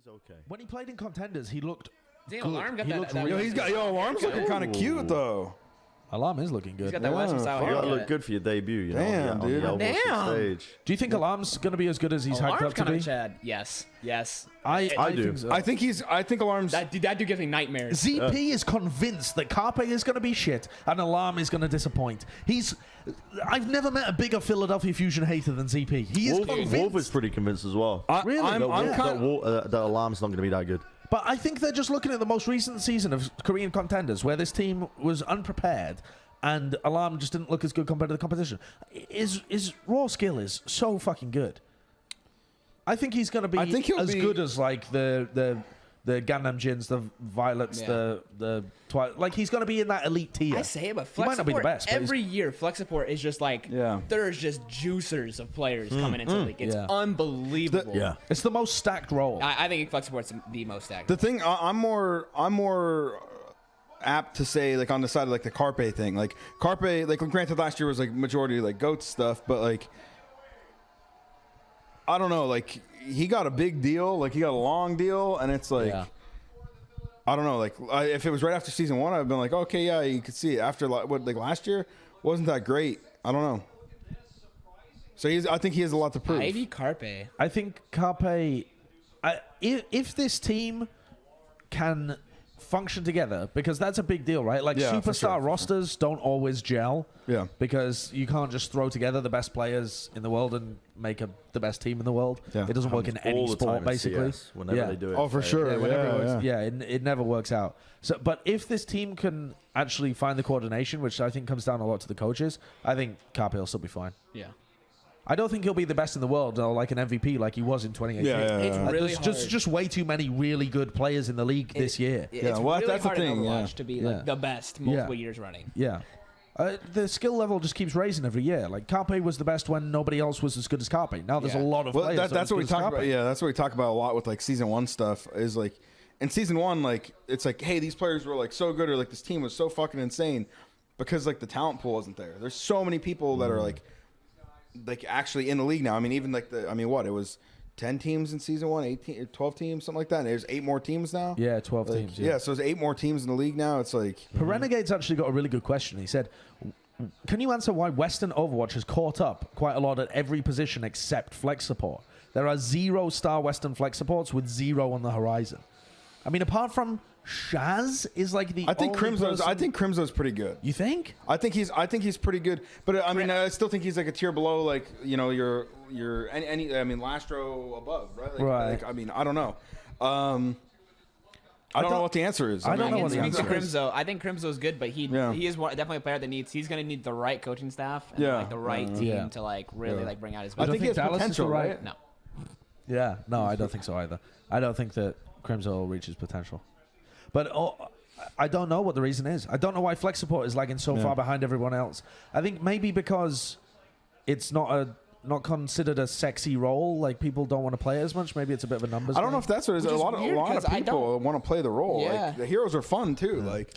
okay. When he played in Contenders, he looked Damn, good. Alarm got He that- looked that- really He's got Alarm's looking kind of cute though. Alarm is looking good. He's got that Western style You gotta haircut. look good for your debut, you know. Damn, on the dude. Elbow Damn. stage. Do you think Alarm's going to be as good as he's hyped Alarm's up to kind be? of Chad. Yes. I do. think so. I think Alarm's. That dude gives me nightmares. ZP is convinced that Carpe is going to be shit and Alarm is going to disappoint. I've never met a bigger Philadelphia Fusion hater than ZP. He is convinced. Wolf is pretty convinced as well. Really? I'm that Alarm's not going to be that good. But I think they're just looking at the most recent season of Korean Contenders, where this team was unprepared and Alarm just didn't look as good compared to the competition. His raw skill is so fucking good. I think he's going to be as good as like the Gangnam Jins, the Violets, the Twilight. Like he's going to be in that elite tier. I say it, but he might Flex not be the Support, best. But every year, Flex Support is just like, there's just juicers of players coming into the league. It's unbelievable. It's the most stacked role. I think Flex Support's the most stacked. The thing, I'm more apt to say like on the side of like the Carpe thing. Like Carpe, like granted last year was like majority like GOAT stuff, but like I don't know, like he got a big deal, like he got a long deal, and it's like I don't know, like if it was right after season 1, I've been like, okay, yeah, you could see it. After like last year wasn't that great. I don't know. So I think he has a lot to prove. Ivy Carpe. I think Carpe, if this team can function together, because that's a big deal, right? Like superstar rosters don't always gel. Yeah. Because you can't just throw together the best players in the world and make the best team in the world. Yeah. It doesn't work in any sport, basically. Whenever they do it. Oh, for sure. It never works out. So, but if this team can actually find the coordination, which I think comes down a lot to the coaches, I think Carpe will still be fine. Yeah. I don't think he'll be the best in the world or like an MVP like he was in 2018. It's really hard. There's just way too many really good players in the league this year. It's well, really that's hard the thing. in Overwatch to be like the best multiple years running. Yeah. The skill level just keeps raising every year. Like Carpe was the best when nobody else was as good as Carpe. Now there's a lot of players. That's what we talk about. Yeah, that's what we talk about a lot with like season 1 stuff. Is like in season 1, like it's like, hey, these players were like so good, or like this team was so fucking insane, because like the talent pool isn't there. There's so many people that are like actually in the league now. I mean, even like it was 10 teams in season 1, 18, 12 teams, something like that. And there's 8 more teams now. Yeah, 12 teams. Yeah, so there's 8 more teams in the league now. It's like Renegade's actually got a really good question. He said, "Can you answer why Western Overwatch has caught up quite a lot at every position except flex support? There are 0-star Western flex supports with 0 on the horizon. I mean, apart from Shaz is like the. I think only Crimso's pretty good. You think? I think he's pretty good, but I mean, I still think he's like a tier below, like your Lastro above, right? Like, right. Like, I mean, I don't know. I don't know what the answer is. I don't know what the answer is. Crimso, I think Crimso's good, but he is definitely a player that he's going to need the right coaching staff and like the right team to like really like bring out his. I think he has Dallas potential, right? No. Yeah, no, I don't think so either. I don't think that Crimso will reach his potential. But I don't know what the reason is. I don't know why flex support is lagging so far behind everyone else. I think maybe because it's not considered a sexy role. Like people don't want to play as much. Maybe it's a bit of a numbers. I don't know if that's what it is. A lot of people want to play the role. Yeah. Like, the heroes are fun too. Like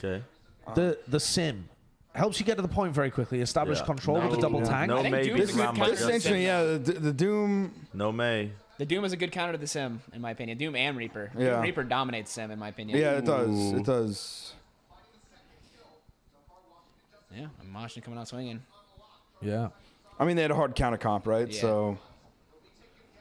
the sim helps you get to the point very quickly. Establish control with the double tank. No, I think maybe. Doom's a good counter to the sim. the Doom. No May. The Doom is a good counter to the sim, in my opinion. Doom and Reaper. Yeah. Reaper dominates sim, in my opinion. Yeah, it does. It does. Yeah, Moshin coming out swinging. Yeah. I mean, they had a hard counter comp, right? Yeah. So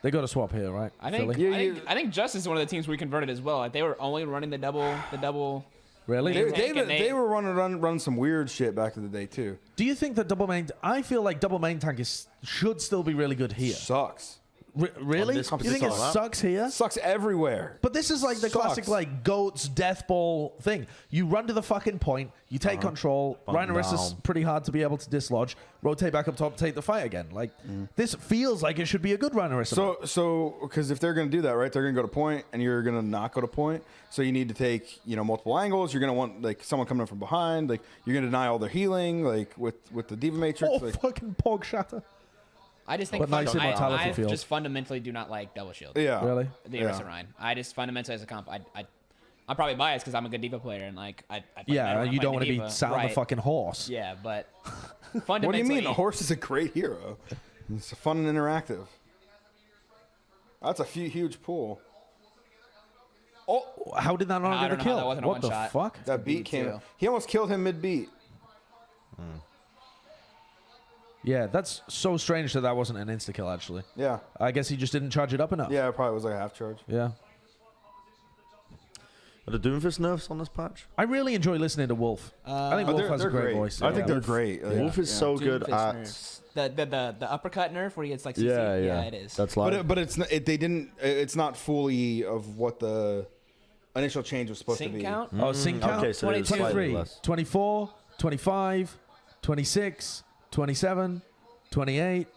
they got to swap here, right? I think Justice is one of the teams we converted as well. Like they were only running the double. Really? They were running some weird shit back in the day too. Do you think that double main? I feel like double main tank should still be really good here. Sucks. Really? You think it sucks here? Sucks everywhere. But this is like the classic like GOAT's death ball thing. You run to the fucking point, you take control. Rhinoceros is pretty hard to be able to dislodge. Rotate back up top, take the fight again. Like this feels like it should be a good Rhinoceros. So because if they're going to do that, right, they're going to go to point, and you're going to not go to point. So you need to take multiple angles. You're going to want like someone coming in from behind. Like you're going to deny all their healing. Like with the Diva Matrix. Fucking Pog Shatter. I just think I just fundamentally do not like double shield. Yeah. Really? The Arisa Rhine. I just fundamentally as a comp, I'm probably biased because I'm a good Diva player and like you don't want to be sat on the fucking horse. Yeah, but fundamentally. What do you mean? A horse is a great hero. It's fun and interactive. That's a huge pool. Oh, how did that not I get a don't know how kill? that wasn't a What the one-shot. fuck? That beat came. He almost killed him mid-beat. Yeah, that's so strange that wasn't an insta-kill, actually. Yeah. I guess he just didn't charge it up enough. Yeah, it probably was like a half charge. Yeah. Are the Doomfist nerfs on this patch? I really enjoy listening to Wolf. I think Wolf has a great voice. I think they're great. Wolf is so good at... Nerfs. The uppercut nerf where he gets like CC. Yeah, it is. That's like... But it's not, they didn't. It's not fully of what the initial change was supposed Sync to be. count? Oh, sync count? Okay, so it's 23, slightly less. 24, 25, 26, 27, 28,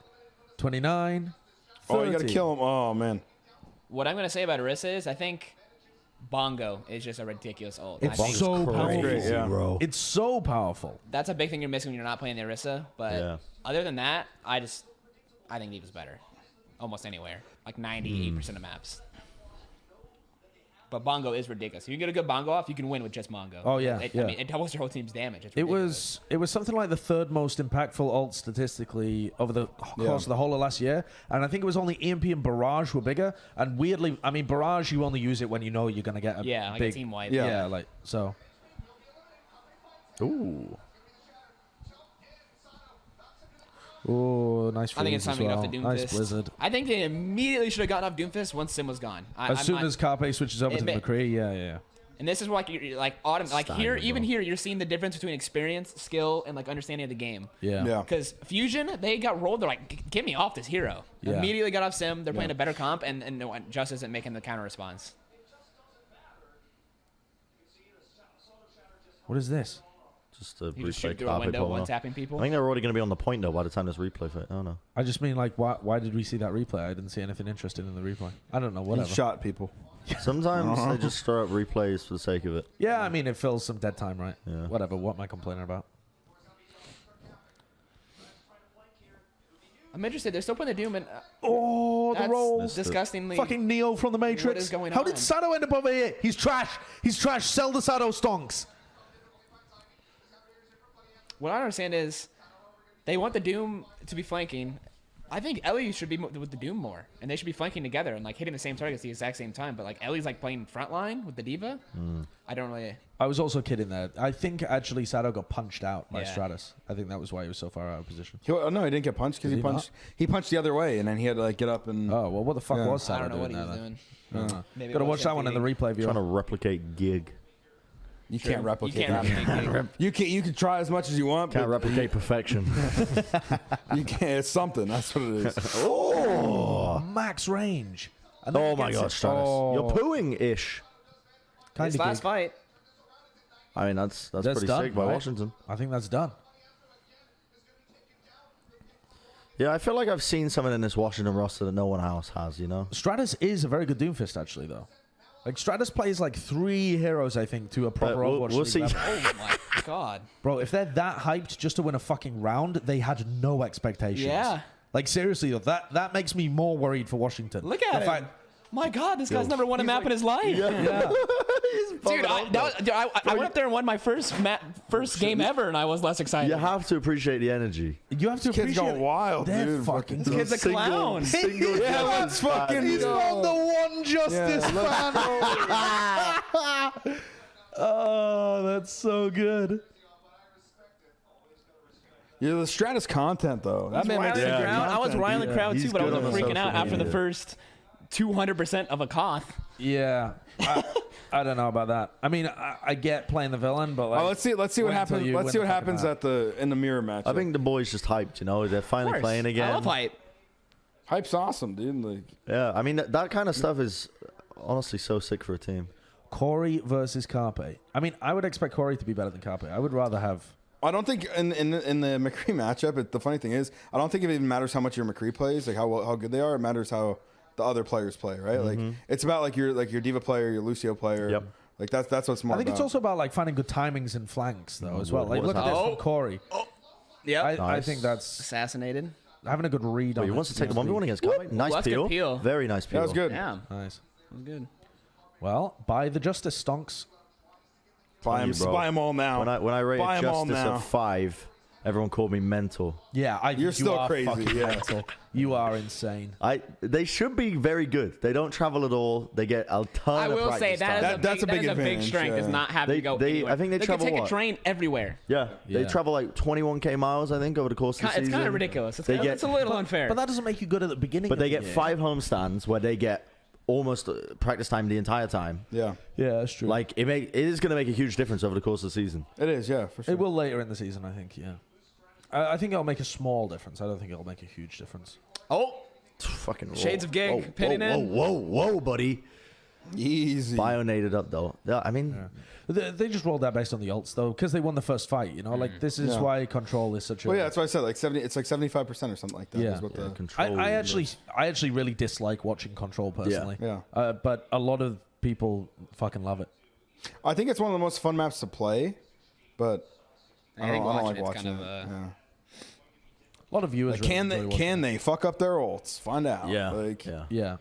29, 30. Oh, you got to kill him. Oh, man. What I'm going to say about Orisa is I think Bongo is just a ridiculous ult. It's I think so powerful. Great, yeah. bro. It's so powerful. that's a big thing you're missing when you're not playing the Orisa. But other than that, I think Diva's better. Almost anywhere. Like 98% of maps. But Bongo is ridiculous. If you get a good Bongo off, you can win with just Bongo. Oh, yeah, I yeah. mean, it doubles your whole team's damage. It's It ridiculous. was something like the third most impactful ult statistically over the course of the whole of last year, and I think it was only EMP and Barrage were bigger. And weirdly, I mean, Barrage you only use it when you know you're gonna get a like big a team wipe. Yeah, like so. Ooh. Oh, nice. I think it's freeze time to as get off the well. Doomfist. Nice Blizzard. I think they immediately should have gotten off Doomfist once Sim was gone. As soon as Carpe switches over to It- McCree, yeah. And this is where, like, you're, like autumn, like here, even here, you're seeing the difference between experience, skill, and like understanding of the game. Yeah. Yeah. Because Fusion, they got rolled. They're like, get me off this hero. Yeah. Immediately got off Sim. They're playing a better comp, and Just isn't making the counter response. What is this? Just a You just replay shoot through a carpet window, pulling one off. tapping people. I think they're already going to be on the point, though, by the time this replay fit. I don't know. I just mean, like, why did we see that replay? I didn't see anything interesting in the replay. I don't know, whatever. He shot people. Sometimes they just throw up replays for the sake of it. Yeah, I mean, it fills some dead time, right? Yeah. Whatever, what am I complaining about? I'm interested. They're still playing the Doom, and Oh, the that's rolls. disgustingly. Fucking Neo from the Matrix. What is going How on? did Sato end up over here? He's trash. He's trash. Sell the Sato stonks. What I don't understand is they want the Doom to be flanking. I think Ellie should be with the Doom more, and they should be flanking together and like hitting the same targets at the exact same time. But like Ellie's like playing frontline with the Diva. I don't really. I was also kidding there. I think actually Sato got punched out by Yeah. Stratus. I think that was why he was so far out of position. No, he didn't get punched because Did he he punched. He punched the other way, and then he had to like get up and. Oh, well, what the fuck Yeah. was I Sato don't know what doing he was there? doing. Then? Maybe it Gotta was watch that one in the FD. replay view. Trying to replicate gig. You can't replicate You can't that. replicate Gig. You can. You can try as much as you want. Can't but replicate perfection. You can't. It's something. That's what it is. Oh, max range. And then Oh he my gets God, it. Stratus. Oh, You're pooing-ish. kind This of last fight. I mean, that's pretty done, sick by right? Washington. I think that's done. Yeah, I feel like I've seen something in this Washington roster that no one else has, you know? Stratus is a very good Doomfist, actually, though. Like, Stratus plays like 3 heroes, I think, to a proper we'll Overwatch see. League level. Oh my god. Bro, if they're that hyped just to win a fucking round, they had no expectations. Yeah. Like, seriously, though, that makes me more worried for Washington. Look at The him. fact- My god, this guy's never won a map in his life. Yeah. Dude, I went up there and won my first game ever, and I was less excited. You have to appreciate the energy. You have to Kids appreciate going wild, They're dude. fucking This kid's a clown. Single Yeah, let's fucking. He's from the One Justice fan. Oh, that's so good. Yeah, the Stratus content though. That man makes Riling the Yeah, crowd. I was content, riling dude. the crowd He's too, but I good was on the freaking out social after the media. first 200% of a Koth. Yeah. I don't know about that. I mean, I get playing the villain, but like, Oh, let's see what wait until happens. you Let's win see the what fucking happens map. in the mirror match. I think the boys just hyped, you know? They're finally playing again. I love hype. hype's awesome, dude. Like, Yeah, I mean, that kind of stuff is honestly so sick for a team. Corey versus Carpe. I mean, I would expect Corey to be better than Carpe. I would rather have. I don't think in the McCree matchup. The funny thing is, I don't think it even matters how much your McCree plays, like how good they are. It matters how the other players play, right? Like it's about like your Diva player, your Lucio player. Yep. Like that's what's more. I think it's also about like finding good timings and flanks though as well. what Like was look at this that? from Corey. Yep. I Nice. think that's Assassinated. having a good read But on he it, wants to be take the honest 1v1 with you. against Carpe. Nice that's good peel. peel. Very nice peel. that was good. Yeah. Nice. That was good. Well, buy the Justice stonks. Buy you, bro. them all now. When I rated Buy 'em all Justice now. at 5, everyone called me mental. Yeah, You're you still are crazy, fucking yeah. mental. You are insane. They should be very good. They don't travel at all. They get a ton I of will say practice that time. is That's a big big advantage, strength is yeah. not having to go anywhere. I think they can travel take a what? train everywhere. Yeah, they Yeah. travel like 21k miles, I think, over the course of the It's season. kind of ridiculous. They get- It's a little unfair. But that doesn't make you good at the beginning. But they of get the year. 5 homestands where they get almost practice time the entire time. Yeah, Yeah, that's true. Like it is going to make a huge difference over the course of the season. it is. Yeah, for sure. It will later in the season, I think. Yeah, I think it'll make a small difference. I don't think it'll make a huge difference. oh, Fucking roll. Shades of gig, Whoa, pinning whoa, in. whoa, buddy. Easy. Bionated up though. Yeah, I mean, They just rolled that based on the ults though, because they won the first fight. You know, like this is Yeah. why control is such a. Well, yeah, that's what I said. Like 70, it's like 75% or something like that. Yeah. Is what yeah, the, control. I actually really dislike watching control personally. Yeah. But a lot of people fucking love it. I think it's one of the most fun maps to play, but I think I don't watching like it's watching kind it. of. Yeah. A lot of viewers. Like, can really they enjoy can they fuck up their ults? Find out. Yeah, Like, yeah. watching it. Yeah.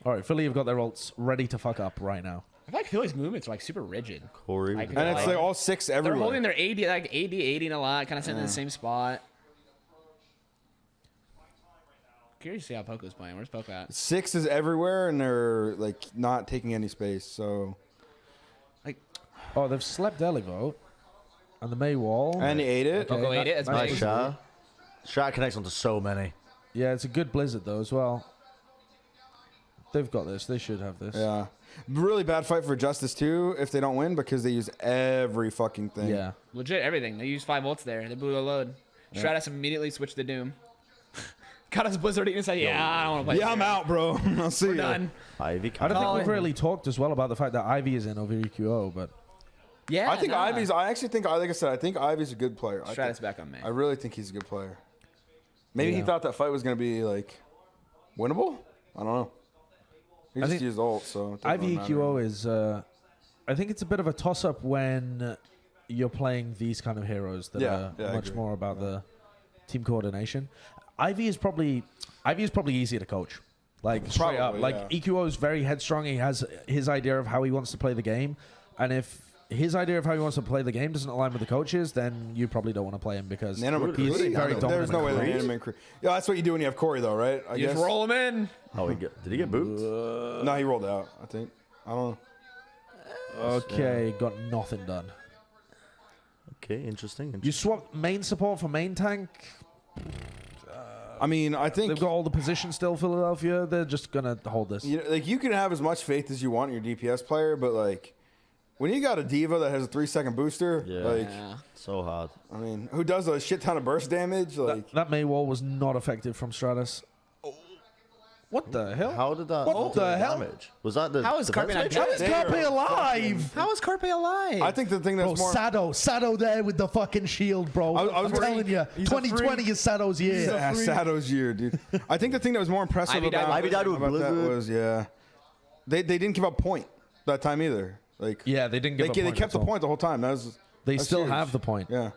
All right, Philly have got their ults ready to fuck up right now. I feel like Philly's movements are like super rigid. Corey. Like, with And the- it's like all 6 They're everywhere. holding their AD like AD 80 a lot, kind of sitting in the same spot. Curious to see how Poco's playing. Where's Poco at? 6 is everywhere, and they're like not taking any space. So Oh, they've slept Elivo. And the May wall. and he ate it. Poco ate it. It's nice big. shot. Shot connects onto so many. Yeah, it's a good Blizzard though as well. They've got this. They should have this. Yeah, really bad fight for Justice too if they don't win because they use every fucking thing. Yeah. Legit everything. They used 5 ults there. They blew the load. Stratus immediately switched to Doom. Got his Blizzard and said, "Yeah, I don't want to play." Yeah, I'm out, bro. I'll see We're you. done. Ivy. I don't think Colin. we've really talked as well about the fact that Ivy is in over EQO, but Yeah, I think nah. Ivy's. I actually think, like I said, I think Ivy's a good player. Stratus back on me. I really think he's a good player. Maybe he Yeah. thought that fight was gonna be like winnable. I don't know. He I just think used ult, so it doesn't Ivy really matter. EQO is. I think it's a bit of a toss-up when you're playing these kind of heroes that Yeah, are I much agree. more about the team coordination. Ivy is probably easier to coach. Like straight up, Probably, like yeah. EQO is very headstrong. He has his idea of how he wants to play the game, and if his idea of how he wants to play the game doesn't align with the coaches, then you probably don't want to play him because Nano he's McCready? very dominant. There's no way they're McCready. Nano McCready. Yeah, that's what you do when you have Corey, though, right? I You guess. just roll him in. Oh, did he get booped? No, he rolled out. I think. I don't know. Okay, got nothing done. Okay, interesting. You swap main support for main tank. I mean, I think They've got all the positions still, Philadelphia. They're just gonna hold this. you know, like you can have as much faith as you want in your DPS player, but like when you got a diva that has a 3-second booster, Yeah. like Yeah. So hard. I mean, who does a shit ton of burst damage? Like That May wall was not effective from Stratus. What the hell? How did that? What do the hell? Damage? Was that the? How is defense Carpe not matrix? How is They're Carpe alive? How is Carpe alive? I think the thing that's Bro, more Sado there with the fucking shield, bro. I was I'm telling you, He's a 2020 is Sado's year. Yeah, Sato's year, dude. I think the thing that was more impressive Ivy died about, with Ivy died with about that Blizzard. was they didn't give up point that time either. Like Yeah, they didn't give they a point kept at the all. point the whole time. That's They that's still huge. have the point. Yeah.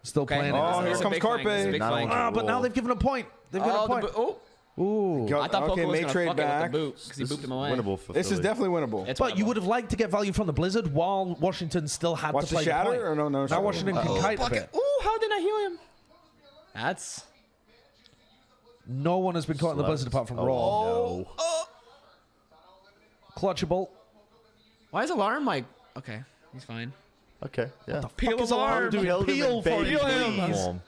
Still Okay. playing Oh, it. here It's a comes big flank. Carpe. It's a big Not flank. only- Ah, but now they've given a point. They've given Oh, a point. oh, Ooh. Go- I thought Poco okay, was may going to trade fuck it with back. the boot because he booped him away. Winnable for This is Philly. definitely winnable. It's But you winnable. would have liked to get value from the Blizzard while Washington still had Watch to play the shatter point. or no Now shatter? Washington can kite a Fuck bit. it. Ooh, how did I heal him? That's No one has been caught in the Slept. Blizzard apart from Oh, Raw. no. Clutchable. why is alarm like? Okay, he's fine. Okay. Yeah. Peel alarm. doing? Killed him Peel in for baby you, please. form.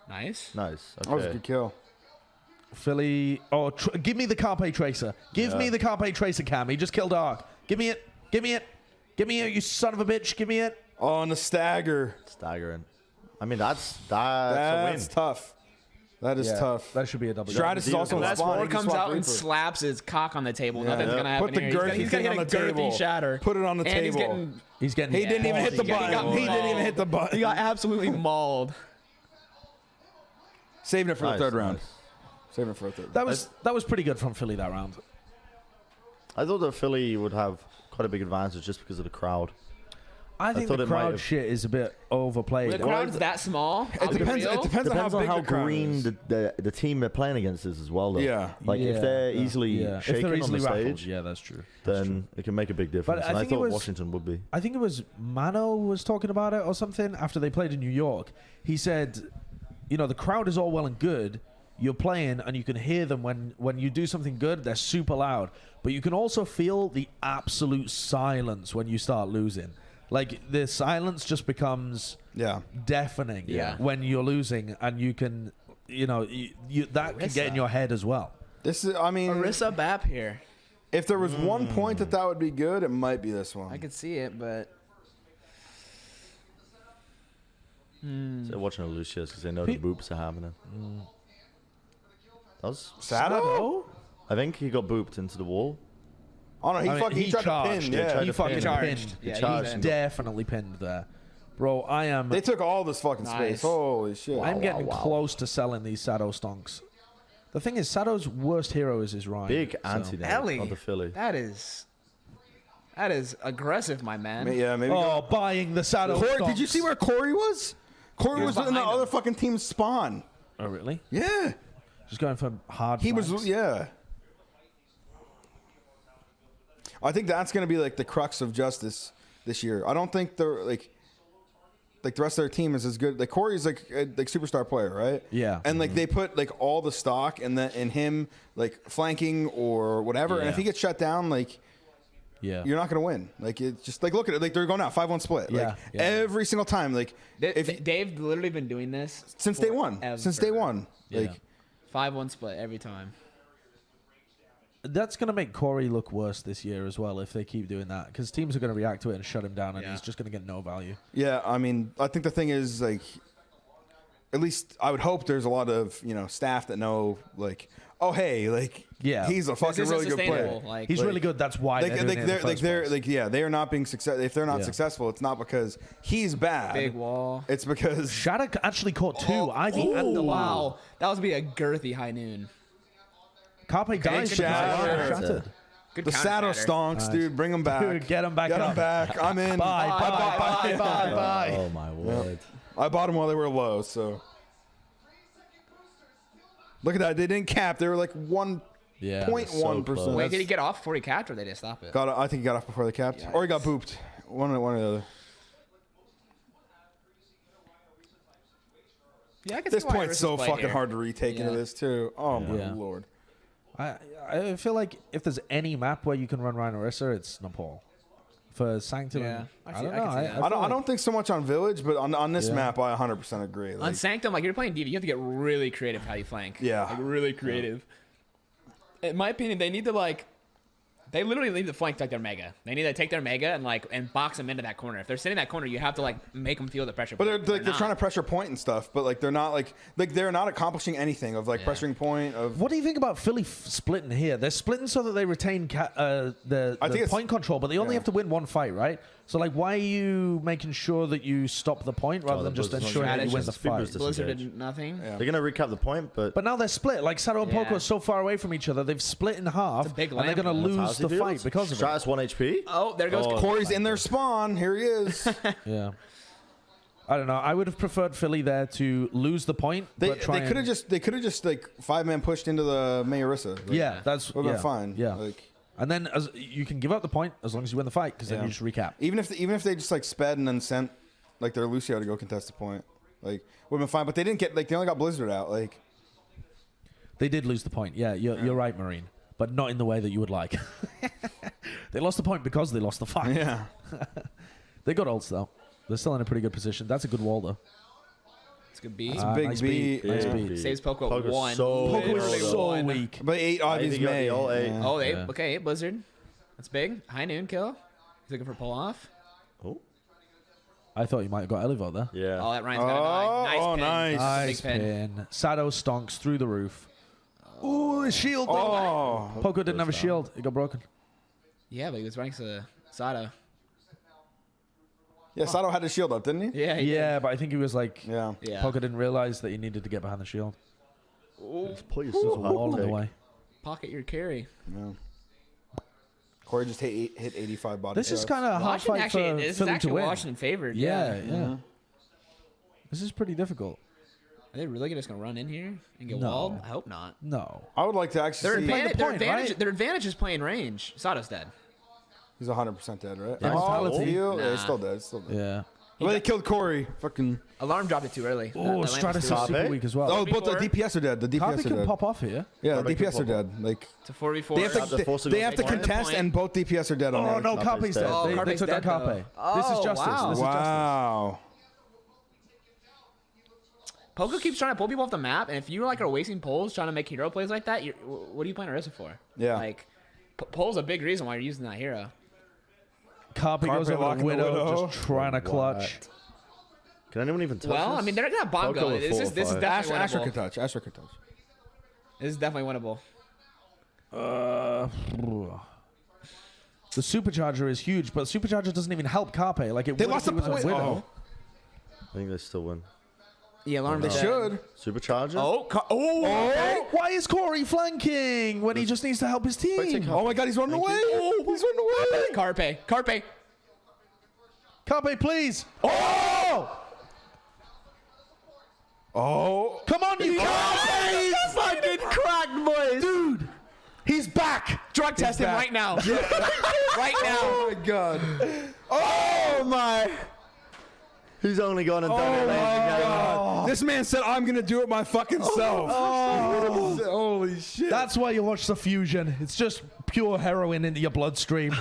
Nice. Nice. That was a Okay. good kill. Philly. Oh, give me the Carpe Tracer. Give me the Carpe Tracer cam. He just killed Ark. Give me it. Give me it. Give me it, you son of a bitch. Give me it. Oh, and the stagger. Staggering. I mean, that's a That's win. tough. That is tough. That should be a double. Stratus is also in Unless spawn. Ward He can comes swap out and Reaper. slaps his cock on the table, nothing's Yeah. gonna happen Put the here. girthy He's thing gonna on get the a girthy table. shatter. Put it on the and he's table. getting. He's getting. He didn't even hit the He got button. He didn't even mauled. hit the button. He got absolutely mauled. Saving it for Nice, the third round. nice. Saving it for the third. That was pretty good from Philly that round. I thought that Philly would have quite a big advantage just because of the crowd. I think thought the it might crowd have- shit is a bit overplayed. The crowd's that small. I'll be depends. real. It depends on Depends how on big how the crowd green is. the team they're playing against is as well, though. Yeah. Like if they're easily if shaken they're easily on the rattled, stage, yeah, that's true. That's true. then it can make a big difference. I And I think it thought was- Washington would be. I think it was Mano was talking about it or something after they played in New York. He said, you know, the crowd is all well and good. You're playing and you can hear them when you do something good. They're super loud, but you can also feel the absolute silence when you start losing. Like the silence just becomes deafening when you're losing, and you can, you know, that can get in your head as well. This is, I mean, Marissa Bap here. if there was one point that would be good, it might be this one. I could see it, but So they're watching a Lucius because they know the boops are happening. That was. Sato? I think he got booped into the wall. Oh no, he tried charged. to pin. Yeah, He fucking charged. pinned. Yeah, He charged was and definitely pinned there. Bro, I am they took all this fucking space. Nice. Holy shit! I'm getting close to selling these Sato stonks. The thing is, Sato's worst hero is his Ryan. Big so- anti Ellie. on the Philly. that is aggressive, my man. Yeah, maybe. Oh, buying the Sato Corey, stonks. did you see where Corey was? Corey was was in the behind him. other fucking team's spawn. Oh, really? Yeah, Just going for hard he was. flanks. Yeah. I think that's gonna be like the crux of Justice this year. I don't think they're like the rest of their team is as good. Like Corey's like a superstar player, right? Yeah. And like they put like all the stock in him like flanking or whatever. And if Yeah. he gets shut down, like Yeah. you're not gonna win. Like it's just like look at it. Like they're going out 5-1 split. Yeah, Like yeah. every single time. Like They've literally been doing this since day one. forever. Since day one. Yeah. Like 5-1 split every time. That's going to make Corey look worse this year as well if they keep doing that, because teams are going to react to it and shut him down, and Yeah. he's just going to get no value. yeah, I mean, I think the thing is like, at least I would hope there's a lot of staff that know like, oh hey, like he's a fucking This really isn't good player. sustainable. Like, He's really good. That's why Like, they're doing it in the first place. they are not being success. If they're not Yeah. successful, it's not because he's bad. big wall. It's because Shattuck actually caught two. Ivy and the Wow, that was be a girthy high noon. Carpe dies. good shatter. Shattered. Good the counter saddle batter. stonks, dude. Bring them back. Dude, get 'em back Get up. them back. I'm in. Bye, bye, bye, bye, bye. Oh my word. I bought them while they were low, so. Look at that. They didn't cap. They were like 1.1%. close. Wait, did he get off before he capped, or they just stop it? I think he got off before they capped. Or he got booped. One or the other. Yeah, I can This see why point's Iris so is played fucking here. hard to retake into Yeah. this, too. Oh, my Yeah. lord. I feel like if there's any map where you can run Rhino Orisa, it's Nepal. For Sanctum, Yeah, I I don't see- know. I can see that. feel I like- don't think so much on Village, but on this Yeah. map, I 100% agree. On Like, Sanctum, like you're playing DV, you have to get really creative how you flank. Yeah. Like really creative. In my opinion, they need to they literally need to flank like their mega. They need to take their mega and box them into that corner. If they're sitting in that corner, you have to make them feel the pressure. but they're not. trying to pressure point and stuff, but like they're not they're not accomplishing anything of pressuring point of. What do you think about Philly splitting here? They're splitting so that they retain the I think it's- point control, but they only yeah. have to win one fight, right? So, why are you making sure that you stop the point rather than just the Blizzard's ensuring that you win the strategy. fight? Speed Blizzard disengage. did nothing. Yeah. They're gonna recap the point, but But now they're split. Like Sato and Poco Yeah. are so far away from each other, they've split in half, It's a big and they're lamp. going to that's lose how the he fight feels. because of it. Stratus 1 HP. Oh, there goes. Oh. Corey's in their spawn. Here he is. Yeah. I don't know. I would have preferred Philly there to lose the point. They but try could have just 5-man pushed into the Mayarissa. Yeah, that's would have been fine. Yeah, Like, and then you can give up the point as long as you win the fight, because then Yeah. you just recap. even if they just sped and then sent their Lucio to go contest the point, would have been fine. But they didn't get they only got Blizzard out. They did lose the point. Yeah, you're right, Marine, but not in the way that you would like. They lost the point because they lost the fight. Yeah. They got ults though. They're still in a pretty good position. That's a good wall though. It's a good beat. It's a big nice beat. beat. Nice Yeah. beat. Saves Poco Poco's one. so Poco low, is though. so one. weak. But 8 obvious think he got May. the all 8. Yeah. Oh, Yeah. okay, Blizzard. That's big. High noon kill. He's looking for pull off. Oh, I thought you might have got Elivo there. yeah. Oh, that Ryan's got a die. Nice pin. nice. Nice Big pin. pin. Sato stonks through the roof. Ooh, his shield. Oh. Poco didn't have a shield. It got broken. Yeah, but he was running to Sato. Yeah, Sato had his shield up, didn't he? Yeah, he Yeah, but I think he was like, Yeah. did. Yeah. Poco didn't realize that he needed to get behind the shield. Just put your There's a sword wall in hard the take. way. Pocket your carry. Yeah. Corey just hit 85 body This is shots. kind of a hard Washington fight actually, for this is Philly to actually win. Washington favored. Yeah. This is pretty difficult. Are they really just gonna run in here and get No. walled? I hope not. No. I would like to actually see. Their advantage is playing range. Sato's dead. He's 100% dead, right? Yeah, Oh, mortality. yeah, Nah. he's still dead. He's still dead. Yeah. Well, they killed Corey. Fucking. Alarm dropped it too early. Oh, Stratus is Carpe? super weak as well. Oh, both the Before. DPS are dead. The DPS Carpe are can dead. pop off here. Yeah, the Carpe DPS are can pop dead. Like It's a 4v4. they have The to, force they have to goes back. contest, and both DPS are dead on Oh, there. no, Carpe's Carpe's dead. dead. Oh, They Carpe's took that dead, Carpe. though. This is Oh, justice. wow. This is justice. Wow. Poco keeps trying to pull people off the map, and if you like are wasting pulls trying to make hero plays like that, what are you playing Orisa for? Yeah. Like, pull's a big reason why you're using that hero. Carpe goes over locking the the Widow, Widow. just trying to clutch. Can anyone even touch Well, this? I mean, they're gonna bomb Poco go. with This is 4 or 5. definitely Asher winnable. could touch. Asher could touch. This is definitely winnable. The supercharger is huge, but supercharger doesn't even help Carpe. Like it They would lost if the it was a point. Widow. I think they still win. Yeah, alarm. They should. Supercharger? Why is Corey flanking when he just needs to help his team? Oh my God, he's running away. He's running away. Carpe. Carpe, please. Oh! Oh. Come on, you guys! Fucking cracked, boys. Dude, he's back. Drug test him back. right now. Right now. Oh my God. Oh my! He's only gone and done it. ladies and gentlemen. This man said, "I'm gonna do it my fucking self." Holy shit. That's why you watch the fusion. It's just pure heroin into your bloodstream.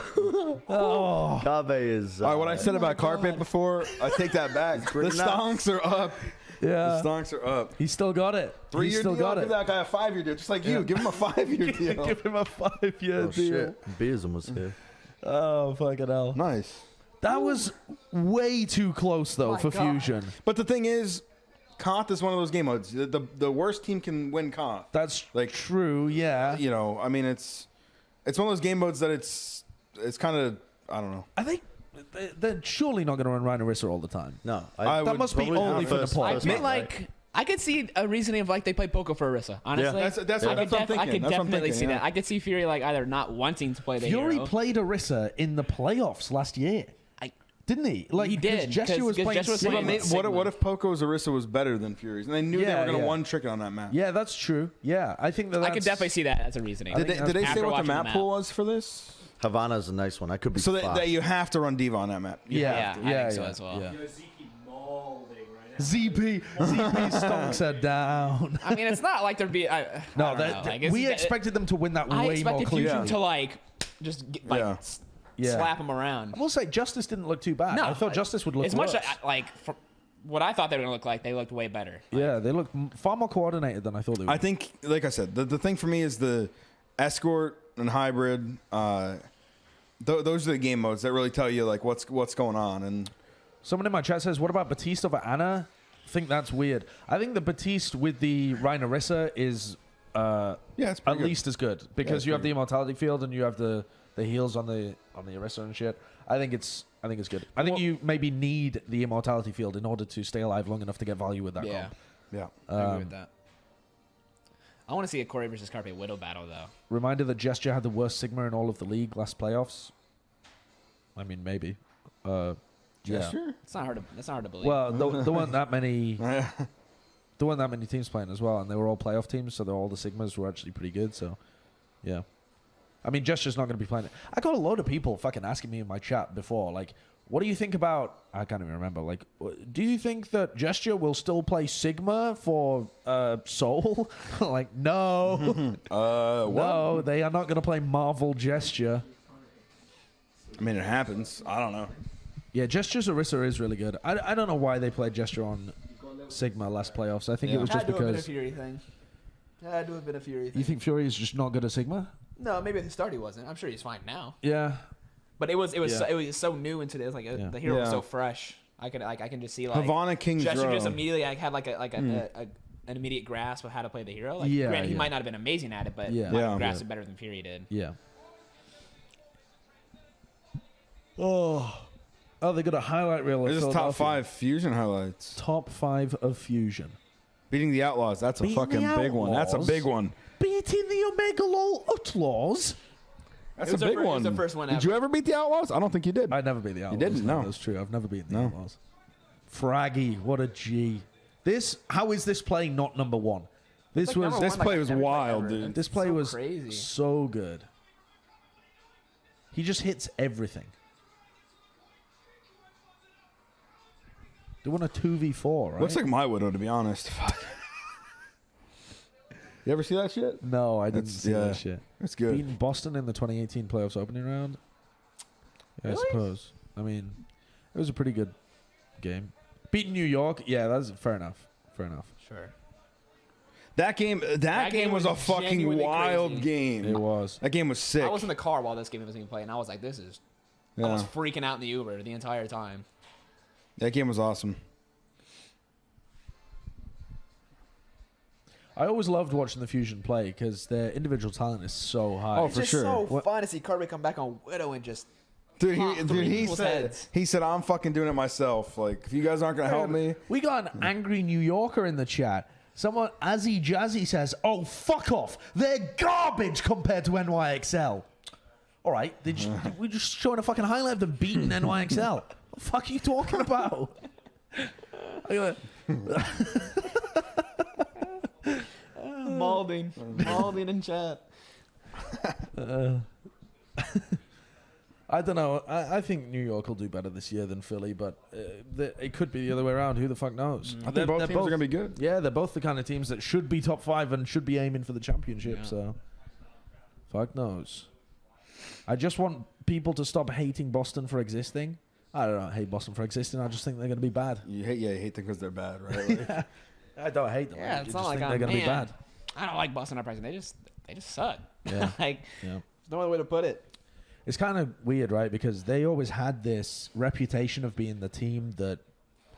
Oh. Carpe is. All right, what I said about Carpet before, I take that back. The pretty nuts. stonks are up. The Yeah. stonks are up. He still got it. 3-year He still deal. got Give it. that guy a 5-year deal, just like you. Give him a 5-year deal. Give him a 5-year Oh deal. shit! Beersum was here. Oh, fucking hell. Nice. That was way too close, though, My for God. fusion. But the thing is, Koth is one of those game modes. The worst team can win Koth. That's Like- true, yeah. You know, I mean, it's one of those game modes that it's kind of, I don't know. I think they're surely not going to run Rhino Rissa all the time. No, I That would must be probably only have for the first- pot. I first mean, one, like, right? I could see a reasoning of like they play Poco for Orisa. Honestly, That's what I I'm thinking. I could That's what I'm definitely thinking, see yeah. that. I could see Fury like either not wanting to play the Fury hero. played Orisa in the playoffs last year, I- didn't he? Like, He did, Gesture was 'cause playing Gesture was Sigma. playing Sigma. What if Poco's Orisa was better than Fury's? And they knew they Yeah, were going to yeah. one trick it on that map. Yeah, that's true. Yeah, I think that's... I could definitely see that as a reasoning. Did they say After what the watching map pool was for this? Havana's the next one. That could be. So fast. that you have to run Diva on that map. Yeah, I think so as well. Yeah. Zeke mauling right now. ZP stonks are down. I mean, it's not like there'd be. I No, don't know. Like, we it's- expected them to win that I way more expected clearly. Fusion to like just get, like Yeah. Yeah. slap him around. I will say Justice didn't look too bad. I thought Justice would look as worse. much like from what I thought they were gonna look like. They looked way better. Yeah, they look far more coordinated than I thought they would. I think, like I said, the thing for me is the escort and hybrid. Those are the game modes that really tell you like what's going on. And Someone in my chat says, "What about Batiste over Anna?" I think that's weird. I think the Batiste with the Rhinarissa is yeah, it's at pretty good. least as good because it's you have pretty the immortality field and you have the heals on the Orisa and shit. I think it's good. I think you maybe need the immortality field in order to stay alive long enough to get value with that. Yeah, comp. Yeah. I agree with that. I want to see a Corey versus Carpe Widow battle though. Reminder that Gesture had the worst Sigma in all of the league last playoffs. I mean, maybe. Yeah. Gesture? It's not hard to. That's not hard to believe. Well, there weren't that many. There weren't that many teams playing as well, and they were all playoff teams, so all the Sigmas were actually pretty good. So, yeah. I mean, Gesture's not going to be playing it. I got a load of people fucking asking me in my chat before, like, what do you think about... I can't even remember. Like, do you think that Gesture will still play Sigma for Soul? Like, no. No, they are not going to play Marvel Gesture. I mean, it happens. I don't know. Yeah, Gesture's Orisa is really good. I don't know why they played Gesture on Sigma last playoffs. I think it was just because... Fury thing. Had to have been a Fury You think Fury is just not good at Sigma? No, maybe at the start he wasn't. I'm sure he's fine now. Yeah. But it was Yeah. so new into this. Like Yeah. the hero was Yeah. so fresh. I can just see like Havana King's Gesture Row. just immediately had like an immediate grasp of how to play the hero. Like, Yeah, granted, he yeah. might not have been amazing at it, but Yeah. might Yeah. have grasped it better than Fury did. Yeah. Oh, they got a highlight reel of This is top Philadelphia. 5 fusion highlights. Top 5 of Fusion. Beating the Outlaws. That's a Beating fucking the big one. That's a Outlaws? big one. Beating the Omega Lol Outlaws. That's It a was the big fir- it was one. the first one Did you ever beat the Outlaws? I don't think you did. I never beat the Outlaws. didn't? No. That's true. I've never beaten the Outlaws. Fraggy, what a G. How is this play not number one? This Like was number this one, play like, was every play wild, ever. dude. this play so was crazy. so good. He just hits everything. They won a 2v4, right? Looks like my widow, to be honest. Fuck. You ever see that shit? No, I didn't That's- see yeah. that shit. It's good. Beating Boston in the 2018 playoffs opening round. Yeah, Really? I suppose. I mean, it was a pretty good game. Beating New York, yeah, that's fair enough. Fair enough. Sure. That game was a fucking genuinely wild crazy. game. It was. That game was sick. I was in the car while this game was being played, and I was like, "This is." I Yeah. was freaking out in the Uber the entire time. That game was awesome. I always loved watching the Fusion play because their individual talent is so high. Oh, for sure. so fun to see Kirby come back on Widow and just. Dude, Pop three he people's said heads. I'm fucking doing it myself. Like, if you guys aren't gonna help me, We got an angry New Yorker in the chat. Someone, Azzy Jazzy says, "Oh, fuck off! They're garbage compared to NYXL." All right, we're just showing a fucking highlight of them beating NYXL. What the fuck are you talking about? Malding in chat. I don't know. I think New York will do better this year than Philly, but it could be the other way around. Who the fuck knows? I think both teams are gonna be good. Yeah, they're both the kind of teams that should be top 5 and should be aiming for the championship. Yeah. So, fuck knows. I just want people to stop hating Boston for existing. I don't hate Boston for existing. I just think they're going to be bad. You hate them because they're bad, right? Like, I don't hate them. Yeah, I it's just not like think they're going to be man, bad. I don't like Boston Uprising. They just suck. Yeah. Like, Yeah. there's no other way to put it. It's kind of weird, right? Because they always had this reputation of being the team that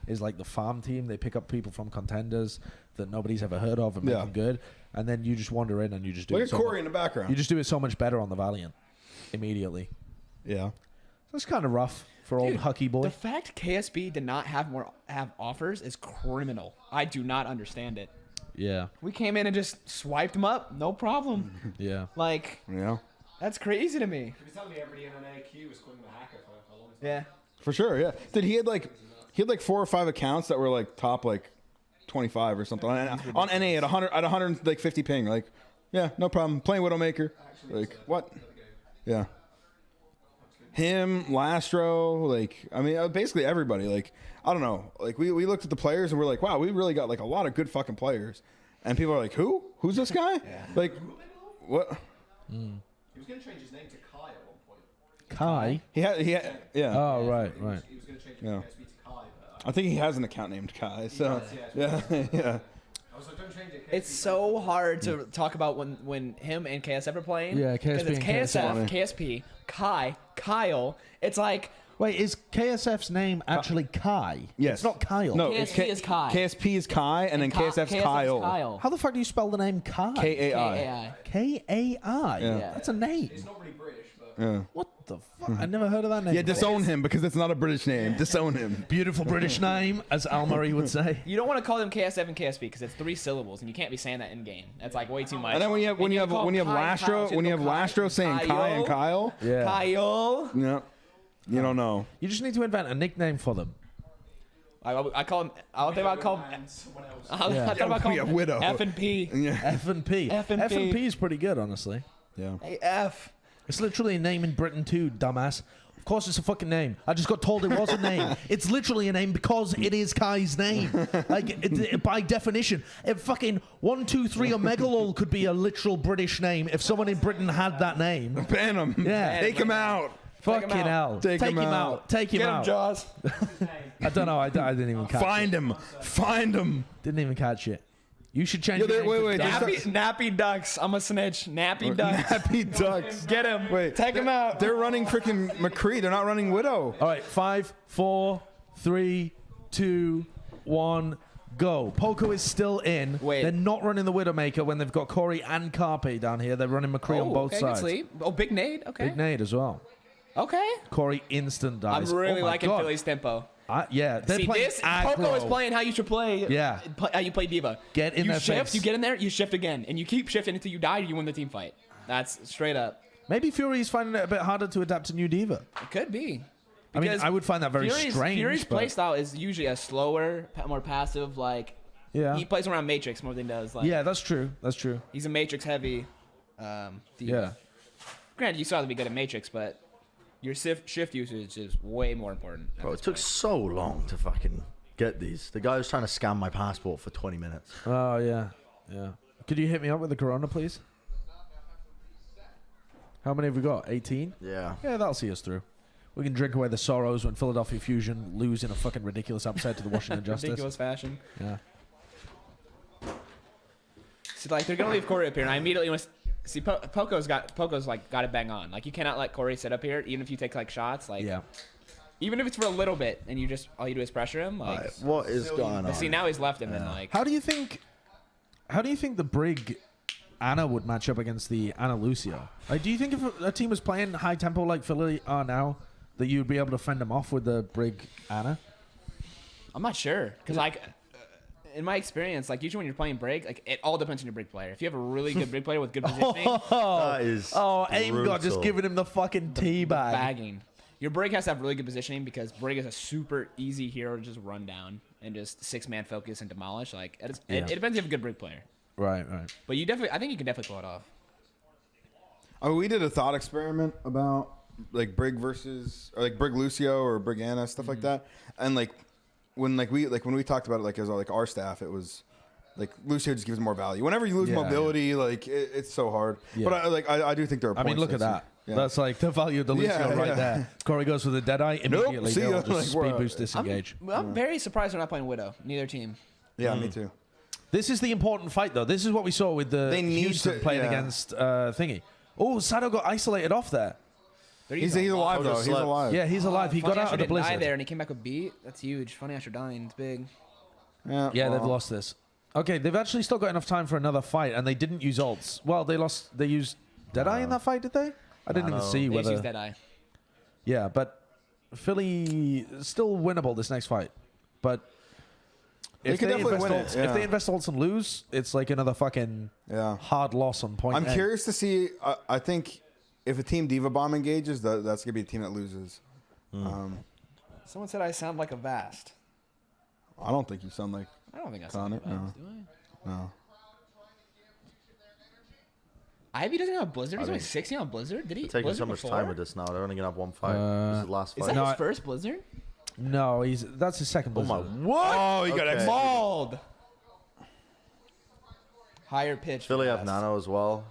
is like the farm team. They pick up people from contenders that nobody's ever heard of and make Yeah. them good. And then you just wander in and you just do look it at so Corey much, in the background. you just do it so much better on the Valiant immediately. Yeah. That's kind of rough for old Dude, Hucky boy. The fact KSB did not have offers is criminal. I do not understand it. Yeah. We came in and just swiped them up, no problem. Yeah. Like, Yeah. that's crazy to me. He was telling me everybody in an AQ was calling him a hacker for a long time. Yeah. For sure, yeah. Dude, he had like 4 or 5 accounts that were like top like 25 or something on NA at 150 ping. Like, yeah, no problem. Playing Widowmaker. Like, what? Yeah. Him, Lastro, like, I mean, basically everybody. Like, I don't know. Like, we looked at the players and we're like, wow, we really got like a lot of good fucking players. And people are like, who? Who's this guy? Like, what? He was going to change his name to Kai at one point. Kai? He had, yeah. Oh, right. He was going to change it Yeah. from KSB to Kai, but I think he has an account named Kai. So, yeah, yeah. I was like, don't change it. It's so hard to talk about when him and KSF are playing. Yeah, Because KSP it's and KSF, KSP, Kai, Kyle. It's like, Wait, is KSF's name actually Kai? Yes. It's not Kyle. No, KSP it's is Kai. KSP is Kai, and then KSF's Kyle. How the fuck do you spell the name Kai? KAI. KAI. K-A-I. Yeah. That's a name. It's not really British, but Yeah. What the fuck? I never heard of that name. Yeah, before. disown him because it's not a British name. Disown him. Beautiful British name, as Al Murray would say. You don't want to call them KSF and KSP because it's 3 syllables, and you can't be saying that in game. That's like way too much. And then when you have call Kai, Lastro, Kyle, when you have Kai, Lastro saying Kai and Kyle, Yeah. Kyle. yeah, you don't know. You just need to invent a nickname for them. I call him. I think about call him. and someone else. I thought about calling Yeah, him Widow. F and P. Yeah, F and P. F and P. F and P is pretty good, honestly. yeah. Hey F. It's literally a name in Britain too, dumbass. Of course it's a fucking name. I just got told it was a name. It's literally a name because it is Kai's name. Like, by definition. If fucking 123 Omegalol could be a literal British name if someone in Britain had that name. Ban him. Yeah. Take him out. Fucking out. hell. Take him out. Take him Get him, out. Jaws. I don't know. I didn't even catch Find it. him. Find him. Didn't even catch it. You should change Yo, your name wait, to just- Duck. Nappy Ducks. I'm a snitch. Nappy Ducks. Happy Ducks. Get him. Wait, Take him out. They're running freaking McCree. They're not running Widow. All right, 5, 4, 3, 2, 1, go. Poco is still in. Wait. They're not running the Widowmaker when they've got Corey and Carpe down here. They're running McCree on both okay, sides. Good sleep. Oh, big nade. Okay. Big nade as well. Okay. Corey instant I'm dies. really Oh my liking God. Philly's tempo. Yeah, they're See, playing this aggro. Poco is playing how you should play. Yeah. How you play Diva. Get in you their shift, face. you get in there, you shift again, and you keep shifting until you die. Or you win the team fight. That's straight up. Maybe Fury's finding it a bit harder to adapt to new Diva. It could be. I mean, Because I would find that very strange. Fury's but- playstyle is usually a slower, more passive. Like Yeah. he plays around Matrix more than he does. Like, Yeah, that's true. That's true. he's a Matrix heavy. Diva. Yeah. Granted, you still have to be good at Matrix, but your shift usage is way more important. at Bro, this it took point. so long to fucking get these. The guy was trying to scan my passport for 20 minutes. Oh, yeah. Yeah. Could you hit me up with the Corona, please? How many have we got? 18? Yeah. Yeah, that'll see us through. We can drink away the sorrows when Philadelphia Fusion lose in a fucking ridiculous upset to the Washington Justice. ridiculous fashion. Yeah. So like they're gonna leave Corey up here, and I immediately want to see Poco's got it bang on. Like you cannot let Corey sit up here, even if you take like shots. Like Yeah. even if it's for a little bit, and you just all you do is pressure him. Like Right, what is going but on? see now he's left him, and like How do you think the Brig Anna would match up against the Anna Lucio? Like, do you think if a team was playing high tempo like Philly are now, that you'd be able to fend them off with the Brig Anna? I'm not sure because like. In my experience, like usually when you're playing Brig, like it all depends on your Brig player. If you have a really good Brig player with good positioning, That is Aim God just brutal. giving him the fucking tea bag. bagging. Your Brig has to have really good positioning because Brig is a super easy hero to just run down and just 6-man focus and demolish. Like it depends if you have a good Brig player. Right. But I think you can definitely pull it off. I mean, we did a thought experiment about like Brig versus or like Brig Lucio or Brig Anna stuff like that, and like when we talked about it like as like our staff, it was like Lucio just gives more value. Whenever you lose Yeah, mobility, like it's so hard. Yeah. But I do think there are. I mean, points look at that. Yeah. That's like the value of the Lucio Yeah, right yeah. there. Corey goes for the Deadeye immediately. see they'll ya. just Like, we're speed out. boost disengage. I'm very surprised they're not playing Widow. Neither team. Yeah, me too. This is the important fight, though. This is what we saw with the They need Houston to- playing yeah. against Thingy. Oh, Sato got isolated off there. He's alive though. He's slept. alive. Yeah, he's alive. He got out of the didn't die blizzard. there, and he came back with beat. That's huge. Funny after dying, it's big. Yeah, Yeah, they've well, lost this. Okay, they've actually still got enough time for another fight, and they didn't use ults. Well, they used Deadeye in that fight, did they? I didn't even see They just whether. use Deadeye. Yeah, but Philly still winnable this next fight. But if could definitely invest win it, ults, yeah. if they invest ults and lose, it's like another fucking Yeah. hard loss on point. I'm A. curious to see. I think if a team Diva Bomb engages, that's gonna be a team that loses. Someone said I sound like a Vast. I don't think you sound like. I don't think I sound like a Connor? Vast, do I? No. Ivy doesn't have Blizzard. He's only 16 on Blizzard. Did he? Taking Blizzard so much before? time with this now. They're only gonna have one fight. This is the last Is fight. that No, his first Blizzard? No, that's his second Oh Blizzard. my! What? Oh, he got Okay. mauled. Higher pitch. Philly for have Vast. Nano as well.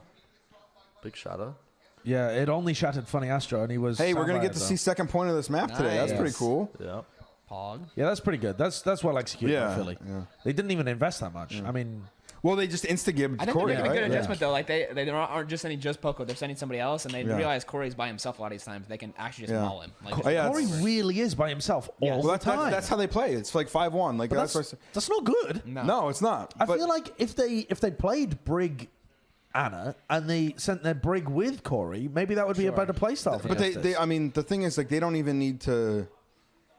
Big shadow. Yeah, it only shattered Funny Astro, and he was. Hey, we're gonna soundbite get to though. see second point of this map today. That's Nice. pretty cool. Yeah. Pog. Yeah, that's pretty good. That's well executed by Yeah, Philly. yeah. They didn't even invest that much. I mean, Well, they just insta-gibbed I think Corey, they're making a right? good Yeah. adjustment though. Like they aren't just sending just Poco. They're sending somebody else, and they Yeah. realize Corey's by himself a lot of these times. They can actually just Yeah. maul him. Like, Oh, yeah, Corey it's- really is by himself all Yes. the Well, time. that's how they play. It's like 5-1. Like But that's, that's not good. no, it's not. I But- feel like if they played Brig Anna and they sent their Brig with Corey, maybe that would be a better playstyle for But Justice. they, I mean, the thing is, like, they don't even need to,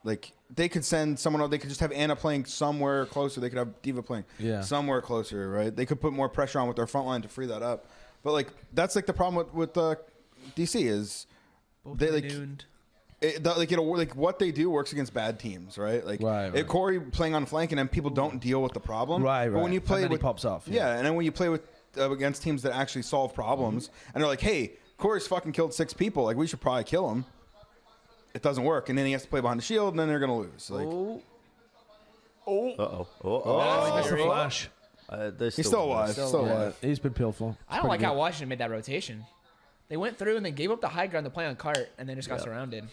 like, they could send someone else. They could just have Anna playing somewhere closer. They could have Diva playing somewhere closer, right? They could put more pressure on with their front line to free that up. But, like, that's, like, the problem with DC is they, like, doomed. like what they do works against bad teams, right? Like, Right. if Corey playing on flank and then people don't deal with the problem. Right, But when right. you play And then he with, pops off, Yeah. yeah. And then when you play with against teams that actually solve problems and they're like, hey, Corey's fucking killed 6 people. Like, we should probably kill him. It doesn't work, and then he has to play behind the shield, and then they're gonna lose. Like, Uh-oh. Oh, missed the Scary. flash. he's still alive. Still Yeah, alive. he's been peeled for. I don't like how Washington made that rotation. They went through and they gave up the high ground to play on cart, and then just got surrounded.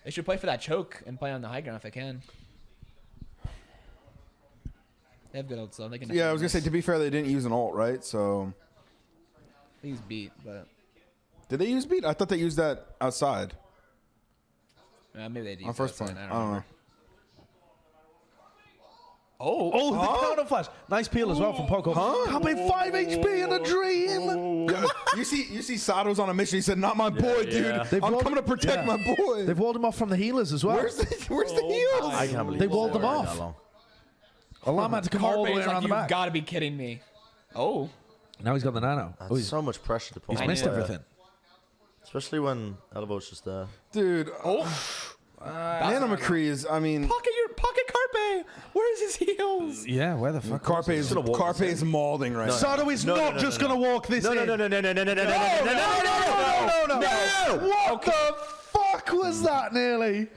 They should play for that choke and play on the high ground if they can. They have good ults though. They can. Yeah, I was gonna say. To be fair, they didn't use an ult, right? So, He's beat, but did they use beat? I thought they used that outside maybe they did. on first point. I don't know. Oh, the counter flash. Nice peel as well from Poco. Come in 5 HP in a dream. Yeah, you see, Sato's on a mission. He said, "Not my boy, dude. yeah. They've I'm walled- coming to protect yeah. my boy." They've walled him off from the healers as well. Where's the heels? I can't believe They it's walled them staying off. that long. Alarm had to come all the way Cartman's around like, the you back. gotta be kidding me. Oh, Now he's got the nano. That's Oh, he's so much pressure to put he's on missed the- everything. Especially when Elevo's just there. Dude. Nana McCree is, I mean. Pocket Carpe. Where's his heels? Yeah, where the fuck? Carpe is mauling right now. Sato is not just going to walk this in. No. What the fuck was that nearly?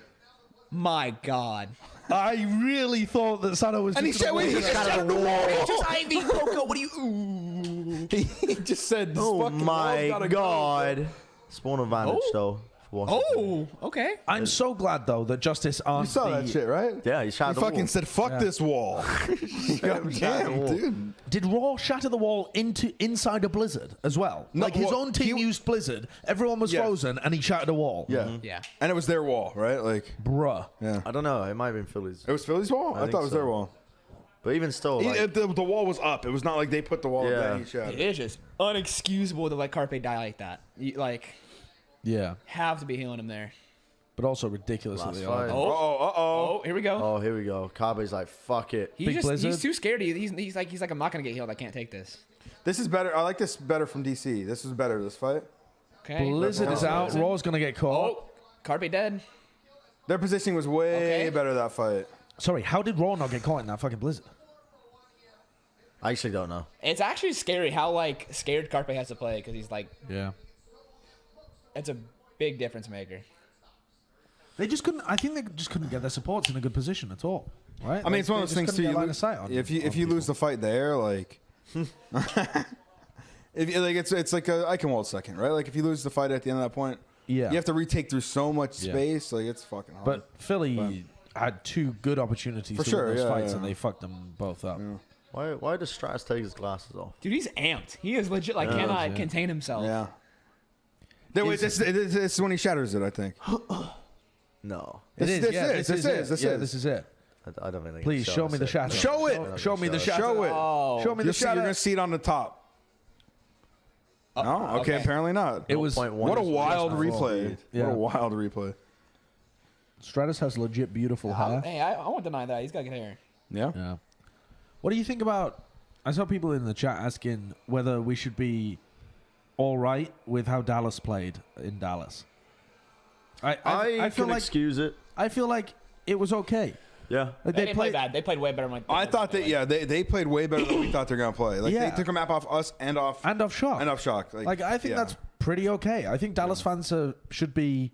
My God. I really thought that Sato was And he just said, gonna wait, he walk just in. said the wall. Just Ivy Coco. What do you? He just said, this Oh fucking wall's my gotta go. God. Spawn advantage, though. for Washington. Oh, okay. I'm so glad though that Justice aren't. You saw that shit, right? Yeah, he shot He the fucking wall. said, "Fuck this wall." God damn, dude. Did Raw shatter the wall inside a blizzard as well? No, like his well, own team he- used blizzard. Everyone was Yeah. frozen, and he shattered a wall. Yeah, Yeah. and it was their wall, right? Like, Bruh. yeah, I don't know. It might have been Phillies. it was Philly's wall. I think thought it was so. their wall. But even still, like, The wall was up. It was not like they put the wall Yeah. up and he shattered. It is just unexcusable to let Carpe die like that. You, like, Yeah, have to be healing him there. but also ridiculous that Last they fight. are. Oh, Oh, here we go. oh, here we go. Carbe's like, fuck it. He's Big just blizzard. he's too scared. He's like I'm not gonna get healed. I can't take this. this is better. I like this better from DC. This is better. This fight. Okay. Blizzard is out. Blizzard. Raw's gonna get caught. Oh, Carpe dead. Their positioning was way Okay. better that fight. Sorry, how did Raw not get caught in that fucking blizzard? I actually don't know. It's actually scary how like scared Carpe has to play because he's like Yeah. it's a big difference maker. They just couldn't. I think they just couldn't get their supports in a good position at all. Right? I mean, it's one of those things too. You Line lose, of sight on, if you on lose people. the fight there, like, if you, like it's like a Eichenwald second, right? Like if you lose the fight at the end of that point, Yeah. you have to retake through so much Yeah. space. Like it's fucking hard. But Philly had two good opportunities For to sure, win those yeah, fights, yeah. and they fucked them both up. Why does Stratus take his glasses off? Dude, he's amped. He is legit like cannot yeah. contain himself. yeah. This is when he shatters it, I think. No. It is. This Yeah, is, this this is. is. Yeah, this is it. I don't think. Please show me the shatter. Show it. Show me the shatter. Show it. Oh. Show me the You're shatter. gonna see it on the top. No, okay, apparently not. It was. What a wild replay! Yeah. What a wild replay. Stratus has legit beautiful hair. Hey, I won't deny that. He's got good hair. Yeah. Yeah. What do you think about? I saw people in the chat asking whether we should be all right with how Dallas played in Dallas. I feel can like excuse it. I feel like it was okay. Yeah. Like They didn't play bad. They played way better. I thought they played way better than we thought they were gonna play. Like Yeah. they took a map off us and off Shock. and off Shock. Like I think yeah. that's pretty okay. I think Dallas fans should be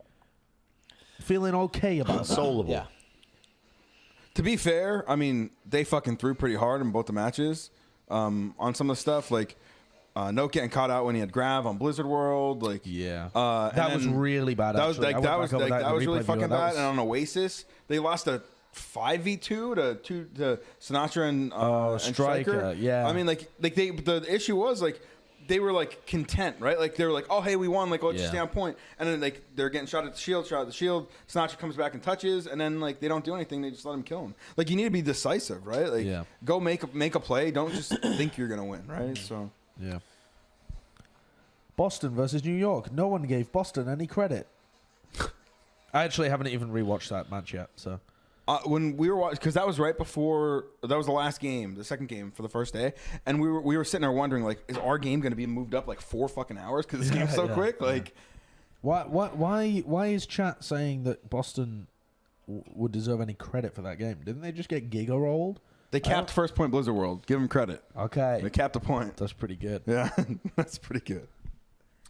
feeling okay about that. Soulable. Yeah. To be fair, I mean they fucking threw pretty hard in both the matches. On some of the stuff like Note getting caught out when he had Grav on Blizzard World. Like Yeah, and that was then- really bad. That was actually. like I went that back was over like in that the was really replay video. fucking That bad. was- And on Oasis, they lost a 5v2 to Sinatra and Striker, yeah. I mean, the issue was like they were like content, right? Like they were like, oh hey, we won. Like let's just Yeah. stay on point. And then like they're getting shot at the shield. Sinatra comes back and touches, and then like they don't do anything. They just let him kill him. Like you need to be decisive, right? Like Yeah. go make a play. Don't just think you're gonna win, right? So. Yeah. Boston versus New York. No one gave Boston any credit. I actually haven't even rewatched that match yet. So When we were watching, because that was right before, that was the last game, the second game for the first day, and we were sitting there wondering, like, is our game going to be moved up like 4 fucking hours because this game's so yeah, quick? yeah. Like, why is chat saying that Boston would deserve any credit for that game? Didn't they just get giga rolled? they capped first point Blizzard World. Give them credit. Okay, They capped a point. that's pretty good. Yeah, that's pretty good.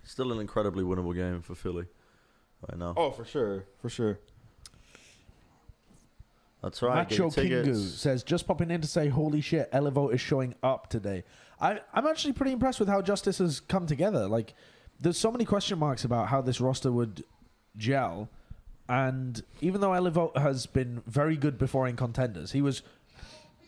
Still an incredibly winnable game for Philly. I know. Oh, for sure, for sure. That's right. Get Macho your Kingu tickets. says, just popping in to say, holy shit, Elevo is showing up today. I'm actually pretty impressed with how Justice has come together. Like, there's so many question marks about how this roster would gel. And even though Elevo has been very good before in contenders, he was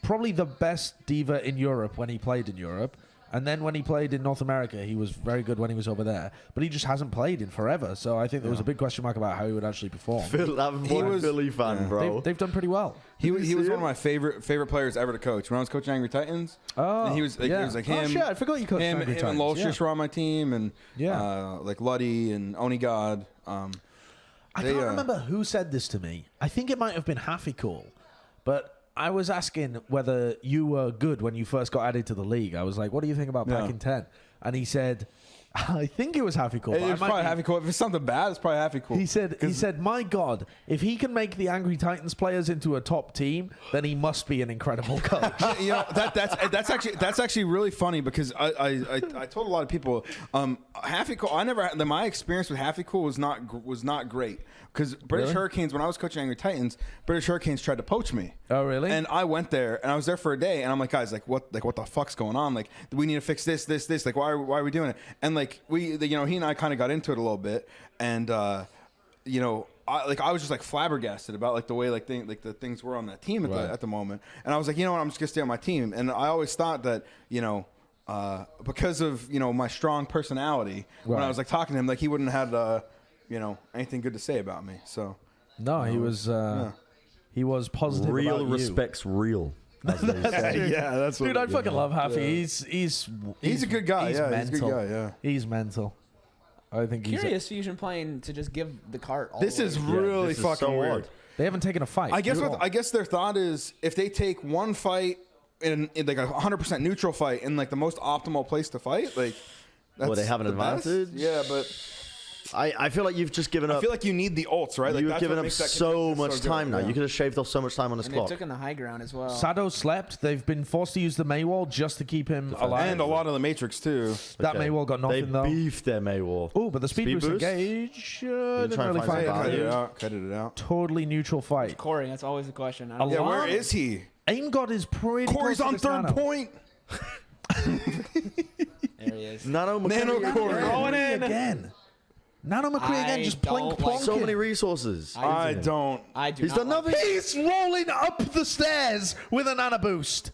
probably the best diva in Europe when he played in Europe. And then when he played in North America, he was very good when he was over there. But he just hasn't played in forever. So I think there was a big question mark about how he would actually perform. Phil, I'm He a was- Philly fan, yeah. bro. They've done pretty well. He was see one it? of my favorite players ever to coach. When I was coaching Angry Titans, Oh, and he was like, yeah. it was like Oh, him. shit, I forgot you coached him, Angry him and Titans, Lolshish yeah. were on my team, and Yeah. like Luddy and Oni God. I They, can't remember who said this to me. I think it might have been Happy Cool, but I was asking whether you were good when you first got added to the league. I was like, "What do you think about Yeah. Packing 10?" And he said, I think it was Happy Cool. but I It's might probably be- happy cool. If it's something bad, it's probably happy cool. He said, my God, if he can make the Angry Titans players into a top team, then he must be an incredible coach. You know, that's actually really funny because I told a lot of people Happy Cool. My experience with Happy Cool was not great because British Really? Hurricanes, when I was coaching Angry Titans, British Hurricanes tried to poach me. Oh, really? And I went there and I was there for a day and I'm like, guys, what the fuck's going on? Like, we need to fix this. Like, why are we doing it? And like he and I kind of got into it a little bit and I was just like flabbergasted about like the way the things were on that team at the moment. And I was like, you know what, I'm just gonna stay on my team. And I always thought that, because of, my strong personality, when I was like talking to him, like he wouldn't have had anything good to say about me. So No, he was positive about Real you. respects real. as they say. yeah, that's what Dude, I fucking love Happy. He's a good guy. He's Yeah, mental. he's a good guy. Yeah. He's mental. I think he's. Curious Fusion playing to just give the cart. All This the way. is really this is fucking so weird. odd. They haven't taken a fight. I guess their thought is if they take one fight in like a 100% neutral fight in like the most optimal place to fight, like that's they have an the best. advantage? Yeah, but I feel like you've just given up. I feel like you need the ults, right? Like You've that's given what up makes that so contest much good. time now. Yeah. You could have shaved off so much time on this And they clock. took in the high ground as well. Sado slept. They've been forced to use the Maywall just to keep him alive. And a lot of the Matrix too. That Okay. Maywall got nothing They though. beefed their Maywall. Oh, but the speed, Speed boost boost? engage. try Didn't and really find find some value. value. Cut it out. Totally neutral fight. Corey, that's always the question. I A don't Yeah, lot. where is he? Aim God is pretty. Corey's close to on this third Nano. point. There he is. Nano Nano McGravy Corey. Going in. Again. Nano McCree again, I just don't plink like plonk. So many resources. I don't. I do He's not done like- nothing. He's rolling up the stairs with a nano boost.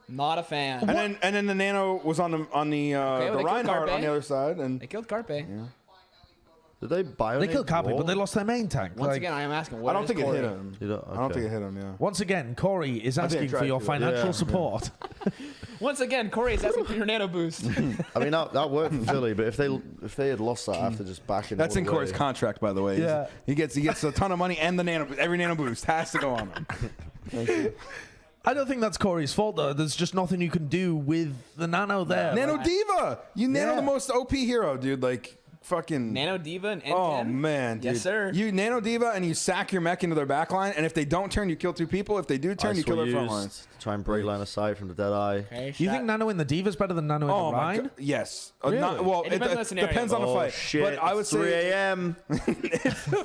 Not a fan. And then the Nano was on the well, they killed Reinhardt on Carpe. the other side, and They killed Carpe. Did they bio? They killed Cappy, but they lost their main tank. Once Like, again, I am asking. I Where don't is think Corey? it hit him. You don't- I don't okay. think it hit him. Yeah. once again, Corey is asking tried for your to, financial yeah. support. Once again, Corey is asking for your nano boost. I mean, that worked for Philly, but if they had lost that after just backing, That's all in the Corey's way- contract, by the way. Yeah. He gets a ton of money and every nano boost has to go on him. I don't think that's Corey's fault though. There's just nothing you can do with the nano there. Nano Like, Diva, you nano Yeah. the most OP hero, dude. Like fucking. Nano Diva and N10. Oh man, dude. Yes, sir. You nano Diva and you sack your mech into their backline, and if they don't turn, you kill two people. If they do turn, you Ice kill were their front used lines. to try and break line of sight from the dead eye. Okay, You shot. think nano in the Diva's better than nano in Oh the my Rhine? god, yes. Really? Well, It depends on the scenario. depends on the Oh fight. shit! But I would it's 3 say a.m.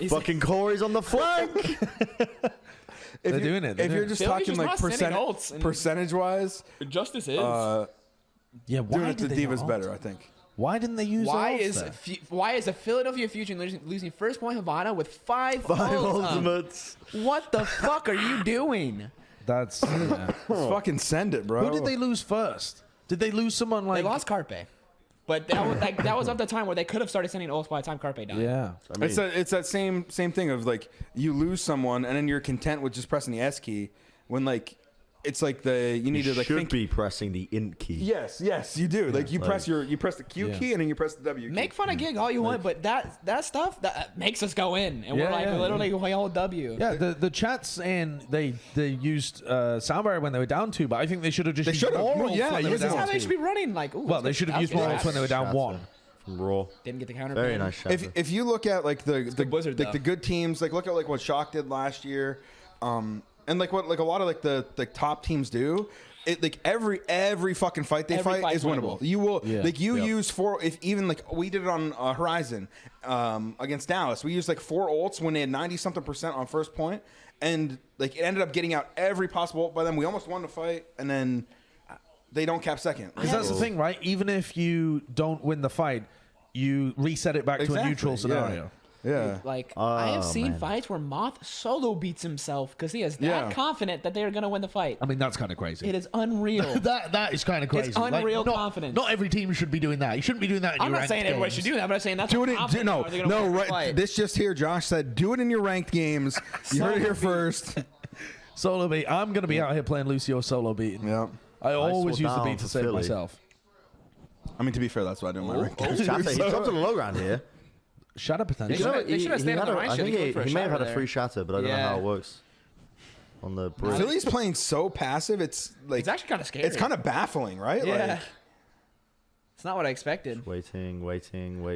Fucking Corey's on the flank. They're doing it. They're If doing you're it. just Philly's talking just like not sending ults and- percentage wise, Justice is. Yeah, why doing it to did they Diva's not? better, I think. Why didn't they use why the is ults there? why is the Philadelphia Fusion losing first point Havana with 5 5 ults? ultimates. What the fuck are you doing? That's yeah. Just fucking send it, bro. Who did they lose first? Did they lose someone like? They lost Carpe. But that was up the time where they could have started sending ults by the time Carpe died. Yeah. I mean, It's that same thing of like you lose someone and then you're content with just pressing the S key when like it's like you need to like should think. be pressing the int key. Yes, you do. Like you press the Q Yeah. key and then you press the W key. Make fun of Gig all you want, but that stuff that makes us go in, and Yeah, we're like yeah, literally we all W. Yeah, the chats and they used sound barrier when they were down 2, but I think they should have just used should've. more Well, ults yeah, when they you were This is down how 2. they should be running. Like, ooh, Well, they should have used more ults when they were down Shatter 1. from Raw. Didn't get the counter. Very ban. nice shatter. If you look at like the Blizzard, like though. the good teams, like look at like what Shock did last year, and like what like a lot of like the top teams do. It like every fucking fight they Every fight fight's is winnable. winnable. You will Yeah. like you Yep. use 4 if even like we did it on Horizon against Dallas. We used like 4 ults when they had 90-something% on first point, and like it ended up getting out every possible ult by them. We almost won the fight, and then they don't cap second. Because that's the thing, right? Even if you don't win the fight, you reset it back to a Exactly, neutral yeah. scenario. Yeah. Like I have Oh, seen man. fights where Moth solo beats himself because he is that Yeah. confident that they are gonna win the fight. I mean, that's kind of crazy. It is unreal. that is kind of crazy. unreal not, confidence. Not every team should be doing that. You shouldn't be doing that in I'm your not ranked saying everybody games. should do that, but I'm saying that's Do how it. confident No, are they gonna no. win the Right. fight. This just here. Josh said, "Do it in your ranked games." You heard it here first. Solo beat. I'm going to be out here playing Lucio solo beating. Yeah. I always swore use the down beat to for save Philly. myself. I mean, to be fair, that's what I do in my ranked games. Shatter, he dropped a low round here. Shatter potential. They should've- they should've stayed on the right I shit. think They go for a he may have had shatter a free there. shatter, but I don't know Yeah. how it works on the bridge. Philly's playing so passive. It's like It's actually kind of scary. It's kind of baffling, right? Yeah. Like, It's not what I expected. Waiting.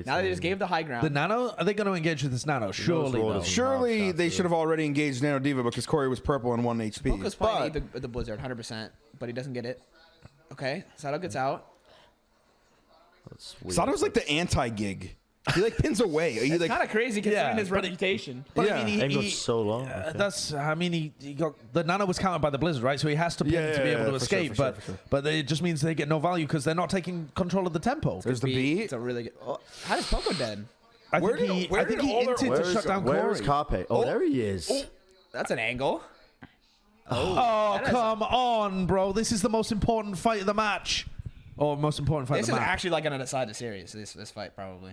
Now they just gave the high ground. The Nano? Are they going to engage with this Nano? Surely, Raw though. doesn't- Surely Half they stats, should have already engaged Nano Diva because Corey was purple and 1 HP. Poco's playing the Blizzard 100%, but he doesn't get it. Okay, Sato gets out. That's weird. Sato's like the anti-gig. He like pins away. He It's like kind of crazy considering Yeah, his but reputation. But Yeah. I mean, Ain't got so long. Okay. he got the Nano was countered by the Blizzard, right? So he has to pin to be able to for escape. sure, But it just means they get no value because they're not taking control of the tempo. there's the beat. It's a really good. How does Poco dead? I Where think did- he, where I think did he all their- inted to shut down Where is Corey. Carpe? Oh, there he is. That's an angle. Oh, That is- come on, bro. This is the most important fight of the match. Or most important fight This of is the match. actually like going to decide the series. This fight probably.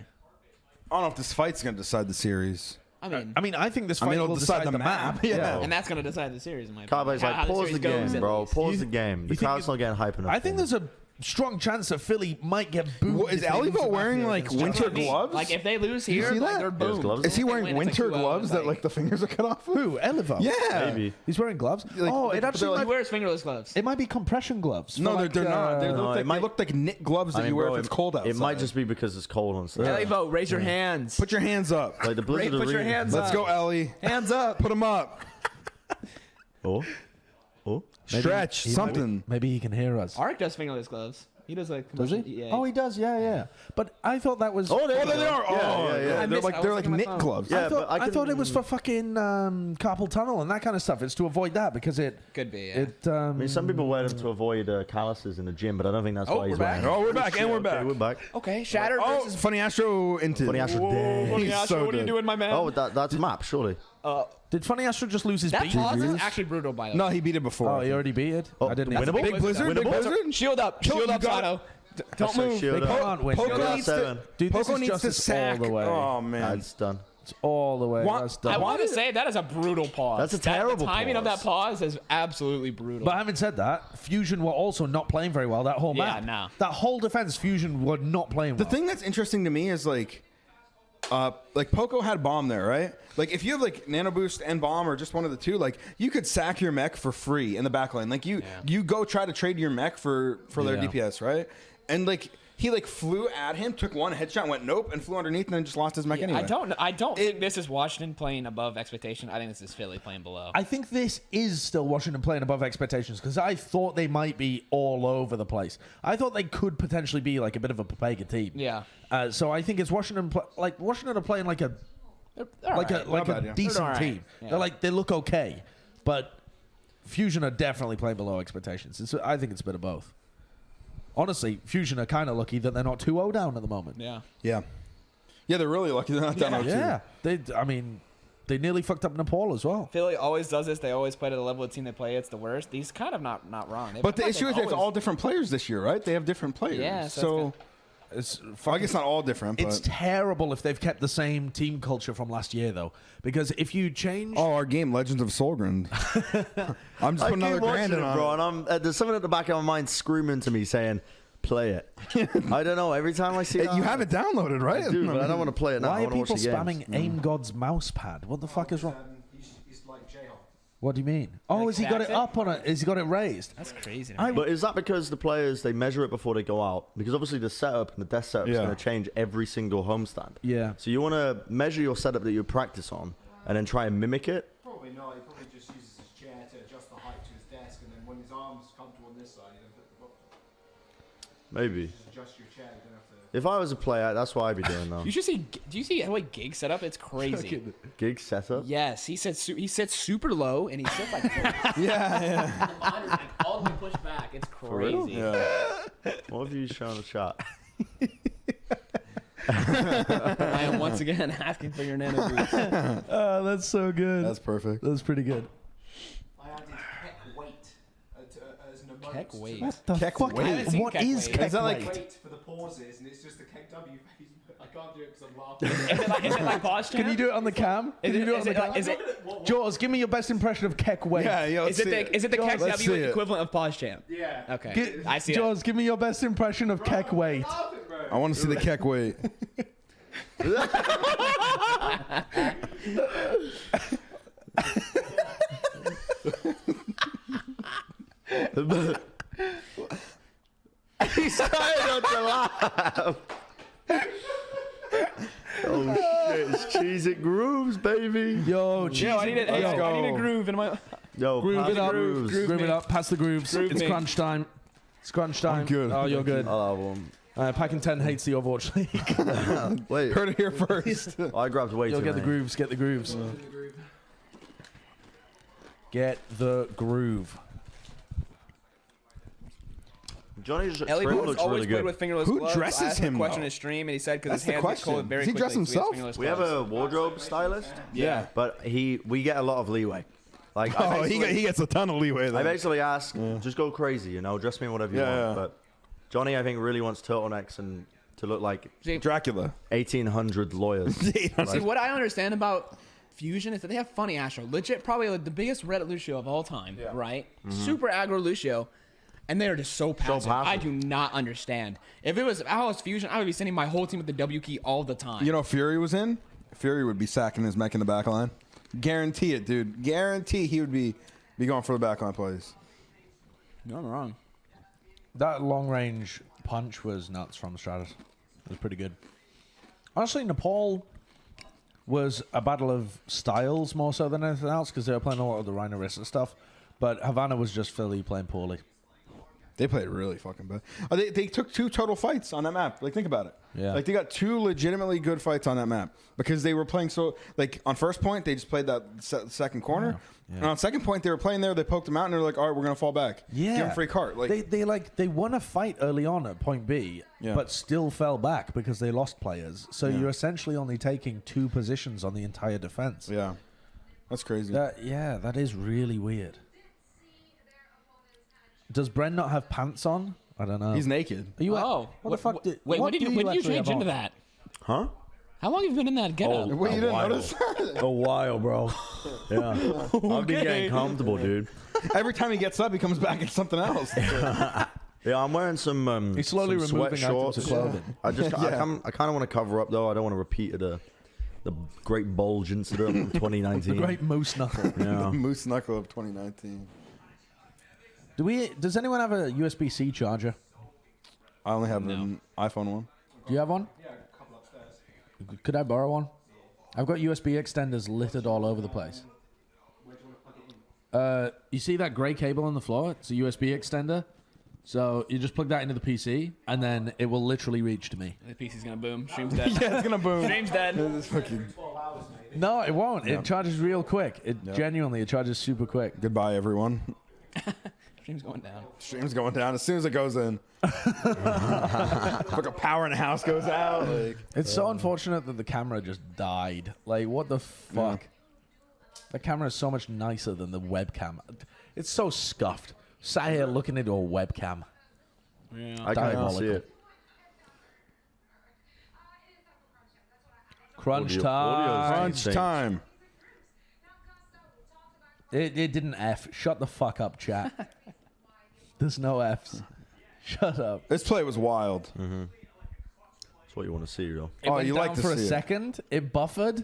I don't know if this fight's gonna decide the series. I mean, I think this I fight mean, it'll will decide the map. Yeah. and that's going to decide the series. In my Carpe's opinion. like, How pause the series goes, game, at bro. least. Pause the game. The you think crowd's not getting hype enough. I think for there's a strong chance that Philly might get booed. What, is if they lose Alivo the wearing, match like, against winter Japan. gloves? Like if they lose here, see like that? they're Yes, boom. gloves. Is he If they wearing win, it's winter 2-0, gloves that like- like the fingers are cut off? Of? Who? Elivo? Yeah. Maybe. He's wearing gloves. Like- oh, like- it actually He might, wears fingerless gloves. it might be compression gloves. No, for, like, they're not. They No, look it like might- they look like knit gloves that I mean, you wear bro, if it's cold outside. It might just be because it's cold and stuff. Ellie Vote, raise your hands. Put your hands up. Like the Blizzard Put your Arena. hands Let's up. go, Ellie. Hands up. Put them up. Oh. Stretch something. Maybe he can hear us. Ark does fingerless gloves. He does like. Does he? Yeah. Oh, he does. Yeah. But I thought that was. Oh, there Oh, there they are. Yeah, Oh, yeah, yeah. I They're missed- I like was looking at knit my phone. gloves. Yeah, I but thought it was for fucking carpal tunnel and that kind of stuff. It's to avoid that because it. Could be. Yeah. It. I mean, some people wear them to avoid calluses in the gym, but I don't think that's Oh, why he's we're wearing back. them. Oh, we're back and we're Okay, back. we're back. Okay, Shatter Oh, versus. Funny Astro into. Funny Astro Whoa, dead. Funny he's Astro, so what are you dead. doing, my man? Oh, that's map, surely. Did Funny Astro just lose his That beat? pause is actually brutal, by the way. No, he beat it before. Oh, he already beat it. Oh, I didn't. that's even- a Big Blizzard. Big Blizzard. Shield up. Kill- Shield you up, got Sato. Don't Hashtag move. shield They up. can't win. Poco Shield needs up to. 7. Dude, this Poco is needs to justice all sack. the way. Oh man. That's done. It's all the way. Wha- That's I done. want to say that is a brutal pause. That's a terrible The timing of pause. that pause is absolutely brutal. But having said that, Fusion were also not playing very well that whole Yeah, map. no. That whole defense, Fusion were not playing The well. thing that's interesting to me is like Poco had bomb there, right? Like if you have like nano boost and bomb or just one of the two, like you could sack your mech for free in the back lane. Like you go try to trade your mech for their Yeah. DPS, right? And like he like flew at him, took one headshot, went nope, and flew underneath, and then just lost his mech anyway. I don't think this is Washington playing above expectation. I think this is Philly playing below. I think this is still Washington playing above expectations because I thought they might be all over the place. I thought they could potentially be like a bit of a Papega team. Yeah. So I think it's Washington. Washington are playing like a They're all right. Not bad, yeah. decent They're all right. team. Yeah. They look okay, but Fusion are definitely playing below expectations. I think it's a bit of both. Honestly, Fusion are kind of lucky that they're not 2-0 down at the moment. Yeah. Yeah, they're really lucky they're not down 0-2. Yeah, they nearly fucked up Nepal as well. Philly always does this. They always play to the level of the team they play. It's the worst. These kind of not wrong. But the issue is it's all different players this year, right? They have different players. Yeah, so so It's I guess not all different. But It's terrible if they've kept the same team culture from last year, though, because if you change, our game, Legends of Solgren. I'm just I putting another keep watching grand it, in on bro, it. and there's something at the back of my mind screaming to me saying, "Play it." I don't know. Every time I see that, You have it downloaded, right? dude, but I don't want to play it now. why I are want to watch people the games. spamming Aim God's mouse pad? What the fuck is wrong? He's like Jayhawk. What do you mean? Oh, Like has he got it stacks it? up on it? Has he got it raised? That's crazy. But is that because the players they measure it before they go out? Because obviously the setup and the desk setup is Yeah. going to change every single homestand. Yeah. So you want to measure your setup that you practice on, and then try and mimic it. Probably not. He probably just uses his chair to adjust the height to his desk, and then when his arms come to on this side, he then put the book. Maybe. Just adjust your chair. You don't have to. If I was a player, that's what I'd be doing now. You should see. Do you see how Gig set up? It's crazy. Gig setup. Yes, he sits super low and he sits like Yeah. behind like all the way pushed back. It's real? crazy. What have you shown in the chat? I am once again asking for your nano boost. Oh, that's so good. That's perfect. That's pretty good. I added keck weight as an emote. Keck weight. What the Keck fuck? weight. I haven't seen What Keck is weight. Keck Is that like- weight? Weight for the pauses, and it's just the keck W face. I can't do it because I'm laughing. Is it like pause Can you do it on the cam? Can you do it on the cam? Is it Jaws, give me your best impression of Keck weight. Yeah, let's see it. is it the Keck Let's W see it. equivalent of pause champ? Yeah. Okay. I see Jaws, give me your best impression of Keck weight. Laughing, bro. I want to see the Keck weight. He's trying not to laugh. Oh shit, it's cheese it grooves, baby. Yo, cheese. Yo, I need Let's I go. need a groove in my. Yo, Groove pass it up. grooves. Groove it up. Pass the grooves. Groove It's me. crunch time. It's crunch time. I'm good. Oh, you're good. I'll have one. Packing 10 hates the Overwatch League. Wait, Heard it here first. I grabbed way You'll too get the many. grooves. Get the grooves. Get the groove. Johnny's Ellie trim Boone's looks always really played good. with fingerless Who gloves. dresses I asked him him, a question though? in his stream, and he said because That's his the hands get cold question. very Does he quickly. dress so he uses himself? fingerless We have gloves. a wardrobe stylist, Yeah. but we get a lot of leeway. Like, I Oh, basically- he gets a ton of leeway I there. basically ask, just go crazy, you know, dress me in whatever you Yeah, want. yeah. But Johnny, I think, really wants turtlenecks and to look like Dracula. 1800 lawyers. See, what I understand about Fusion is that they have funny Astro. Legit, probably like the biggest Reddit Lucio of all time, right? Super aggro Lucio. And they're just so passive. passive. I do not understand. If I was Fusion, I would be sending my whole team with the W key all the time. You know, Fury was in. Fury would be sacking his mech in the back line. Guarantee it, dude. Guarantee he would be going for the back line plays. No, I'm wrong. That long range punch was nuts from Stratus. It was pretty good. Honestly, Nepal was a battle of styles more so than anything else because they were playing a lot of the Rhino wrist and stuff. But Havana was just Philly playing poorly. They played really fucking bad. They took 2 total fights on that map. Like, think about it. Yeah. Like, they got 2 legitimately good fights on that map because they were playing so. Like, on first point, they just played that second corner. Yeah. And on second point, they were playing there. They poked them out, and they were like, all right, we're going to fall back. Yeah. Give them free cart. Like, they won a fight early on at point B, Yeah. but still fell back because they lost players. So you're essentially only taking 2 positions on the entire defense. yeah. That's crazy. That is really weird. Does Bren not have pants on? I don't know. He's naked. Are you? Oh, what the fuck? Wait, when did you actually change have into on? that? Huh? How long have you been in that getup? Wait, you didn't while. notice? A while, bro. Yeah. I've been getting comfortable, dude. Every time he gets up, he comes back in something else. Yeah, I'm wearing some. He's slowly some removing items sweatshorts. of clothing. I just, I kind of want to cover up though. I don't want to repeat the great bulge incident in 2019. The great moose knuckle. Yeah. Moose Knuckle of 2019. Does anyone have a USB-C charger? I only have an iPhone 1. Do you have one? Yeah, a couple upstairs. Could I borrow one? I've got USB extenders littered all over the place. Where do you want to plug it in? You see that gray cable on the floor? It's a USB extender. So you just plug that into the PC, and then it will literally reach to me. The PC's gonna boom. Stream's dead. Yeah, it's going to boom. Stream's dead. It's fucking 12 hours, maybe. No, it won't. It charges real quick. It genuinely, it charges super quick. goodbye, everyone. Stream's going down. Stream's going down as soon as it goes in. Like a power in the house goes out. Like, It's so unfortunate that the camera just died. Like, what the fuck? The camera is so much nicer than the webcam. It's so scuffed. Sat here looking into a webcam. Yeah. I can't even see Diabolical. it. Crunch Audio- time. audio's crunch insane. time. It didn't F. Shut the fuck up, chat. There's no Fs. Shut up. This play was wild. That's what you want to see, though. It Oh, went you down like to For a see it. second, it buffered.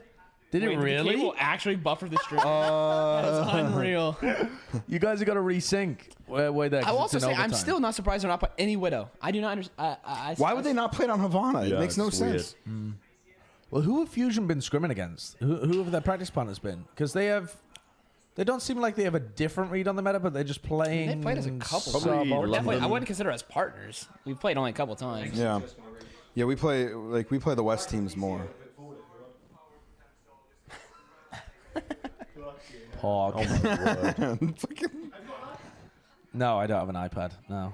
Did Wait, it did the really? cable actually buffer the stream? That's unreal. You guys have got to resync. Wait there. 'cause I will it's also in say I'm overtime. still not surprised they're not put any Widow. I do not understand. Why would they not play it on Havana? It Yeah, makes no it's weird. sense. Well, who have Fusion been scrimming against? Who have their practice partners been? Because they don't seem like they have a different read on the meta, but they're just playing. They played us a couple sub- Probably all- London. Definitely, I wouldn't consider us partners. We've played only a couple times. Yeah. Yeah, we play the West teams more. Hog. Oh my word. No, I don't have an iPad. No.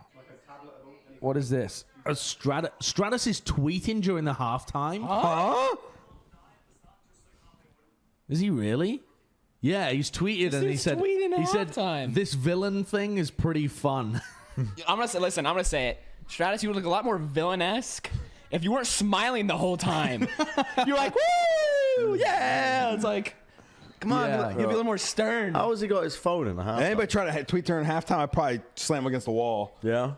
What is this? Stratus is tweeting during the halftime? Huh? Is he really? Yeah, he's tweeted and he dude's said tweeting at he said halftime. this villain thing is pretty fun. I'm gonna say, listen. I'm gonna say it. Stratus, you would look a lot more villainesque if you weren't smiling the whole time. You're like, woo, yeah. It's like, come on, Yeah. be a little more stern. How has he got his phone in the house? Anybody try to tweet during halftime, I'd probably slam against the wall. Yeah.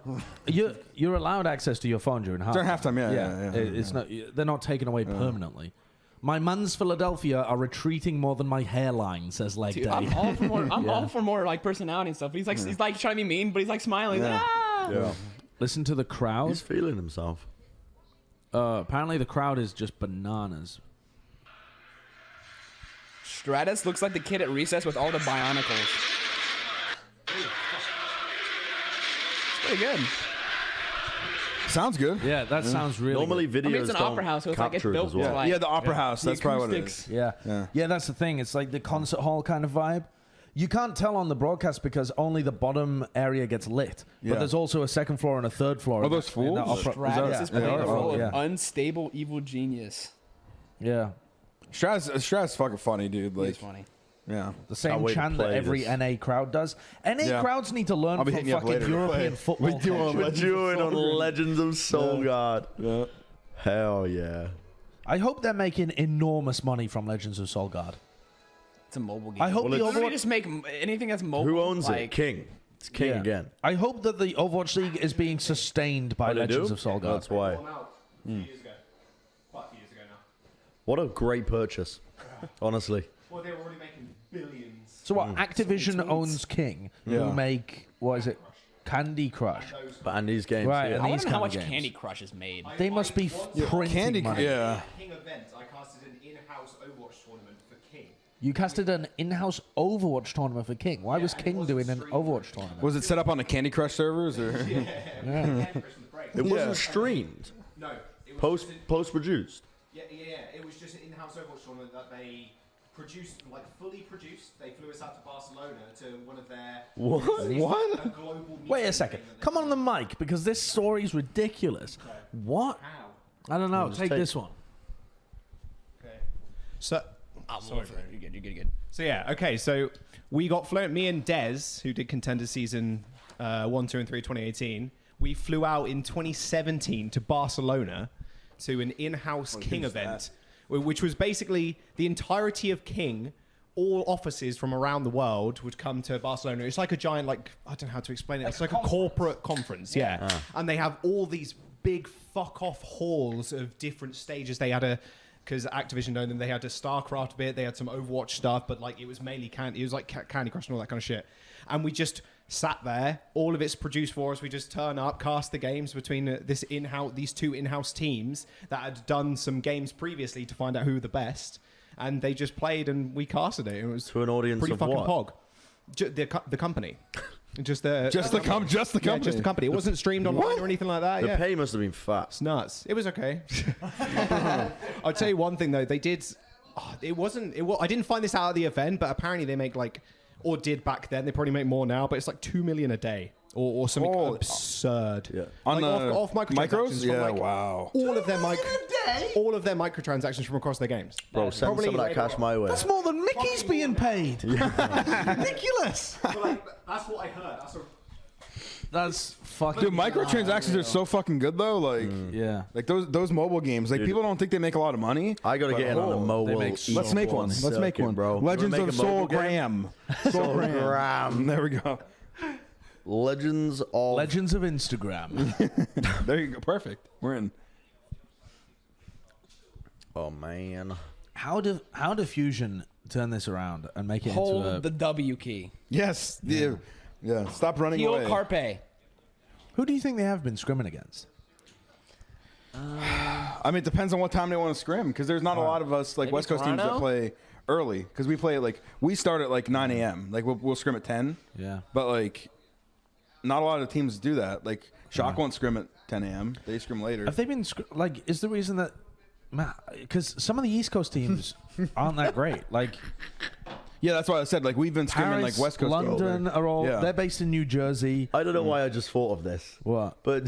You're allowed access to your phone during halftime. During halftime, yeah. It's not. They're not taken away permanently. My man's Philadelphia are retreating more than my hairline, says Leg Dude, Day. I'm all for more. I'm all for more like personality and stuff. He's like trying to be mean, but he's like smiling. Yeah. Ah! Yeah. Listen to the crowd. He's feeling himself. Apparently the crowd is just bananas. Stratus looks like the kid at recess with all the Bionicles. It's pretty good. Sounds good. Yeah, that sounds really Normally good. videos it's an don't opera house, so it's like it's capture it built as well. to like Yeah, the opera house. the That's probably what it acoustics. is. Yeah. Yeah. That's the thing. It's like the concert hall kind of vibe. You can't tell on the broadcast because only the bottom area gets lit. Yeah. But there's also a second floor and a third floor. Are in the- those in fools? the opera- Stratus is yeah. playing Yeah. a role Yeah. of unstable evil genius. Yeah. Strat's fucking funny, dude. Like, It's funny. yeah. The same wait to chant that play every this. NA crowd does. NA Yeah. crowds need to learn I'll be from hitting you up fucking later to European play. football. We do culture. We're doing on Legends of Soul God. Yeah. Hell yeah. I hope they're making enormous money from Legends of Solgard. It's a mobile game. I hope Well, the it's- Literally Overwatch. just make anything that's mobile. Who owns like, it? King. It's King Yeah. again. I hope that the Overwatch League is being sustained by Oh, they Legends do? of Solgard. That's why. Bought them out a few years ago. Quite a few years ago now. What a great purchase. Honestly. Well, they were already making billions. So what? Activision tweets. owns King, Yeah. who make what is it? Candy Crush. Those But and these games Right, here. and I these want to know how kind of much games. Candy Crush is made. They must be printing Candy, money. yeah. King event, I casted an in-house Overwatch tournament for King. You casted an in-house Overwatch tournament for King. Why was and it King wasn't doing an streamed. Overwatch tournament? Was it set up on the Candy Crush servers or? It wasn't streamed. No, it was just Post produced. yeah. It was just an in-house Overwatch tournament that they produced, like fully produced. They flew us out to Barcelona to one of their What? What? a global Wait a meeting second. thing that they Come on the mic because this story's ridiculous. What? How? I don't know. just Take take- this one. Okay. So, Sorry, you're good. You're good. so yeah, okay. So we got flown. Me and Dez, who did Contender Season 1, 2, and 3, 2018. We flew out in 2017 to Barcelona to an in-house King event, which was basically the entirety of King. All offices from around the world would come to Barcelona. It's like a giant, like, I don't know how to explain it. It's like a corporate conference, yeah. And they have all these big fuck off halls of different stages. They had because Activision owned them, they had a StarCraft bit, they had some Overwatch stuff, but like it was mainly Candy, it was like Candy Crush and all that kind of shit. And we just sat there. All of it's produced for us. We just turn up, cast the games between these two in-house teams that had done some games previously to find out who were the best. And they just played and we casted it. It was To an audience pretty of fucking what? pog. The company. Just the Just the yeah, company. just the company. It wasn't streamed online or anything like that. The Yeah. pay must have been fat. It's nuts. It was okay. I'll tell you one thing though. They did. It wasn't. I didn't find this out at the event, but apparently they make like, or did back then. They probably make more now, but it's like $2 million a day or something Oh, absurd. Yeah. Like On the off microtransactions micros? from Yeah, like wow. all of their microtransactions from across their games. Bro, send Probably some of that like- cash my way. That's more than Mickey's being paid. Ridiculous. But like, that's what I heard. That's fucking. Dude, microtransactions are so fucking good though. Like, Yeah. like those mobile games. Like, people don't think they make a lot of money. I gotta but get in on the oh, mobile. make Let's make one. Let's make circuit, one, bro. Legends Wanna of make a mobile Soul game? Graham. Soul Graham. There we go. Legends of Legends of Instagram. There you go. Perfect. We're in. Oh man. How do Fusion turn this around and make it Hold into a? the W key. Yes. Yeah. Yeah. Stop running Heel away. Carpe. Who do you think they have been scrimming against? I mean, it depends on what time they want to scrim, because there's not a lot of us like Maybe West Coast teams that Toronto? play early, because we play like we start at like 9 a.m. Like we'll scrim at 10. Yeah. But like, not a lot of teams do that. Like Shock won't scrim at 10 a.m. They scrim later. Have they been like? Is the reason that? Because some of the East Coast teams aren't that great. Like Yeah, that's why I said like we've been scrimming Paris, like West Coast. London over. are all. Yeah. They're based in New Jersey. I don't know why I just thought of this. What? But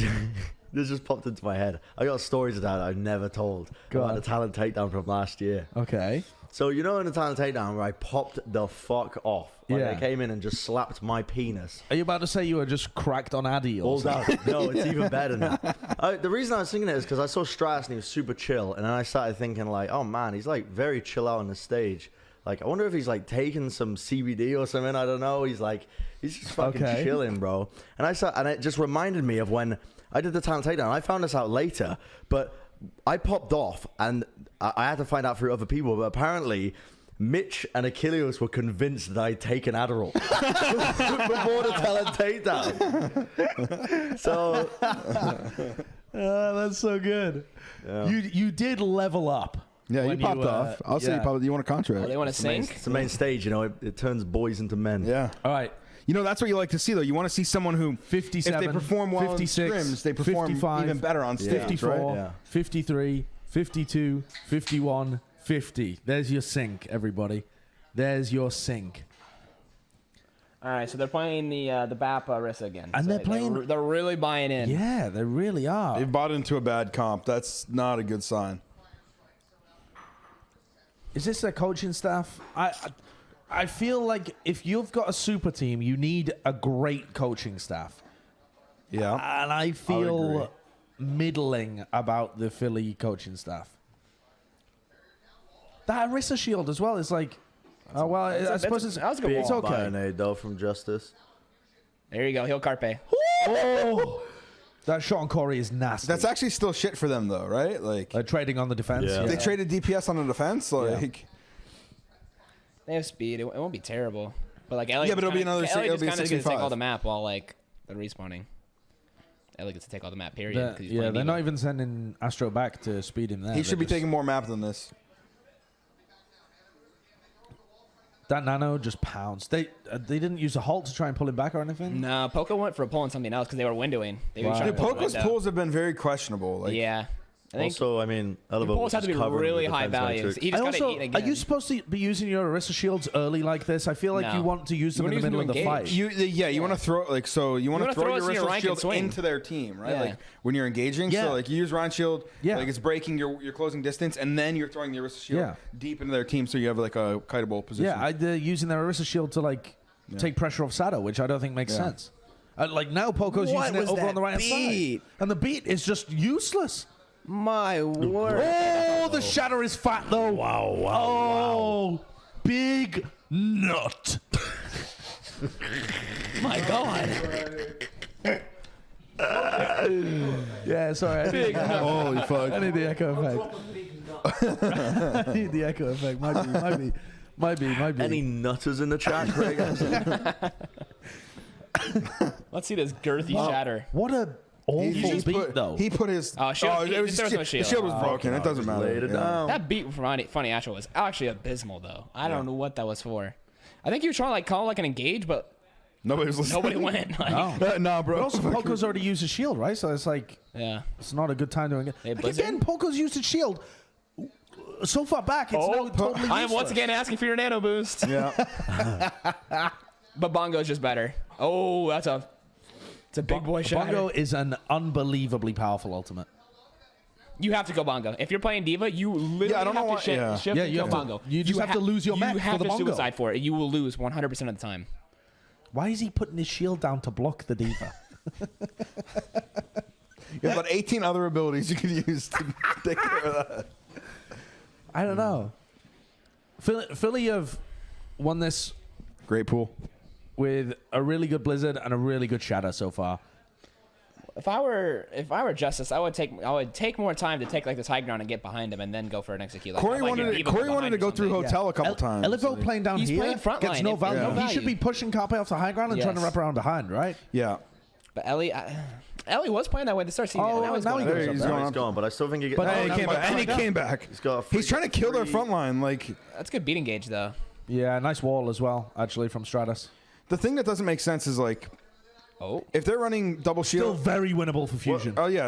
this just popped into my head. I got stories of that I've never told Go about on. the talent takedown from last year. Okay. So you know in the talent takedown where I popped the fuck off. Like Yeah. I came in and just slapped my penis. Are you about to say you were just cracked on Addy or Balls something? out. No, it's even better than that. The reason I was thinking it is because I saw Stratus and he was super chill, and then I started thinking like, oh man, he's like very chill out on the stage. Like I wonder if he's like taking some CBD or something. I don't know. He's just fucking Okay. chilling, bro. And it just reminded me of when I did the talent takedown. I found this out later, but I popped off, and I had to find out through other people. But apparently, Mitch and Achilles were convinced that I'd taken Adderall before the talent takedown. So That's so good. Yeah. You did level up. Yeah, you when popped off. I'll say you popped. You want a contract? Oh, they want to sink. It's the main stage, you know. It turns boys into men. Yeah. All right. You know, that's what you like to see, though. You want to see someone who, 57, if they perform well 56, in scrims, they perform 55, even better on stage, 54, right? Yeah. 53, 52, 51, 50. There's your sink, everybody. There's your sink. All right, so they're playing the BAP Rissa again. And So they're playing- They're really buying in. Yeah, they really are. They've bought into a bad comp. That's not a good sign. Is this their coaching staff? I feel like if you've got a super team, you need a great coaching staff. Yeah. And I agree. feel middling about the Philly coaching staff. That Arisa shield as well is like, oh well, I suppose it's that was a good Big it's okay. Bayonade, though, from Justice. There you go, heel carpe. Oh, that shot on Corey is nasty. That's actually still shit for them, though, right? Like, Trading on the defense. Yeah. Yeah. they traded DPS on the defense. Like, They have speed. It won't be terrible. But like Ellie, Yeah, but it'll be another Ellie it'll just be a kind of gets to take 65. all the map while like they're respawning. Ellie gets to take all the map. Period. 'cause he's Yeah, playing they're Diva. not even sending Astro back to speed him there. he should be They're just- taking more map than this. That Nano just pounds. They didn't use a halt to try and pull him back or anything. No, Poco went for pulling something else because they were windowing. They were Wow. trying to Dude, pull the Poco's window. pulls have been very questionable. Like, Yeah, I think Also, I mean, the Elevate pulls have to be really high values. He I just got to also, eat are again. you supposed to be using your Arisa shields early like this? I feel like No. you want to use them You in the wanna middle of use the them to fight. engage. you want to throw like so you want to wanna throw throw your it so your wrist Ryan can shield swing. into their team, right? Yeah. Like when you're engaging. Yeah. So like you use Ryan shield, Yeah. like it's breaking your closing distance, and then you're throwing your wrist shield Yeah. deep into their team, so you have like a kiteable position. Yeah, using their Arisa shield to like take pressure off Sado, which I don't think makes Yeah. sense. Like now, Poco's What using it was over that on the right beat? side, and the beat is just useless. My word. Oh, the shatter is fat though. Wow, wow, Oh, big nut. My God. Yeah, sorry. I need, Holy fuck! I need the echo effect. I need the echo effect. Might be. Any nutters in the chat, Craig? Let's see this girthy shatter. What a awful He beat though. He put his. Shield- it was there was no the shield. shield was broken. It doesn't matter. Laid it Yeah. down. That beat from Funny Astro was actually abysmal, though. I don't know what that was for. I think you were trying to like call like an engage, but Nobody was listening. nobody went. Like, Nah, bro. But also, Poco's already used his shield, right? So it's like yeah. it's not a good time to engage. Hey, Like, Blizzard? again, Poco's used his shield so far back. It's now totally I am once useless. again asking for your nano boost. Yeah. But Bongo's just better. Oh, it's a big boy shatter. Bongo is an unbelievably powerful ultimate. You have to go Bongo. If you're playing Diva, you literally Yeah, I don't have know to why- shift, yeah. shift Yeah, and you kill have to- Bongo. you just have to lose your mech You for have the to Bongo. suicide for it. You will lose 100% of the time. Why is he putting his shield down to block the diva? You have about 18 other abilities you could use to take care of that. I don't know. Philly have won this Great pool. with a really good Blizzard and a really good Shadow so far. If I were Justice, I would take more time to take like this high ground and get behind him and then go for an execute. Like, Corey have, like, your wanted Diva Corey behind wanted to or go through something. hotel a couple times. Elevo playing down He's here playing front gets line no and value. no He value. should be pushing Carpe off the high ground and trying to Yes. wrap around behind, right? Yeah. But Ellie was playing that way to start season. Oh, now he's now going he up. goes He's up going there. He's gone, but I still think he gets. But Hey, he came back. And he came back. He's got a free- He's trying to kill their free- front line. Like, That's good beating gauge though. Yeah, nice wall as well, actually, from Stratus. the thing that doesn't make sense is like, Oh, if they're running double Still shield. very winnable for Fusion. Oh yeah.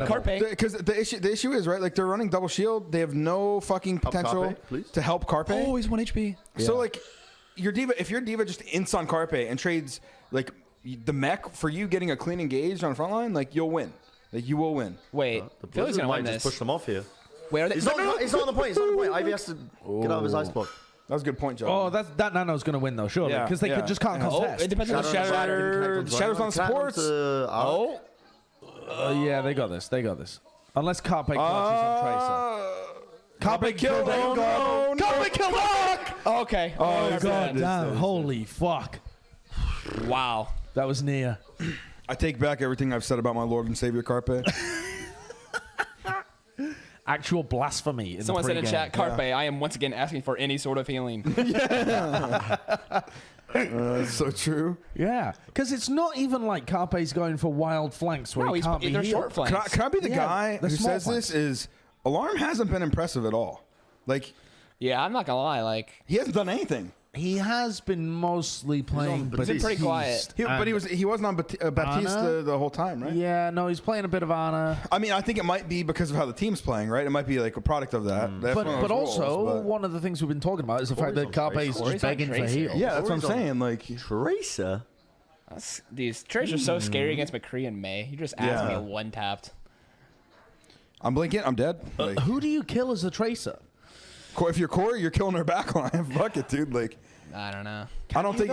Carpe. Because the issue is right. Like they're running double shield. They have no fucking potential Carpe, please. to help Carpe. Oh, he's 1 HP. So like, your diva, if your diva just ints on Carpe and trades like the mech for you getting a clean engage on front line, like you'll win. Like you will win. Wait, The Philly's Blizzard gonna might win just this. push them off here. Wait, are they? He's not on the point. He's not on the point. Ivy has to get out of his ice block. That was a good point, Joe. Oh, that Nano's going to win, though, surely. Yeah, Because they yeah. just can't Oh, contest. it depends on the Shadow- shatter. Shadow's on supports. Oh, Yeah, they got this. Unless Carpe clutches on Tracer. Carpe killed him. no, Carpe killed him! okay. Oh, god damn. Holy fuck. Wow. That was near. I take back everything I've said about my Lord and Savior Carpe. Actual blasphemy in Someone the said in pregame. chat, Carpe, I am once again asking for any sort of healing. That's so true. Yeah, because it's not even like Carpe's going for wild flanks where No, he can't be they're healed. short flanks. Can I be the Yeah, guy the who small says this? Is Alarm hasn't been impressive at all. Like Yeah, I'm not gonna lie. Like, he hasn't done anything. He has been mostly playing He's been pretty quiet. But he wasn't on Batista Anna? the whole time, right? Yeah, no, he's playing a bit of Anna. I mean, I think it might be because of how the team's playing, right? It might be like a product of that. That's one of But those also, roles, but- one of the things we've been talking about is the fact Corey's that on Carpe is Corey's just on begging for Tracer. heal. yeah, that's what I'm Corey's on- saying. Like, Tracer. these trades are so scary against McCree and May. You just asked Yeah. me one tapped. I'm blinking, I'm dead. Like, Who do you kill as a Tracer? if you're Corey, you're killing her backline. Fuck it, dude. Like, I don't know. I don't think.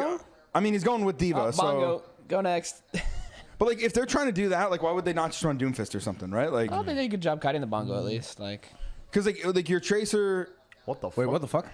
I mean, he's going with Diva, Oh, so. Bongo, go next. But like, if they're trying to do that, like, why would they not just run Doomfist or something, right? Like, Oh, they did a good job kiting the Bongo at least. Like, because like your Tracer. What the fuck? Wait, what the fuck?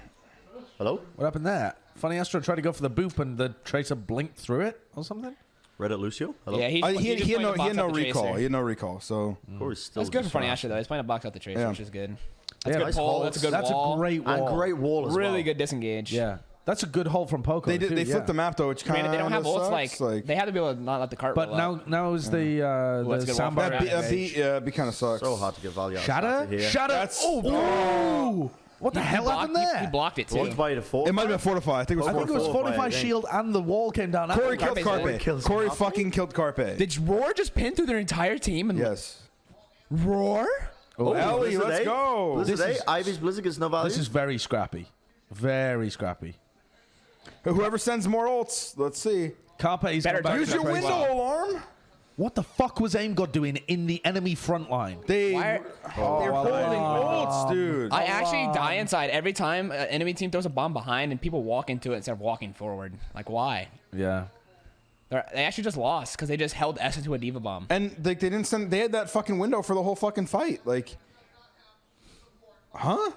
Hello? What happened there? Funny Astro tried to go for the boop and the Tracer blinked through it or something? Reddit Lucio? Hello? yeah, He just had playing a no box out the recall. Tracer. He had no recall. So Corey's still That's good for just Funny trying- Asher though. He's playing a box out the Tracer, Yeah. which is good. Yeah, That's a good nice pull. hold. That's a good That's wall. a great wall. And great wall as Really well. good disengage. Yeah. That's a good hole from Poco. they did. too, They yeah. flipped the map though, which kind Granted, of they don't have ults sucks. like they have to be able to not let the cart But roll up. now is the that's a good wall for soundbar. that. be kind of sucks. So hard to get value out Shatter? of here. Shatter! That's- Oh! What the hell happened there? He blocked it too. One's by the four. It might have been Fortify. I think it was I think it was Fortify, 45 I think. shield and the wall came down. Corey after. killed Carpe's Carpe. kills Corey Carpe? fucking killed Carpe. Did Roar just pin through their entire team? And Yes. Roar? Ellie, Blizzard let's eight? go. Blizzard This 8, is- Ivy's Blizzard gets no value. This is very scrappy. Very scrappy. Whoever sends more ults, let's see. Carpe's Better gone back Use to your the window Tracer. alarm. What the fuck was Aim God doing in the enemy front line? They're Why- holding ults, dude. I actually die inside every time an enemy team throws a bomb behind and people walk into it instead of walking forward. Like, why? Yeah. They actually just lost because they just held S into a Diva bomb. And like they didn't send. They had that fucking window for the whole fucking fight. Like, huh?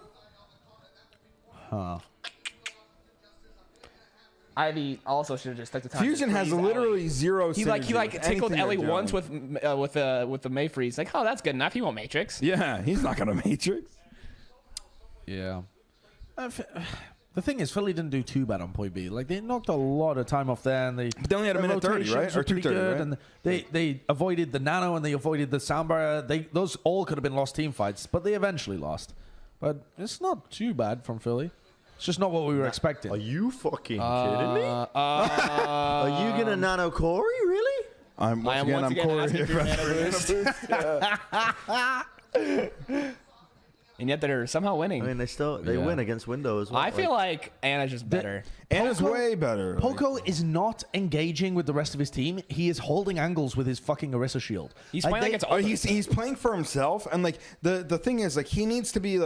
Ivy also should have just took the time. Fusion to has freeze literally Ellie. zero. He synergy like with tickled anything Ellie they're once doing. with the May freeze. Like, oh, that's good enough. He won't Matrix. Yeah, he's not gonna Matrix. Yeah. The thing is, Philly didn't do too bad on point B. Like, they knocked a lot of time off there, and But they only had a their minute 30, rotations right? were Or pretty 2:30, good, right? And they avoided the nano and they avoided the soundbar. Those all could have been lost team fights, but they eventually lost. But it's not too bad from Philly. It's just not what we were expecting. Are you fucking kidding me? Are you gonna nano Corey? Really? I'm once again Corey asking here. for your mana boost. And yet they're somehow winning. I mean, they Yeah. win against Window as well. I feel like Anna's just better. Anna's Poco- way better. like- Poco is not engaging with the rest of his team. He is holding angles with his fucking Orisa shield. He's playing like it's all. he's playing for himself, and like the thing is, like he needs to be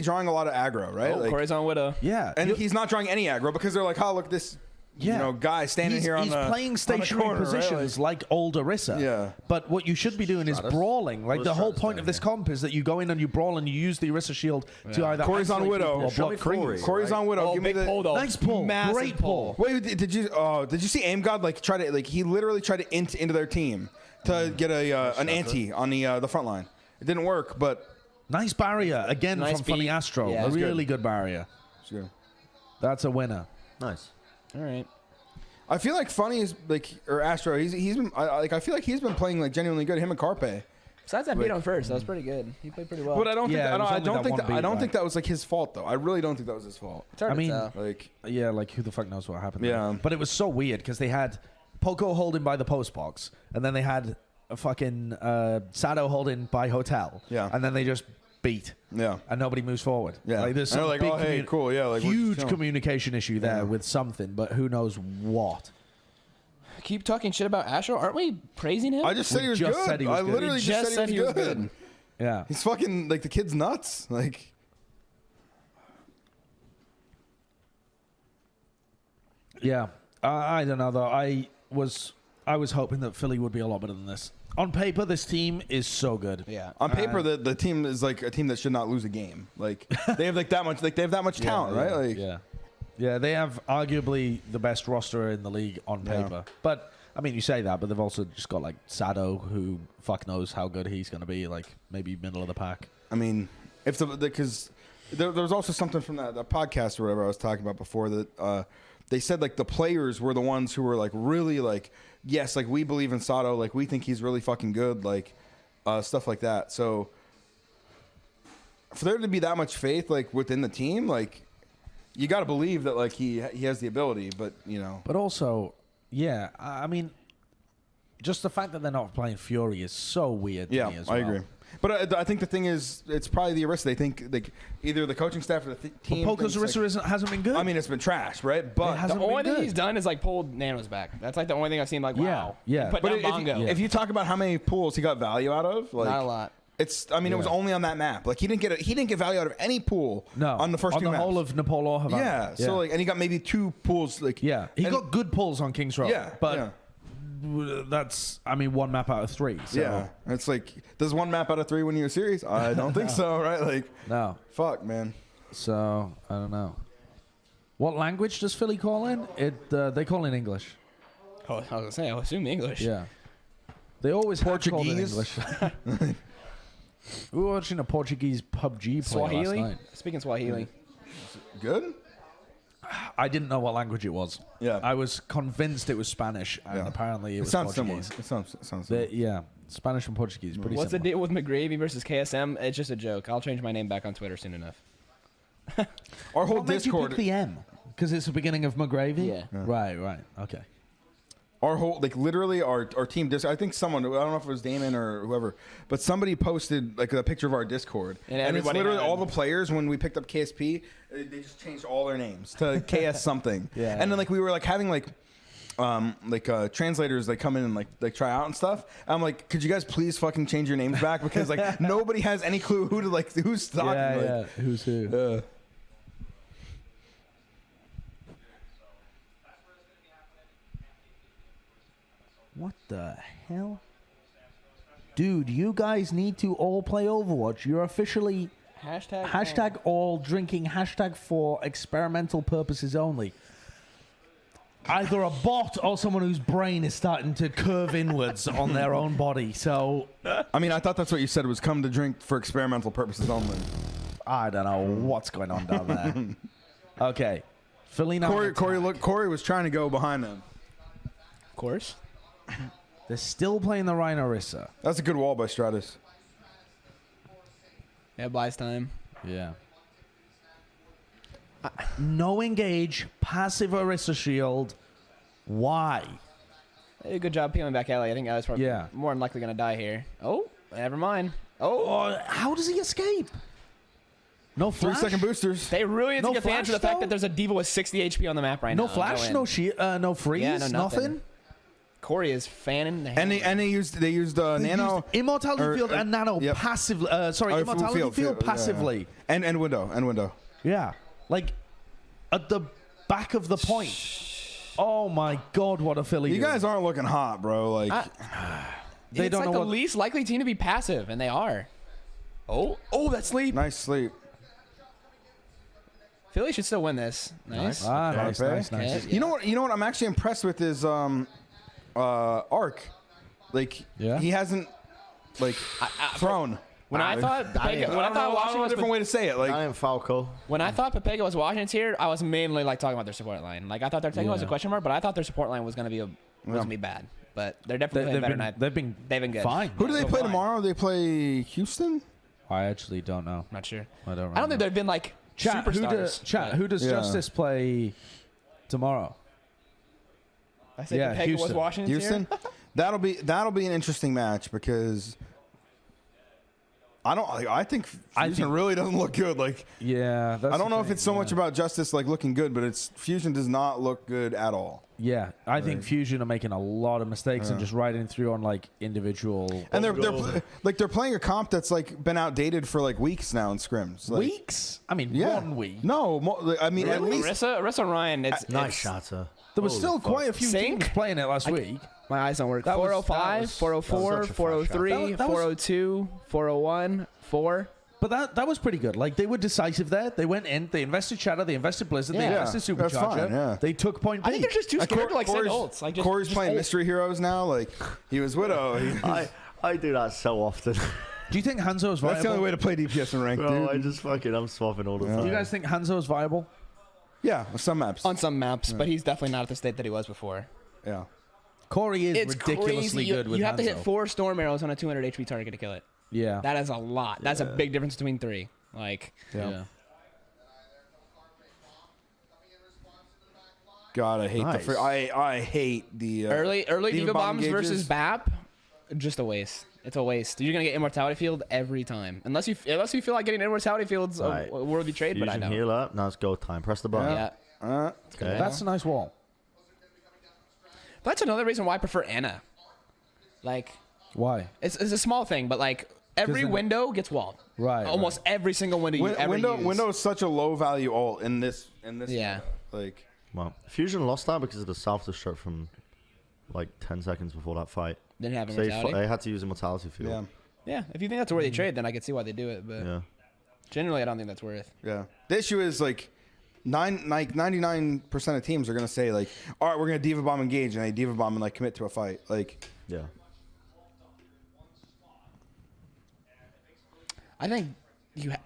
drawing a lot of aggro, right? Like, Corey's on Widow. Yeah. and You- he's not drawing any aggro because they're like, oh look, this guy standing he's, here on he's the playing on the stationary corner, right? positions like old Orisa. Yeah. But what you should be doing is brawling. Like What the was whole Stratus point doing of this comp is that you go in and you brawl and you use the Orisa shield to either Corey's on isolate Widow. people or Show me block Corey. freeze. Corey's on Widow. Oh, Give me big the pull though. Nice pull. Massive Great pull. Wait, did you see Aim God like try to like he literally tried to int into their team to get an anti on the front line. It didn't work, but Nice barrier again Nice from Funny beat. Astro. Yeah, a that's really good barrier. it's good. That's a winner. nice. All right. I feel like Funny is like or Astro. He's been I feel like he's been playing like genuinely good. Him and Carpe. Besides that beat on first, that was pretty good. He played pretty well. But I don't Yeah, it was think only that one I beat, don't right? think that was like his fault though. I really don't think that was his fault. It's hard I to mean, tell. Like Yeah, like who the fuck knows what happened? Yeah. There. But it was so weird because they had Poco holding by the post box, and then they had a fucking Sado holding by hotel. Yeah. And then they just beat. yeah. And nobody moves forward. Yeah. Like there's And some they're like, big oh, hey, cool, yeah, like, we're just huge chilling. communication issue there with something, but who knows what. Keep talking shit about Astro. Aren't we praising him? I just said he was just good. said he was I good. literally We just said he was good. Yeah. He's fucking like the kid's nuts. Like Yeah. I don't know though. I was hoping that Philly would be a lot better than this. On paper, this team is so good. yeah. on paper, the team is like a team that should not lose a game. Like they have like that much. Like they have that much talent, right? Like Yeah. Yeah, they have arguably the best roster in the league on Yeah. paper. But, I mean, you say that, but they've also just got, like, Sado, who fuck knows how good he's going to be, like, maybe middle of the pack. I mean, if because There was also something from that podcast or whatever I was talking about before that they said like the players were the ones who were like really like, yes, like we believe in Sato, like we think he's really fucking good, like stuff like that. So for there to be that much faith like within the team, like you got to believe that like he has the ability, but you know. But also, yeah, I mean, just the fact that they're not playing Fury is so weird to me as well. I agree. But I think the thing is, it's probably the Orisa. They think like either the coaching staff or the team. But Poco's thinks, Orisa hasn't been good. I mean, it's been trash, right? But hasn't The been only thing good. he's done is like pulled Nano's back. That's like the only thing I've seen. Like, wow, Yeah. Put but down Bongo. if you talk about how many pools he got value out of, like Not a lot. It's. I mean, it was only on that map. Like he didn't get value out of any pool. No, on the first two the maps. whole of Nepal or Havana. Yeah. So like, and he got maybe 2 pools. Like yeah, he and- got good pulls on King's Row. Yeah, but yeah. that's, I mean, 1 map out of 3. So. Yeah, it's like, does 1 map out of 3 win you a series? I don't think so, right? Like, No. fuck, man. So I don't know. What language does Philly call in? They call in English. Oh, I was gonna say, I assume English. Yeah. They always have called in Portuguese? English. We were watching a Portuguese PUBG play last Swahili. night. Speaking Swahili. Good. I didn't know what language it was. Yeah. I was convinced it was Spanish, and Yeah. apparently it It was sounds similar. Portuguese. It sounds similar. Yeah, Spanish and Portuguese, pretty What's the similar. deal with McGravy versus KSM? It's just a joke. I'll change my name back on Twitter soon enough. Our whole What made you Discord. pick the M? Because it's the beginning of McGravy? Yeah. Right, okay. Our whole, like, literally our team Discord. I think someone, I don't know if it was Damon or whoever, but somebody posted like a picture of our Discord, And and it's everybody literally had- all the players when we picked up KSP, they just changed all their names to KS something. Yeah. And then like we were like having like translators like come in and like try out and stuff. I'm like, could you guys please fucking change your names back, because like nobody has any clue who's talking. Yeah, like, yeah. Who's who? What the hell? Dude, you guys need to all play Overwatch. You're officially hashtag all drinking, hashtag for experimental purposes only. Either a bot or someone whose brain is starting to curve inwards on their own body. So, I mean, I thought that's what you said was come to drink for experimental purposes only. I don't know what's going on down there. Okay. Philly now. Corey was trying to go behind them. Of course. They're still playing the Rhino Orisa. That's a good wall by Stratus. Yeah, buys time. Yeah. No engage, passive Orisa shield. Why? They did a good job peeling back Ellie. I think Ellie's probably more than likely going to die here. Oh, never mind. Oh. How does he escape? No flash? 3-second boosters. They really need to No take advantage of the flash, fact that there's a diva with 60 HP on the map right now. No flash, Go no in. shield, no freeze, Yeah, no nothing. nothing. Corey is fanning the And they used nano Used immortality or- field and nano yep. passively. Sorry, Oh, immortality field yeah, passively. yeah. And window. Yeah. Like at the back of the point. Oh my god, what a Philly. You guys aren't looking hot, bro. Like They it's don't like know the what least likely team to be passive, and they are. Oh, that sleep. nice sleep. Philly should still win this. Nice. nice. Okay. You know what I'm actually impressed with is Arc. Like Yeah? he hasn't like thrown. When I thought I don't know a different way to say it. Like I am Falco. when I thought Pepega was Washington's here, I was mainly like talking about their support line. Like I thought their technical was a question mark, but I thought their support line was gonna be bad. But they're definitely playing better than I. They've been good. fine. who do they So play fine. tomorrow? They play Houston. I actually don't know. Not sure. I don't. I don't think they've been like superstars. Who does Yeah. Justice play tomorrow? I think Yeah, Pepega was Houston. Washington's Houston. here. That'll be an interesting match because I think Fusion really doesn't look good. Like Yeah, that's I don't the know if thing, it's so much yeah. about Justice like looking good, but it's Fusion does not look good at all. Yeah, I think Fusion are making a lot of mistakes and just riding through on like individual And they're playing a comp that's like been outdated for like weeks now in scrims. Like, weeks. I mean, Yeah. 1 week. No, I mean at least Arisa and Ryan. It's Nice shatter. There was still quite a few Sync? teams playing it last week. my eyes don't work. That was- 405, that was 404, such a fast 403, shot. That was- 402, 401, 4. But that was pretty good. Like they were decisive there. They went in. They invested Shadow. They invested Blizzard. They Yeah. invested That's Supercharger. fine, yeah. They took point B. I think they're just too scared to like send ults. Like Corey's just playing ult. Mystery Heroes now. Like he was Widow. I do that so often. Do you think Hanzo is viable? That's the only way to play DPS in ranked, Bro, I dude. just fucking, I'm swapping all the time. Do you guys think Hanzo is viable? Yeah, on some maps. On some maps, but he's definitely not at the state that he was before. Yeah. Corey is It's ridiculously crazy. good with You have to hit Hanzo. 4 storm arrows on a 200 HP target to kill it. Yeah. That is a lot. That's a big difference between 3. Like, yeah. God, I hate Nice. I hate the early Diva Diva bomb bombs versus gauges. BAP, just a waste. It's a waste. You're gonna get immortality field every time, unless you feel like getting immortality fields Right. a worthy trade. But I Fusion don't. heal up. Now it's go time. Press the button. Yeah, Okay. That's a nice wall. that's another reason why I prefer Anna. Like, Why? it's a small thing, but like every then- window gets walled. Right. Almost every single window you ever use. Window is such a low value ult in this. Yeah. Like. Well, Fusion lost that because of the self-destruct from like 10 seconds before that fight. Didn't have So immortality. they had to use immortality field. Yeah. Yeah, if you think that's a worthy trade, then I can see why they do it. But Yeah. generally, I don't think that's worth. Yeah. The issue is like 99% of teams are gonna say like, all right, we're gonna Diva Bomb engage, and they Diva Bomb and like commit to a fight. Like, Yeah. I think I don't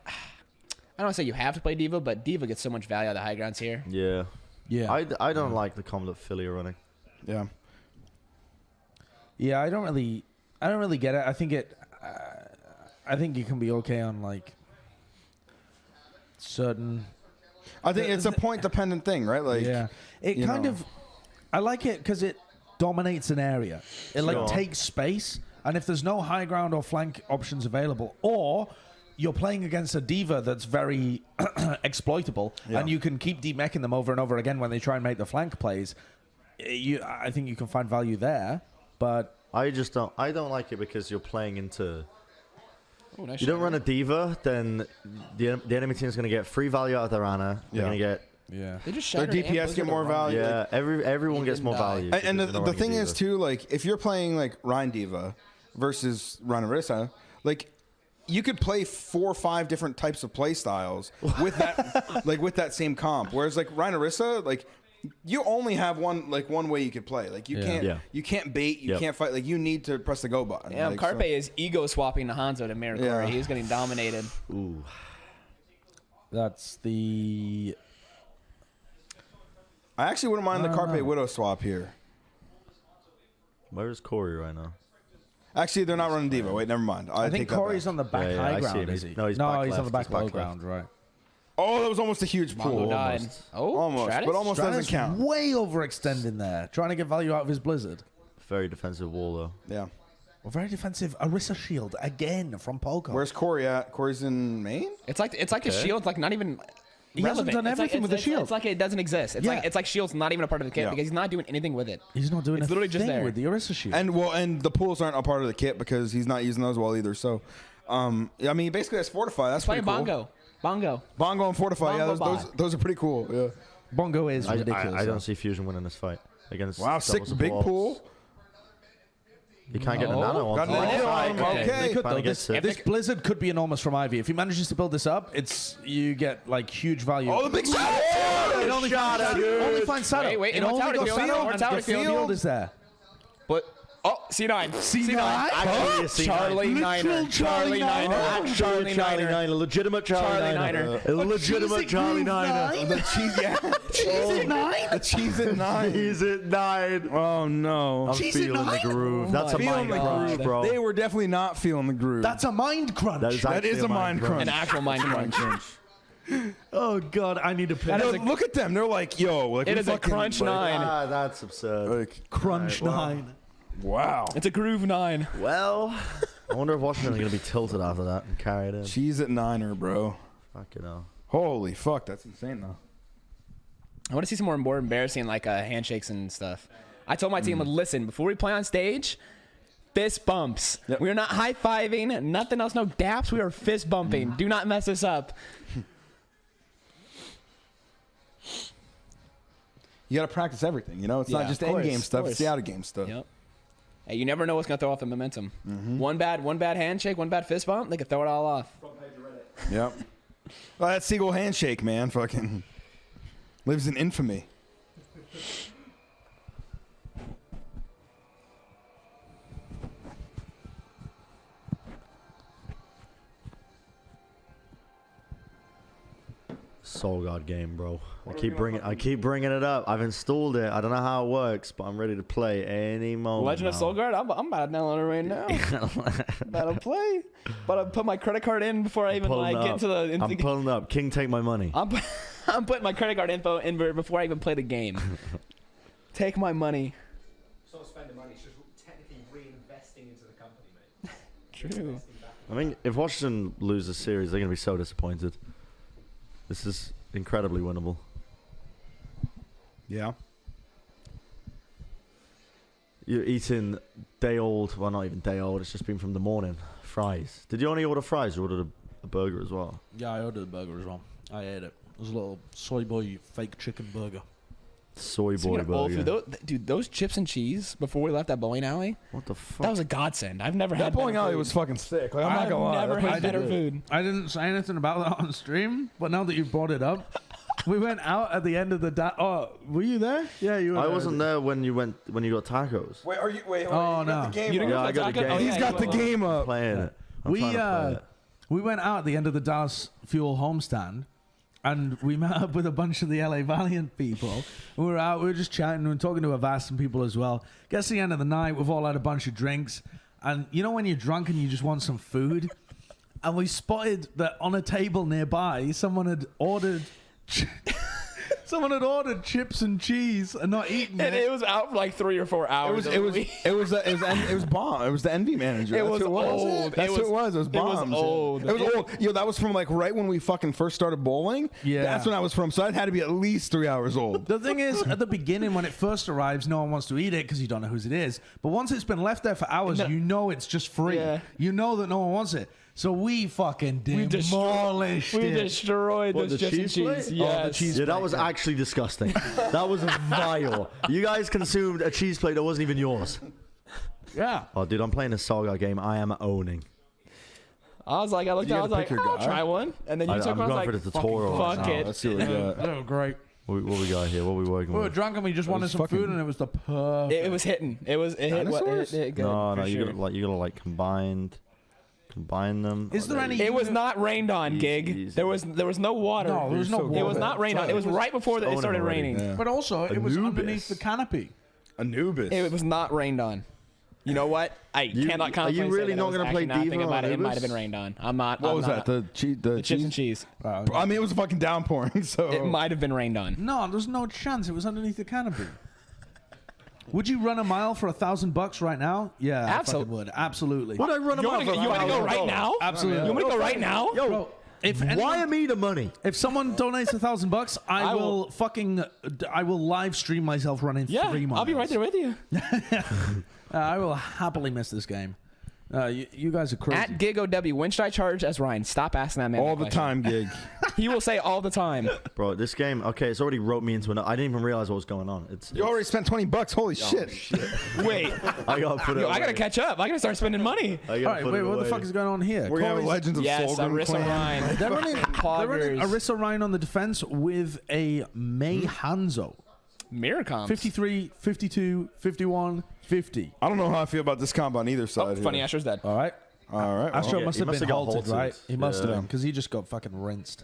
want to say you have to play Diva, but Diva gets so much value out of the high grounds here. Yeah. Yeah. I don't like the combo that Philly are running. yeah. Yeah, I don't really get it. I think I think you can be okay on like certain. I think it's a point dependent thing, right? Like, Yeah, it you kind know. of. I like it because it dominates an area. It like Sure. takes space, and if there's no high ground or flank options available, or you're playing against a diva that's very exploitable, Yeah. and you can keep demeching them over and over again when they try and make the flank plays. I think you can find value there, but I don't like it because you're playing into. Ooh, nice You don't shot. run a diva, then the enemy team is going to get free value out of their Ana. They're Yeah. going to get. yeah, They just Their shattered DPS and get more value. Yeah, everyone gets more didn't die. value. And because they're not the running a thing is diva. too, like if you're playing like Rhine Diva versus Rhaenyra, like you could play 4 or 5 different types of play styles with that like with that same comp. Whereas like Rhaenyra, like you only have one way you could play. Like you can't Yeah. you can't bait, you Yep. can't fight. Like you need to press the go button. Yeah, like, Carpe so- is ego swapping the Hanzo to Miracor. Yeah. He's getting dominated. Ooh. that's the. I actually wouldn't mind the Carpe Widow swap here. Where is Corey right now? Actually, they're not running Diva. Wait, never mind. I think take that Corey's back. on the back Yeah, high I see ground. him. Is He's- he? no, he's back he's on the left. back He's low back ground, right? Oh, that was almost a huge Mongo pull. died. Oh, Almost, Stratus? but almost doesn't Stratus count. way overextending there, trying to get value out of his blizzard. Very defensive wall though. Yeah. Well, very defensive. Arissa shield again from Poco. Where's Corey at? Corey's in Maine? It's like a shield's like not even. He hasn't relevant. done It's like- everything with the shield. It's like it doesn't exist. It's like shield's not even a part of the kit Yeah. because he's not doing anything with it. He's not doing It's a literally just thing there. with the Arissa shield. And the pools aren't a part of the kit because he's not using those well either. So, I mean, basically that's Fortify. That's Playing pretty cool. Bongo. Bongo and Fortify. Bongo Yeah, bot. those are pretty cool. Yeah. Bongo is ridiculous. I though. don't see Fusion winning this fight against. Wow, double sick support big ops. pool. He can't get the Oh. nano on. Got top. nano Right, on, okay. They could, Finally though. gets This, it. this blizzard could be enormous from Ivy. If he manages to build this up, you get like huge value. Oh, the big shot! It only finds Saddle. Wait, It only immortality goes field, Saddle, and immortality the field. field is there. But C9. C9? Actually, a C9. Charlie Literal Niner. Charlie Niner. Charlie Niner. Niner, legitimate Charlie Niner, a legitimate Charlie Niner. The cheese, yeah. Cheese at 9? The cheese at 9. He's at 9. Oh no. I'm Cheese at feeling the 9? groove. That's a Feeling mind the crunch, groove. bro. They were definitely not feeling the groove. That's a mind crunch. That is That actually is a mind crunch. An actual mind crunch. Oh, God. I need to pick. That is Look, look at them. They're like, yo, like It we is a fucking, crunch like, 9. Ah, that's absurd. Like, Crunch Alright, 9. wow. It's a groove 9. Well, I wonder if Washington are going to be tilted after that and carried in. Cheese at 9er, bro. Fucking hell. Holy fuck, that's insane though. I want to see some more embarrassing like handshakes and stuff. I told my team, listen, before we play on stage, fist bumps. Yep. We are not high-fiving, nothing else, no daps. We are fist bumping. Do not mess this up. You got to practice everything, you know? It's Yeah, not just of course, in-game of stuff, it's course. the out-of-game stuff. Yep. Hey, you never know what's gonna throw off the momentum. One bad handshake, one bad fist bump, they could throw it all off. Yep. Well, that Seagull handshake, man, fucking lives in infamy. Soul God game, bro. I keep bringing it up. I've installed it. I don't know how it works, but I'm ready to play any moment. Legend of now. Soulguard. I'm about to download it right now. About to play. About to put my credit card in before I even Pulling get up. to the. I'm pulling up. King, take my money. I'm putting my credit card info in before I even play the game. Take my money. It's not spending money, it's just technically reinvesting into the company, mate. True. I mean, if Washington lose the series, they're going to be so disappointed. This is incredibly winnable. Yeah. You're eating day old, well, not even day old, it's just been from the morning. Fries. Did you only order fries or ordered a burger as well? Yeah, I ordered a burger as well. I ate it. It was a little soy boy fake chicken burger. Soy boy Speaking of old burger. food, dude, those chips and cheese before we left that bowling alley, What the fuck? that was a godsend. I've never had That bowling better alley food. was fucking sick. Like, I'm not I've gonna lie. never That place had was better good. food. I didn't say anything about that on stream, but now that you brought it up, we went out at the end of the Oh, were you there? Yeah, you were. I wasn't there when you got tacos. Wait, are you? Wait, Oh, you no. got the game You didn't up. Yeah, I go got for a taco? game. Oh, He's yeah, got you the went. game up. Playing it. I'm trying to play it. We went out at the end of the Dallas Fuel homestand, and we met up with a bunch of the LA Valiant people. We were out, we were just chatting, we were talking to Avast people as well. Gets to the end of the night, we've all had a bunch of drinks, and you know when you're drunk and you just want some food? And we spotted that on a table nearby, someone had ordered chips and cheese and not eaten And it. it was out for like 3 or 4 hours. It was bomb. It was the Envy manager. It That's was who old. That's who it was. It was bombs. old. It was old. Yo, that was from like right when we fucking first started bowling. Yeah. That's when I was from. So it had to be at least 3 hours old. The thing is, at the beginning, when it first arrives, no one wants to eat it because you don't know whose it is. But once it's been left there for hours, you know it's just free. Yeah. You know that no one wants it. So we fucking demolished We it. destroyed What, those the chips and cheese cheese. plate? Yes. Oh, the cheese Yeah, that was actually disgusting. That was vile. You guys consumed a cheese plate that wasn't even yours. Yeah. Oh, dude, I'm playing a Saga game. I am owning. I was like, I looked You down, I gotta was pick like, your I'll guy. try one. And then you took I'm one, I was going like, for the tutorial. fuck right now. it. Let's see what we got. They were great. What we got here? What are we working We were with? drunk and we just wanted was some fucking- food, and it was the perfect. It was hitting. It hit Dinosaurs? good. No, for you sure. gotta combine them. Is there any? It was not rained on, Easy, Gig. easy. There was no water. No, there was no so water. It was not rained on. It was right before it Own started already. raining. Yeah. But also, it was Anubis. underneath the canopy. Anubis. It was not rained on. You know what? I cannot are confidently you say really that not I was gonna play actually not thinking Diva about on it. It might have Anubis? been rained on. I'm not. What I'm was not. that? The chips and cheese. I mean, it was fucking downpouring. So It might have been rained on. No, there's no chance. It was underneath the canopy. Would you run a mile for $1,000 right now? Yeah, I fucking would. Absolutely. Would I run You want to go right now? Absolutely. You want me to go right now? Yo, Bro, if why anyone- am I the money? If someone donates $1,000, I will live stream myself running 3 Yeah, miles. I'll be right there with you. I will happily miss this game. You guys are crazy. At GigOW, when should I charge as Ryan? Stop asking that man. all that the question. time, Gig. He will say all the time. Bro, this game, okay, it's already wrote me into I didn't even realize what was going on. You already spent $20. Holy shit. Wait, I gotta put it yo, I gotta away. catch up. I gotta start spending money. I All gotta right, put wait, it what the away. fuck is going on here? We're gonna have Corey's- Legends of Yes, Solgrim Arissa clan. Ryan. They're running Poggers. Arissa Ryan on the defense with a May Hanzo. Miracom. 53, 52, 51, 50. I don't know how I feel about this comp on either Oh, side. funny, here. Asher's dead. All right. All right. Astro Yeah, must he have must been have got halted, halted. right? He must have Yeah. been, because he just got fucking rinsed.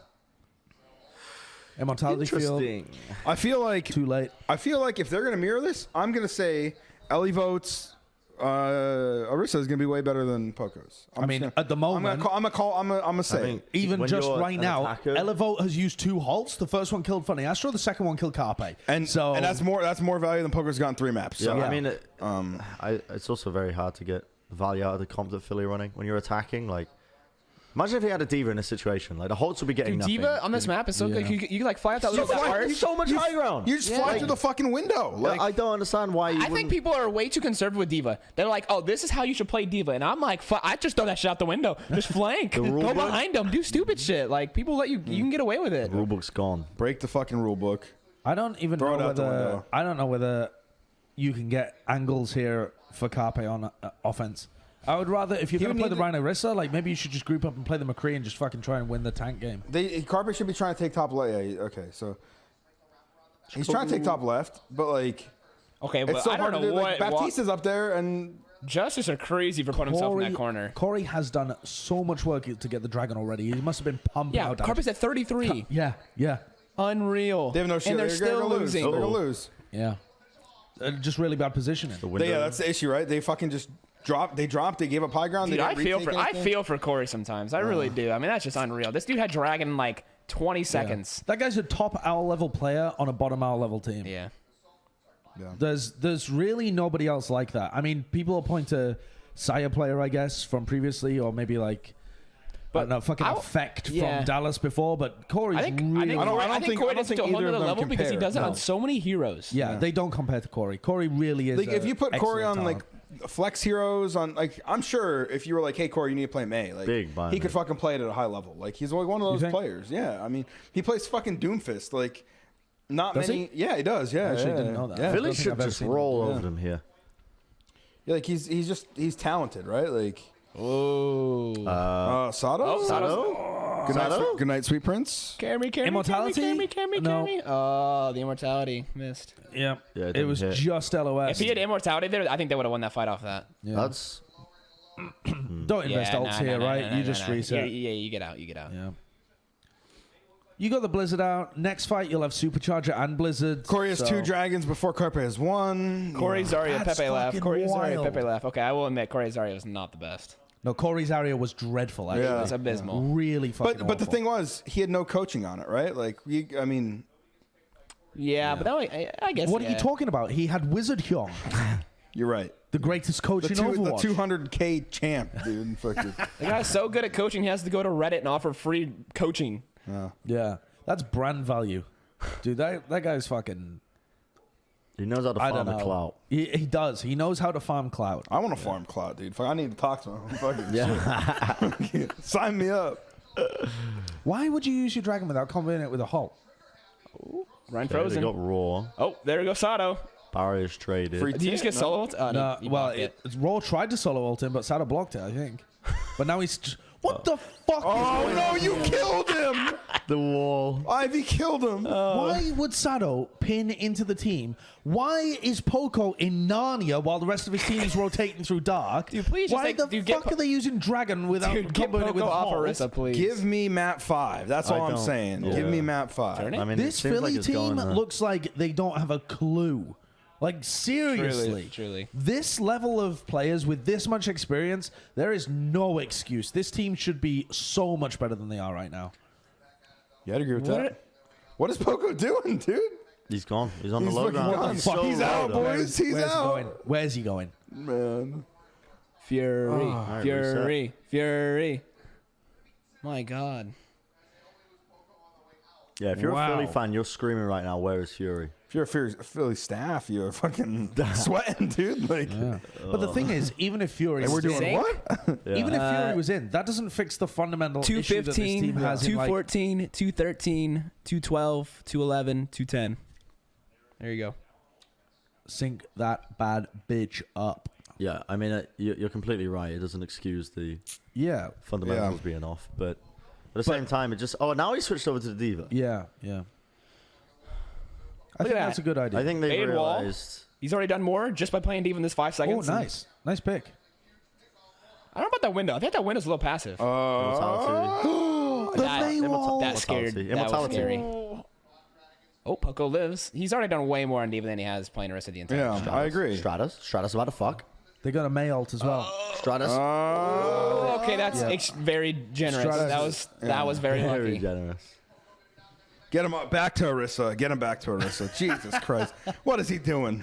Immortality Field, Interesting. I feel like too late. if they're gonna mirror this, I'm gonna say Ellie votes. Arissa is gonna be way better than Poco's. I mean, at the moment, I'm gonna say. I think even when just you're right an now, attacker- Elevote has used 2 halts. The first one killed Funny Astro, the second one killed Carpe. and that's more value than Poco's gotten 3 maps. Yeah, So. I mean, it's also very hard to get value out of the comp that Philly running when you're attacking. Like, imagine if he had a Diva in this situation. Like, the Holtz would be getting Dude, nothing. Diva on this map is so good. You can like fly out that little arch. He's so much high ground. You just fly through the fucking window. Like, I don't understand why you I think wouldn't- people are way too conservative with Diva. They're like, oh, this is how you should play Diva. And I'm like, I just throw that shit out the window. Just flank. rule Go book? behind them. Do stupid shit. Like, people let you can get away with it. Rulebook's gone. break the fucking rule book. I don't even Throw know it out the whether window. I don't know whether you can get angles here for Carpe on offense. I would rather, if you're He going to would play the need Rhino Rissa, like maybe you should just group up and play the McCree and just fucking try and win the tank game. Carpet should be trying to take top left. Yeah, okay, so he's trying to take top left, but like Okay, but it's so I don't hard to know do. Like, what. Baptista's up there, and Justice are crazy for putting himself in that corner. Corey has done so much work to get the dragon already. He must have been pumping Yeah, out damage. Carpet's at 33. Yeah, yeah, Unreal. They have no shit. And they're still losing. They're gonna lose. yeah. Just really bad positioning. Yeah, that's the issue, right? They fucking just dropped. They gave up high ground. Dude, they I didn't retake I anything. feel for Corey sometimes. I really do. I mean, that's just unreal. This dude had dragon in like 20 seconds. That guy's a top hour level player on a bottom hour level team. Yeah. There's really nobody else like that. I mean, people will point to Sire player, I guess, from previously, or maybe like, I don't know, fucking Effect from Dallas before. But Corey's I think really. I think Corey does it to a whole either of other them level because he compare. does it on so many heroes. yeah, they don't compare to Corey. Corey really is. Like if you put Corey on excellent like flex heroes on like I'm sure if you were like, hey Corey, you need to play May, like Big he could fucking play it at a high level. Like he's like one of those think? players. Yeah, I mean he plays fucking Doomfist. Like not Does many. Yeah, he does. Yeah, I actually yeah, didn't know that. Yeah. I Philly don't think should I've ever just seen roll over them here. Yeah, like he's talented, right? Like Oh. Sato. Oh, Sato's. Good night, sweet prince. Carry me. Immortality? No. Oh, the immortality missed. Yeah, Yeah, it it was didn't hit. just LOS. If he had immortality there, I think they would have won that fight off that. Yeah. That's Don't invest ults here, right? You just reset. Yeah, you get out. Yeah. You got the Blizzard out. Next fight, you'll have Supercharger and Blizzard. Corey has so- 2 dragons before Carpe has 1. Corey Zarya, That's Pepe left. fucking Corey Zarya, wild. Pepe left. Okay, I will admit Corey Zarya was not the best. No, Corey's area was dreadful. Actually. Yeah. It's abysmal. Really fucking. But the awful. thing was, he had no coaching on it, right? Like I mean, Yeah, but that, I guess. What are you talking about? He had Wizard Hyung, you're right. the greatest coach in The Overwatch. 200K champ, dude. Fucking. The guy's so good at coaching, he has to go to Reddit and offer free coaching. Yeah, that's brand value, dude. That guy's fucking. he knows how to I farm don't a know. clout. He does. He knows how to farm cloud. I want to farm Cloud, dude. Fuck, I need to talk to him. Fucking Yeah. sign me up. Why would you use your dragon without combining it with a Hulk? Run Okay, they frozen. got raw. Oh, there we go, Sato. Barriers traded. Free Did you just get solo? Oh, No, you well, blocked it. Raw tried to solo ult him, but Sada blocked it, I think. But now he's. What the fuck? Oh no, you killed him! the wall. Ivy killed him. Why would Sado pin into the team? Why is Poco in Narnia while the rest of his team is rotating through Dark? Dude, please just Why like, the dude, get fuck are they using Dragon without Dude, get comboing it with Poco off Halt? Orisa, please. Give me map 5. That's all I I'm don't- saying. yeah. Give me map 5. Turn it. I mean, This it seems Philly like it's team going there. looks like they don't have a clue. Like, seriously. Truly. This level of players with this much experience, there is no excuse. This team should be so much better than they are right now. Yeah, I'd agree with that. What is Poco doing, dude? He's gone. He's on He's the low fucking ground. gone. He's Fuck. so He's low, out, though. boys. He's Where's out. he going? Where's he going? Man. Fury. Alright, Fury. Fury. My God. Yeah, if you're a Wow. Philly fan, you're screaming right now, where is Fury? If you're a Philly staff, you're fucking sweating, dude. Like, But the thing is, even if Fury we're doing Sink? what? Yeah. even if Fury was in, that doesn't fix the fundamental issue that this 215, team has in, like, 214, 213, 212, 211, 210. There you go. sync that bad bitch up. Yeah, I mean, you're completely right. It doesn't excuse the Yeah, fundamentals being off, but at the same time, it just... Oh, now he switched over to the Diva. yeah. I Look think at that's that. a good idea. I think they Fade wall. realized... He's already done more just by playing Diva in this 5 Oh, seconds. nice. Nice pick. I don't know about that window. I think that window's a little passive. Immortality. The That- May wall. That scared. Immortality. That was Immortality. scary. Oh, Poco lives. He's already done way more on Diva than he has playing the rest of the entire Yeah, game. I agree. Stratus about to fuck. They got a May ult as well. Stratus. Oh, okay, that's Yeah. very generous. Stratus- That was very Very lucky. generous. Get him back to Orisa. Get him back to Orisa. Jesus Christ. What is he doing?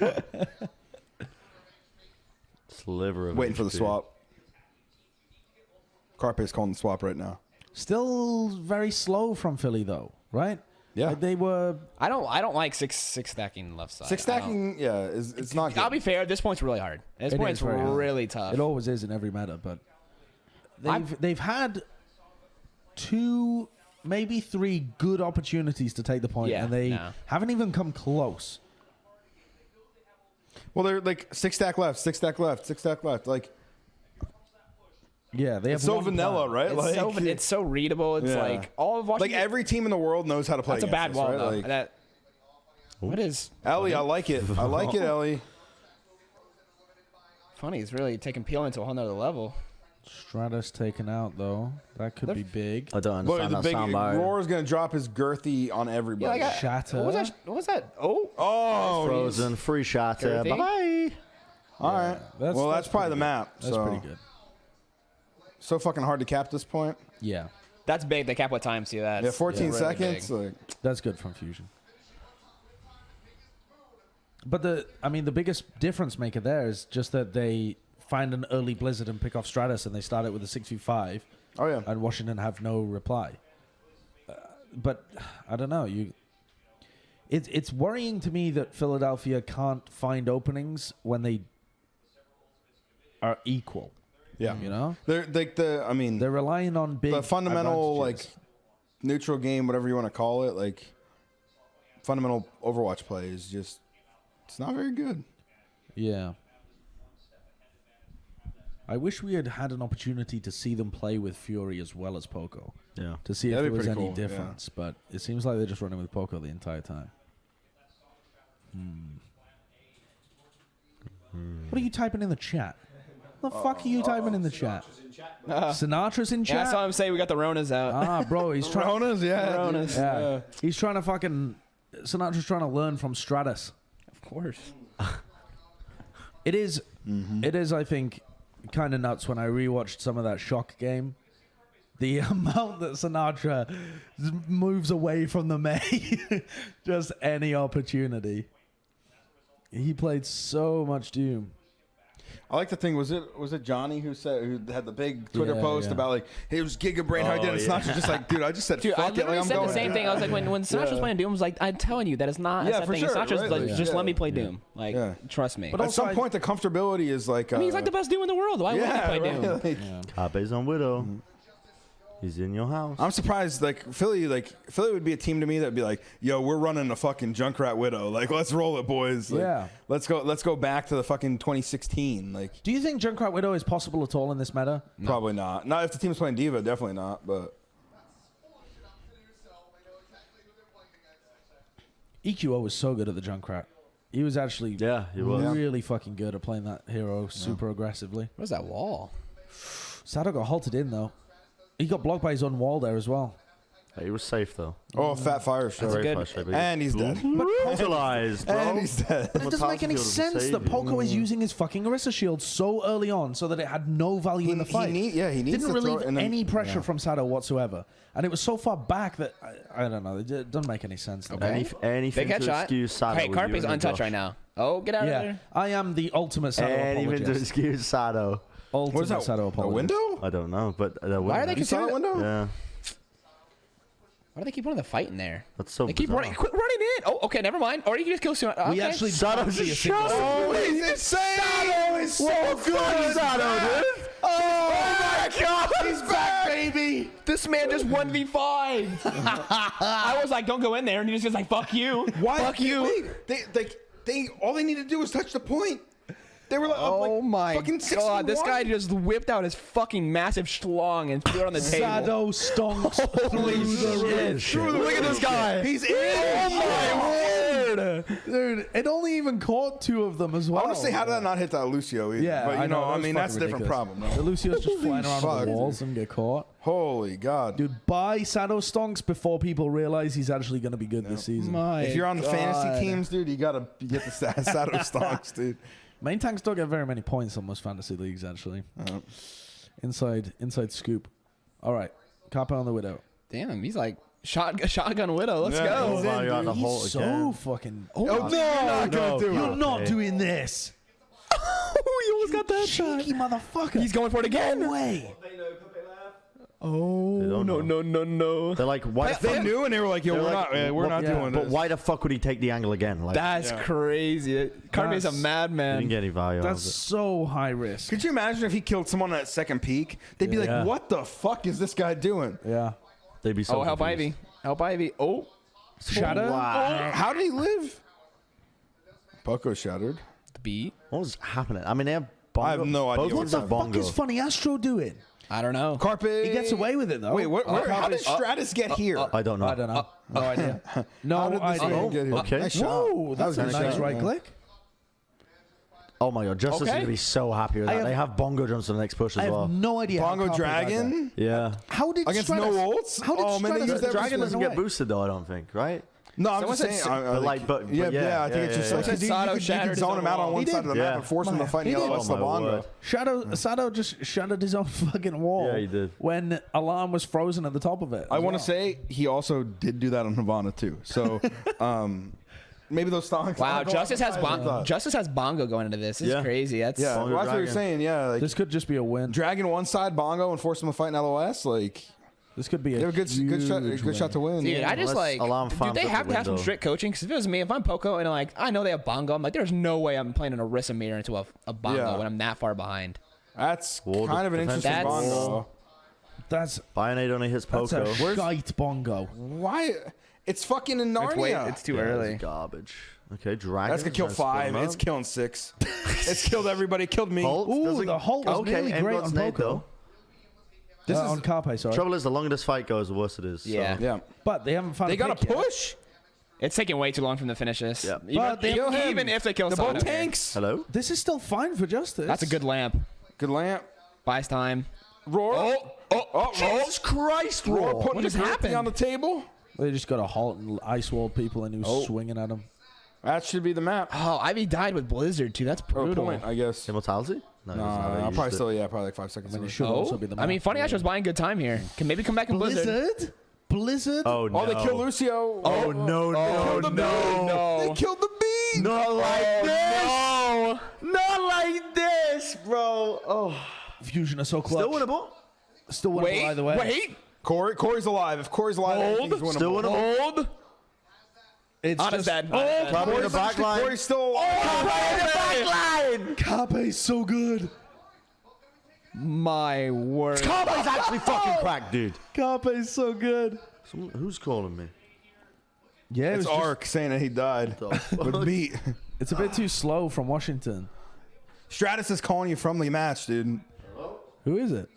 Sliver of Waiting for the HP. swap. Carpe's calling the swap right now. Still very slow from Philly, though, right? Yeah. Like, they were. I don't like six stacking left side. Six I don't- stacking, yeah, it's not good. I'll be fair. This point's really hard. This It point's is very hard. really tough. It always is in every meta, but they've had 2, maybe 3 good opportunities to take the point, Yeah, and they no. haven't even come close. Well, they're like 6 stack left, 6 stack left, 6 stack left. Like, Yeah, they have it's so one vanilla, plan. right? It's so readable. It's Yeah. like all of like Washington. every team in the world knows how to play That's a against bad this, wall right? though. Like, That. What is? Ellie, I like it. I like it, Ellie. Funny, he's really taking peeling to a whole nother level. Stratus taken out though. That could be big. I don't But understand the that big soundbite. Roar's gonna drop his girthy on everybody. Shatter. What was that? Oh, Oh, Frozen, free shatter. Girthy. Bye. all right. That's probably the map. That's so. pretty good. So fucking hard to cap at this point. Yeah, that's big. They cap what time? See that? Yeah, 14 really seconds. big. Like, that's good from Fusion. But the biggest difference maker there is just that they find an early blizzard and pick off Stratus, and they start it with a 6v5. oh yeah. And Washington have no reply. But I don't know. It's worrying to me that Philadelphia can't find openings when they are equal. Yeah. You know, They're like they're relying on big the fundamental advantages. like neutral game, whatever you want to call it, like fundamental Overwatch play is just it's not very good. Yeah. I wish we had had an opportunity to see them play with Fury as well as Poco. Yeah. To see if That'd there be was pretty any cool, yeah. difference. But it seems like they're just running with Poco the entire time. What are you typing in the chat? What the fuck are you typing in the chat? Sinatra's in Yeah, I chat? saw him say we got the Ronas out. Ah, bro, he's trying. Ronas, yeah. Ronas. Yeah. He's trying to fucking. Sinatra's trying to learn from Stratus. Of course. It is. It is. I think kind of nuts when I rewatched some of that Shock game. The amount that Sinatra moves away from the May, just any opportunity. He played so much Doom. I like the thing. Was it Johnny who had the big Twitter Yeah, post yeah. about like, hey, it was Giga Brain how I did it. It's not just like, dude, I just said Dude, I fuck it. literally Like, I'm said going. the same thing. I was like, when Sinatra was playing Doom, I was like, I'm telling you, that is not Yeah, a for thing. sure, Sinatra's right? like, Like, just yeah. let me play Doom. Like, Yeah. trust me. But At also some point, the comfortability is like. I mean, he's like the best Doom in the world. Why wouldn't he play right? Doom? Like, Carpe's on Widow. He's in your house. I'm surprised. Philly would be a team to me that'd be like, yo, we're running a fucking Junkrat Widow. Like, let's roll it, boys. Like, Yeah. Let's go back to the fucking 2016. Like, Do you think Junkrat Widow is possible at all in this meta? probably not. Not if the team's playing Diva, definitely not. But EQO was so good at the Junkrat. He was actually Yeah, he was. really fucking good at playing that hero super aggressively. What was that wall? Sato got halted in though. He got blocked by his own wall there as well. He was safe though. Fat fire strike. Very good. frustrating. And he's dead. Brutalized, bro. And he's dead. But it doesn't make any sense that Poco is using his fucking Orisa shield so early on so that it had no value in the fight. He needs Didn't to relieve throw, and then, any pressure from Sato whatsoever. And it was so far back that, I don't know, it doesn't make any sense. to me. Anything Big to headshot. excuse Sato. Hey, with Carpe's you and untouched Josh. right now. Oh, get out of Yeah, there. I am the ultimate Sato Anything to apologist. excuse Sato. Ultimate What is that? Sato A apologist. window? I don't know, but Why are they You saw that considering? window? Yeah, Why do they keep running the fight in there? that's so. They keep bizarre. running. Quit running in. Oh, okay, never mind. Or you can just kill soon. Okay. We actually Sato can't see a just single- shot him. Oh, he's insane! Sato is so good! Sato, dude. Oh my God, he's back, baby. This man just 1v5. I was like, don't go in there, and he just goes like, fuck you. Why? Fuck you. Wait, they all they needed to do was touch the point. They were like, up, Oh like, my fucking God, this 61. guy just whipped out his fucking massive schlong and threw it on the table. Sato stonks Holy through shit. Look at this guy. He's in. Oh my word. Dude, it only even caught two of them as well. I want to say, how did that not hit that Lucio either? Yeah, but you know, that I was mean, that's a fucking different ridiculous. problem. The Though. Lucio's just flying around on fuck. the walls and get caught. Holy God. Dude, buy Sato stonks before people realize he's actually going to be good this season. If you're on the God. fantasy teams, dude, you gotta get the Sato stonks, dude. Main tanks don't get very many points on most fantasy leagues, actually. Inside scoop. All right, Carpe on the Widow. Damn, he's like shotgun widow. Let's Yeah, go. he's in, While you're on the He's hole so again. fucking... Oh, no, you're not gonna do You're it. not doing this. Oh, you almost got that shot. Cheeky motherfucker. He's going for it again. No way. Oh, They don't know. no. They're like, why? the They fuck- knew, and they were like, "Yo, they're we're like, not, we're not yeah, doing But this." why the fuck would he take the angle again? Like, That's crazy. Carpe's a That's- he madman. didn't get any value. That's so high risk. Could you imagine if he killed someone at second peak? They'd be Yeah. like, "What the fuck is this guy doing?" Yeah. They'd be so. Oh, help confused. Ivy. Help Ivy. Oh. Shadow? Oh, how did he live? Poco shattered. The beat. What was happening? I mean, they have bongo. I have no idea Both what teams What have the fuck bongo. is Funny Astro doing? I don't know. Carpe. He gets away with it, though. Wait, how did Stratus get here? I don't know. I don't know. No idea. How No did this idea. man get here? Okay. Nice shot. Whoa, That that's was a good nice shot, right man. click. Oh my god, Justice is Okay. going to be so happy with I that. have- They have bongo jumps for the next push I as have well. no idea. how Bongo Carpe died there. Dragon Yeah. How did against Stratus, no ults. How did Oh man, they Stratus used that. Dragon doesn't away? get boosted though, I don't think, right? No, I'm Someone just saying. said- I But like, but yeah, yeah, I think it's just yeah, like yeah. you Sato could shattered his zone own him out on wall. one He side of the did. map Yeah. and force him to fight He the other. did. That's the Oh, my bongo. word. Shadow just shattered his own fucking wall. Yeah, he did. When Alarm was frozen at the top of it. I as want to well. say he also did do that on Havana too. So maybe those stonks. Wow, aren't Justice has going outside. Justice has bongo going into this. This Yeah. is crazy. That's Yeah, Bongo well, that's what you're Dragon. saying. Yeah, like This could just be a win. Dragon one side, bongo, and force him to fight in LOS. Like This could be they a have a good shot to win. Dude, Yeah. I just Unless like. Alarm Do farms they up have the to have some window. strict coaching? Because if it was me, if I'm Poco and like I know they have bongo, I'm like, there's no way I'm playing an Orisa mirror into a bongo Yeah. when I'm that far behind. That's Wall kind of an defense. interesting That's- bongo. That's Bionade only hits that's Poco. a shite bongo. Why? It's fucking in It's, Narnia. it's too Yeah, early. it's garbage. Okay, Dragon. That's gonna kill trying to split 5. them It's up. killing 6. It's killed everybody. It killed me. Holt Ooh, doesn't- the Holt was okay, nearly great Enrod's on nade, Poco. though. This is on Carpe, sorry. Trouble is, the longer this fight goes, the worse it is. so- Yeah. Yeah. But they haven't found They a got a pick yet. push. It's taking way too long from the finishes. Yeah. But they- Even, Kill him. even if they kill They're Sato both here. tanks. Hello? This is still fine for Justice. That's a good lamp. Good lamp. Buys time. Roar. Oh, Jesus Christ, Roar Roar! putting What the just Gertie happened? on the table. They just got a Halt and ice wall people and he was Oh. swinging at him. That should be the map. Oh, Ivy died with Blizzard too. That's Or a brutal. point, I guess. Immortality? No, he doesn't have it. He I'll used probably it. still, yeah, probably like 5 seconds. I mean, it away. should also be the map. I mean, Funny Ash was buying good time here. Can maybe come back in Blizzard. Blizzard? Oh, no. Oh, they killed Lucio. Oh, no, no, the no. They killed the bee. Not like this! Not like this, bro! Oh. Fusion are so clutch. Still winnable? Still winnable Wait, either way. wait. Corey's alive. If Corey's alive, Hold. he's winnable. Still winnable? Hold. It's Honest just dead. Probably in the back line. Corey's still alive. Carpe's so good. My word. Carpe's actually fucking cracked, dude. Carpe's so good. Who's calling me? Yeah, It's Ark saying that he died with beat. it's a bit too slow from Washington. Stratus is calling you from the match, dude. Who is it?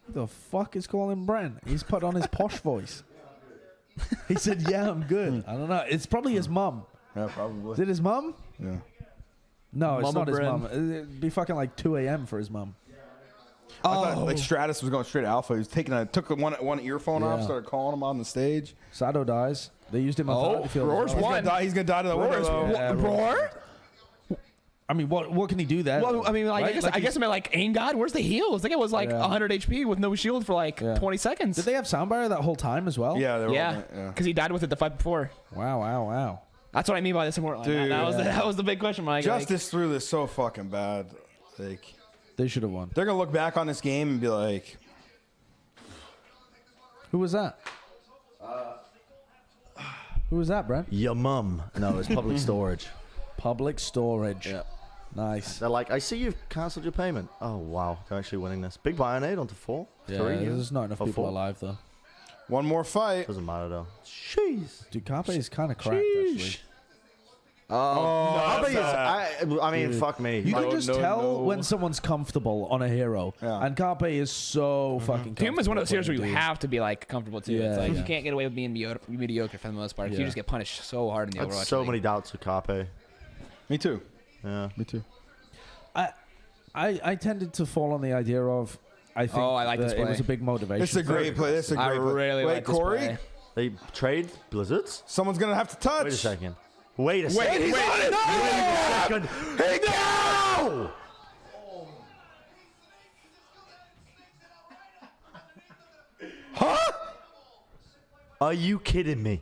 Who the fuck is calling Bren? He's put on his posh voice. He said, "Yeah, I'm good." I don't know. It's probably his mum. Yeah, Is probably. it his mum? Yeah. No, it's Mama not his Bren. mum. It'd be fucking like 2 a.m. for his mum. I thought like Stratus was going straight to alpha. He was took one earphone off, Yeah. started calling him on the stage. Sato dies. They used him on Oh, Battlefield. Roar's as well. one. He's gonna die to the window. though. Yeah, Roar? I mean, what can he do there? Well, I mean, like, Right? I guess I mean, like, Aim God, where's the heals? I think it was like Yeah. 100 HP with no shield for like Yeah. 20 seconds. Did they have sound barrier that whole time as well? Yeah, they were Yeah, yeah. because he died with it the fight before. Wow. That's what I mean by this immortal. Dude, that was the big question mark. Justice threw this so fucking bad. Like They should have won. they're gonna look back on this game and be like, Who was that? Who was that, Bren? Your mum. No, it's public storage. Public storage. Yeah. Nice. They're like, I see you've cancelled your payment. Oh, wow. They're actually winning this. Big Bionade onto 4. Yeah, 3. there's not enough Oh, people 4. alive though. one more fight. Doesn't matter, though. Jeez. Dude, Carpe is kind of cracked actually. I mean, fuck me. You can Like, just tell when someone's comfortable on a hero, Yeah. and Carpe is so fucking. Doom is one of those heroes where you comfortable have to be like comfortable too. It's Yeah, like yeah. you can't get away with being mediocre for the most part. 'Cause Yeah. You just get punished so hard in the I had Overwatch. so League. many doubts with Carpe. Me too. Yeah. Me too. I tended to fall on the idea of. I think Oh, I like this that it was play. a big motivation. This is a great play. This is a I great play. really Wait, like this Corey, play. They trade Blizzards? someone's gonna have to touch. Wait a second. Wait a second. He's on it. Second. No! Huh? Are you kidding me?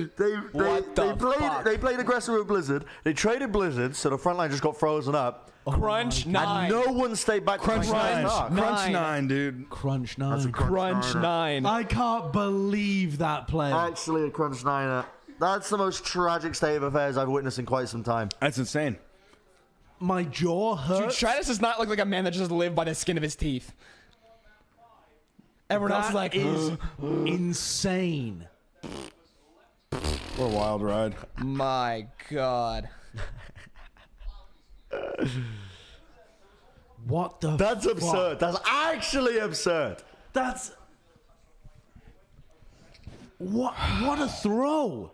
They played aggressive with Blizzard. They traded Blizzard, so the front line just got frozen up. Crunch And 9. no one stayed back. Crunch to nine. talk. Crunch 9, dude. Crunch That's a 9. Crunch 9. I can't believe that play. Actually, a crunch niner. That's the most tragic state of affairs I've witnessed in quite some time. That's insane. My jaw Dude, hurts. Stratus does not look like a man that just lived by the skin of his teeth. Everyone else is like, is insane. What a wild ride. my God. What the? That's fuck? absurd. That's actually absurd. That's What a throw!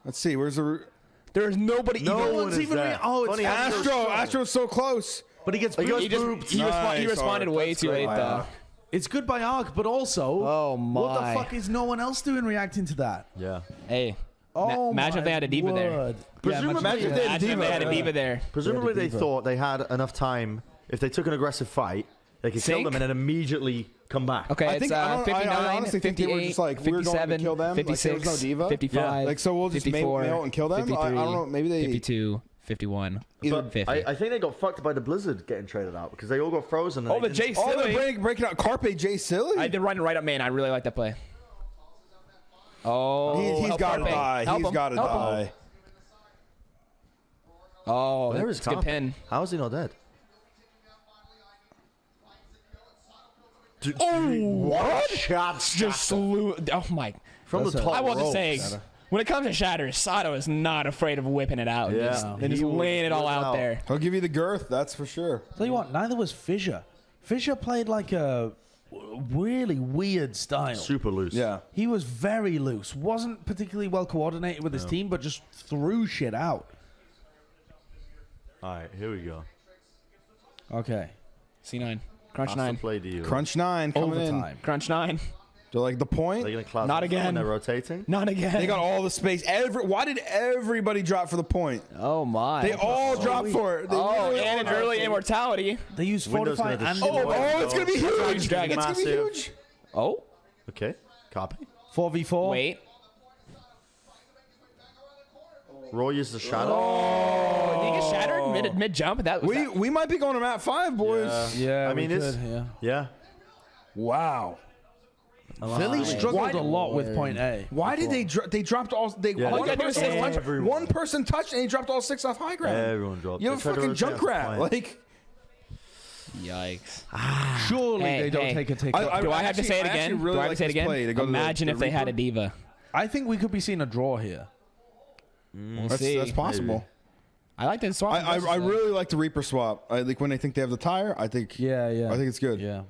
Let's see. Where's the There's nobody. No even, one one's is even there. oh, it's Funny Astro's Astro? throw. Astro's so close. but he gets He booped. goes he Nice, responded Ark. way That's too great late by though. Ark. It's good by Ark, but also, Oh, what the my. fuck is no one else doing reacting to that? Yeah. Hey, Oh, imagine if they had a diva there. word. Presumably- Imagine if they had a Imagine if they had a diva. diva there. Presumably they diva. thought they had enough time. If they took an aggressive fight, they could kill Sink? them and then immediately come back. Okay, I it's think- I don't- I 59, honestly think they were 58, just like, we're going to 57, kill them, like, there was 56, no diva. 55, Like, so we'll just 54, mail and kill them? I don't know, maybe they- 52, 51, But 50. I think they got fucked by the blizzard getting traded out because they all got frozen. And Oh, they the didn't- Jay Oh, they're Silly. breaking out Carpe J Silly. I did run right up main. I really like that play. Oh, He's help got to Carpe. die. Help He's him. got to Help him. die. Oh, Where is that's a good Carpe? pin. How is he not dead? What? Shots Just slew. Oh my. from the top. I wasn't rope. saying. When it comes to shatter, Sato is not afraid of whipping it out. Yeah. And just He will laying it all whip it out out. there. He'll give you the girth, that's for sure. Tell you what, neither was Fisher. Fisher played like a really weird style. Super loose. Yeah. He was very loose. Wasn't particularly well coordinated with his team, but just threw shit out. All right, here we go. Okay. C9. Crunch That's the 9. play to you. Crunch 9 coming in. Overtime. Crunch 9. They're like the point. They're gonna cloud Not when again. They're rotating. Not again. They got all the space. Why did everybody drop for the point? Oh my. They all dropped for it. They Oh, literally and an all dropped early for it. immortality. They used Windows Fortify gonna and destroy Oh, it. it's gonna be Huge huge. dragon. It's gonna be Massive. huge. Oh, Okay, copy. 4v4. wait. Roy uses the shadow. Oh, did he get shattered mid jump? That was that. We might be going to map 5, boys. Yeah, I mean, we it's could, yeah. yeah. Wow. Philly struggled Why- a lot with point A. Why did they they dropped all they Yeah, one, they got person, everyone. one person touched and he dropped all 6 off high ground. Everyone dropped. You They have a tried to fucking rotate junk off the rat. point. Like Yikes. Surely Hey, they don't hey. take a ticket. Do I have to say it I actually again? really Do I have to like say it this again? play to go to the- Imagine the if they had a Reaper. diva. I think we could be seeing a draw here. We'll that's, see. that's possible. I like the swap. I really like the Reaper swap. I like when I think they have the tire. I think Yeah, yeah. I think it's good. Yeah.